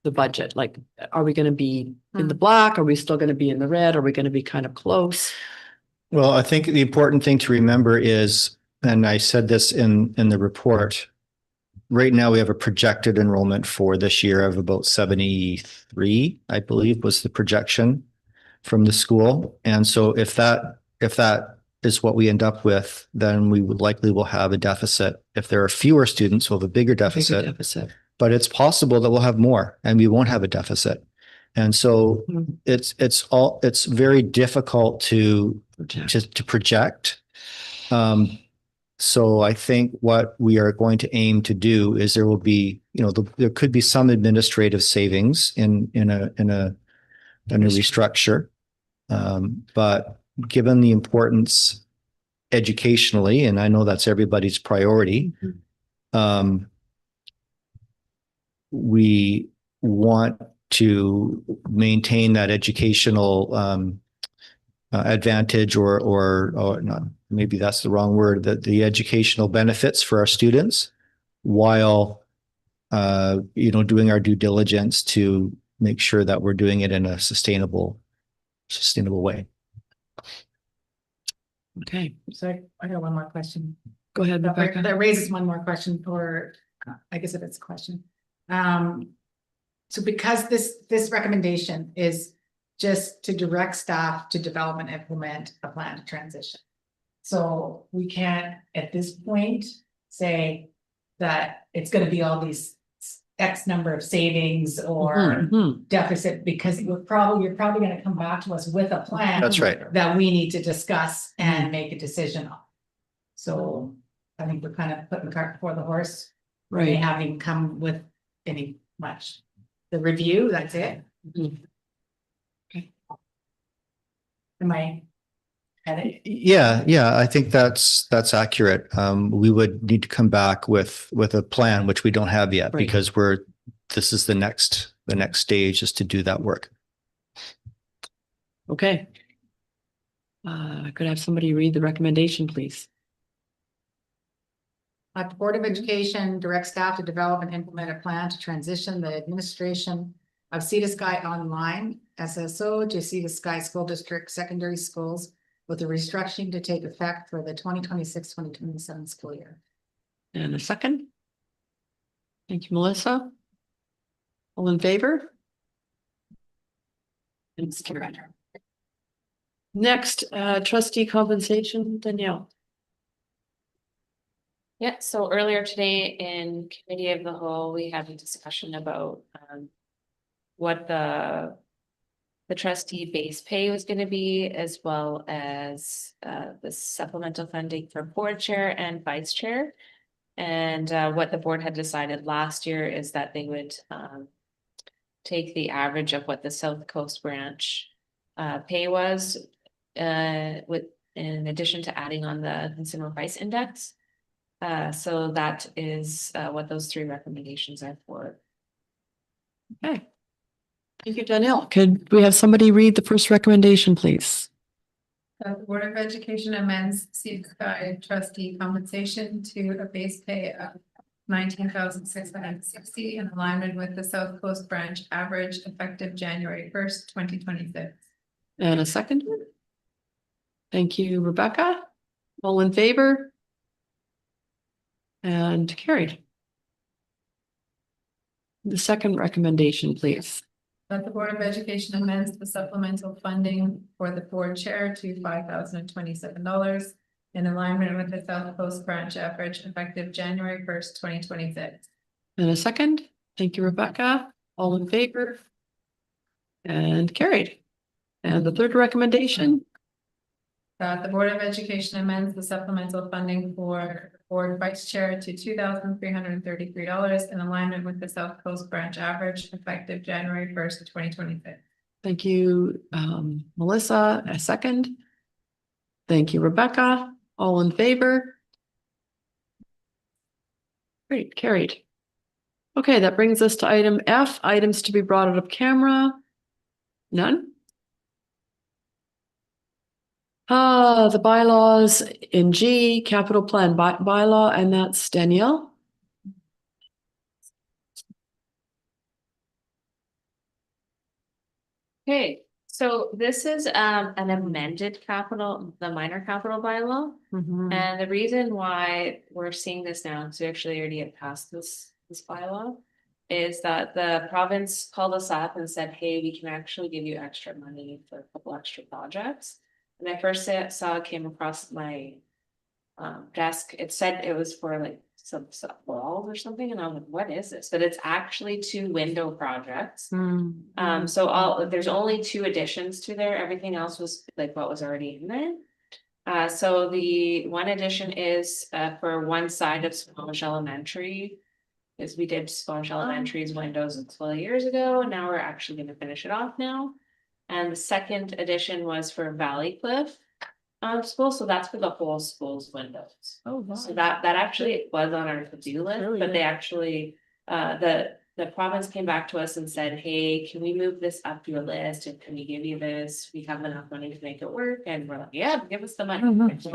budget? Like, are we going to be in the black? Are we still going to be in the red? Are we going to be kind of close? Well, I think the important thing to remember is, and I said this in the report, right now we have a projected enrollment for this year of about 73, I believe was the projection from the school. And so if that is what we end up with, then we would likely will have a deficit. If there are fewer students, we'll have a bigger deficit. But it's possible that we'll have more and we won't have a deficit. And so it's very difficult to project. So I think what we are going to aim to do is there will be, there could be some administrative savings in a restructure. But given the importance educationally, and I know that's everybody's priority, we want to maintain that educational advantage or not, maybe that's the wrong word, that the educational benefits for our students while doing our due diligence to make sure that we're doing it in a sustainable way. Okay, so I got one more question. Go ahead, Rebecca. That raises one more question, or I guess if it's a question. So because this recommendation is just to direct staff to develop and implement a plan to transition. So we can't at this point say that it's going to be all these X number of savings or deficit, because you're probably going to come back to us with a plan. That's right. That we need to discuss and make a decision on. So I think we're kind of putting the cart before the horse. Right. They haven't even come with any much. The review, that's it. Okay. Am I? Yeah, I think that's accurate. We would need to come back with a plan, which we don't have yet, because this is the next stage is to do that work. Okay. Could I have somebody read the recommendation, please? The Board of Education directs staff to develop and implement a plan to transition the administration of Sea to Sky Online SSO to Sea to Sky School District Secondary Schools, with the restructuring to take effect for the 2026-2027 school year. And a second. Thank you, Melissa. All in favor? Thanks, Karen. Next, trustee compensation, Danielle. Yeah, so earlier today in committee of the whole, we had a discussion about what the the trustee base pay was gonna be, as well as the supplemental funding for board chair and vice chair. And what the board had decided last year is that they would take the average of what the South Coast branch pay was with, in addition to adding on the consumer price index. So that is what those three recommendations are for. Okay. Thank you, Danielle. Could we have somebody read the first recommendation, please? The Board of Education amends Sea Sky trustee compensation to a base pay of 19,660 in alignment with the South Coast branch average effective January 1st, 2026. And a second? Thank you, Rebecca. All in favor? And carried. The second recommendation, please. That the Board of Education amends the supplemental funding for the board chair to $5,027 in alignment with the South Coast branch average effective January 1st, 2026. And a second. Thank you, Rebecca. All in favor? And carried. And the third recommendation? That the Board of Education amends the supplemental funding for board vice chair to $2,333 in alignment with the South Coast branch average effective January 1st, 2026. Thank you, Melissa. A second. Thank you, Rebecca. All in favor? Great, carried. Okay, that brings us to item F, items to be brought out of camera. None? The bylaws in G, capital plan bylaw, and that's Danielle. Okay, so this is an amended capital, the minor capital bylaw. And the reason why we're seeing this now, because we actually already had passed this bylaw, is that the province called us up and said, hey, we can actually give you extra money for a couple extra projects. And I first saw it came across my desk, it said it was for like some walls or something, and I'm like, what is this? But it's actually 2 window projects. So there's only 2 additions to there, everything else was like what was already in there. So the one addition is for one side of Squamish Elementary, because we did Squamish Elementary's windows a couple of years ago, and now we're actually going to finish it off now. And the second addition was for Valley Cliff school, so that's for the whole school's windows. Oh, wow. So that actually was on our to-do list, Really but good. they actually, the province came back to us and said, hey, can we move this up your list, and can we give you this? We have enough money to make it work, and we're like, yeah, give us the money. So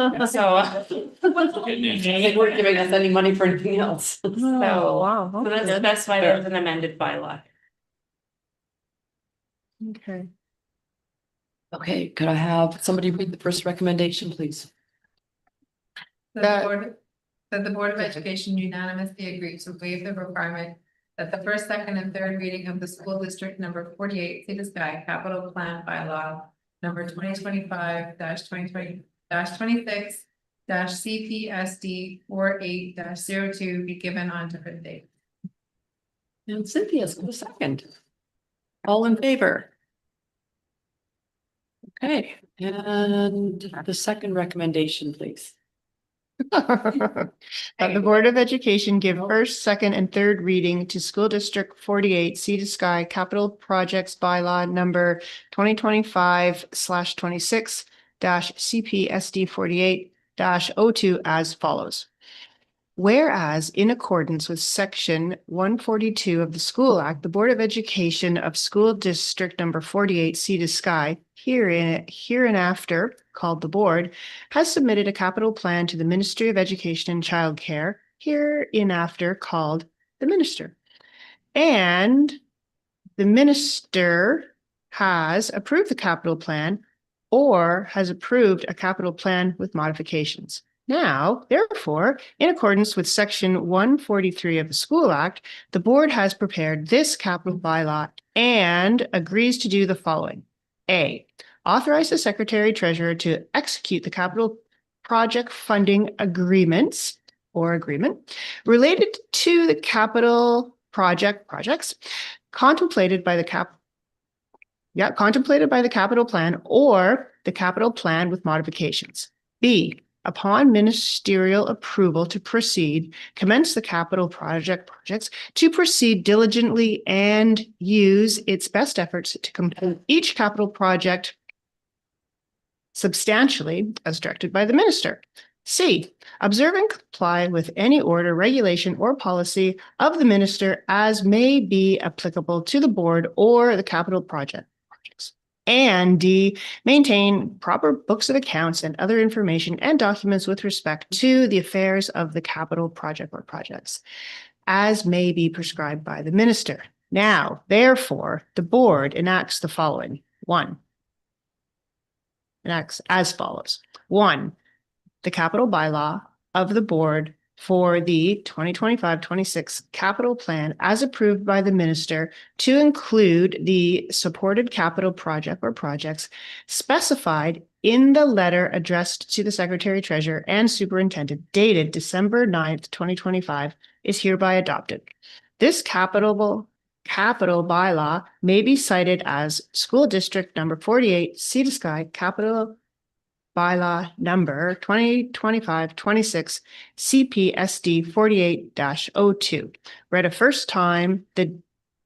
They weren't giving us any money for anything else. so that's why there's an amended bylaw. Okay. Okay, could I have somebody read the first recommendation, please? That the Board of Education unanimously agreed to waive the requirement that the first, second, and third reading of the school district number 48 Sea to Sky capital plan bylaw number 2025-2020-26 CPSD 48-02 be given on different dates. And Cynthia's got a second. All in favor? Okay, and the second recommendation, please. That the Board of Education give first, second, and third reading to School District 48 Sea to Sky Capital Projects Bylaw number 2025/26 CPSD 48-02 as follows. Whereas in accordance with section 142 of the School Act, the Board of Education of School District number 48 Sea to Sky, hereinafter called the Board, has submitted a capital plan to the Ministry of Education and Childcare, hereinafter called the Minister. And the Minister has approved the capital plan or has approved a capital plan with modifications. Now, therefore, in accordance with section 143 of the School Act, the board has prepared this capital bylaw and agrees to do the following. A, authorize the secretary treasurer to execute the capital project funding agreements or agreement related to the capital projects contemplated by the Yeah, contemplated by the capital plan or the capital plan with modifications. B, upon ministerial approval to proceed, commence the capital projects to proceed diligently and use its best efforts to complete each capital project substantially as directed by the minister. C, observe and comply with any order, regulation, or policy of the minister as may be applicable to the board or the capital projects. And D, maintain proper books of accounts and other information and documents with respect to the affairs of the capital project or projects as may be prescribed by the minister. Now, therefore, the board enacts the following. 1, enacts as follows. 1, the capital bylaw of the board for the 2025-26 capital plan as approved by the minister to include the supported capital project or projects specified in the letter addressed to the secretary treasurer and superintendent dated December 9th, 2025 is hereby adopted. This capital bylaw may be cited as school district number 48, Sea to Sky capital bylaw number 2025-26 CPSD 48-02. Read a first time the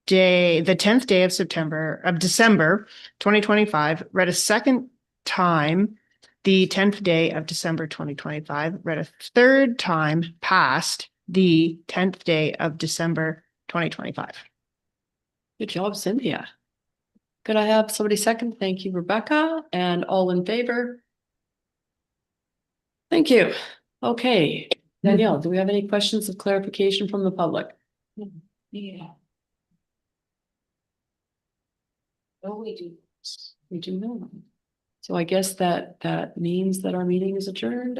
10th day of December 2025. Read a second time the 10th day of December 2025. Read a third time past the 10th day of December 2025. Good job, Cynthia. Could I have somebody second? Thank you, Rebecca, and all in favor? Thank you. Okay, Danielle, do we have any questions of clarification from the public? Yeah. Oh, we do. We do not. So I guess that means that our meeting is adjourned.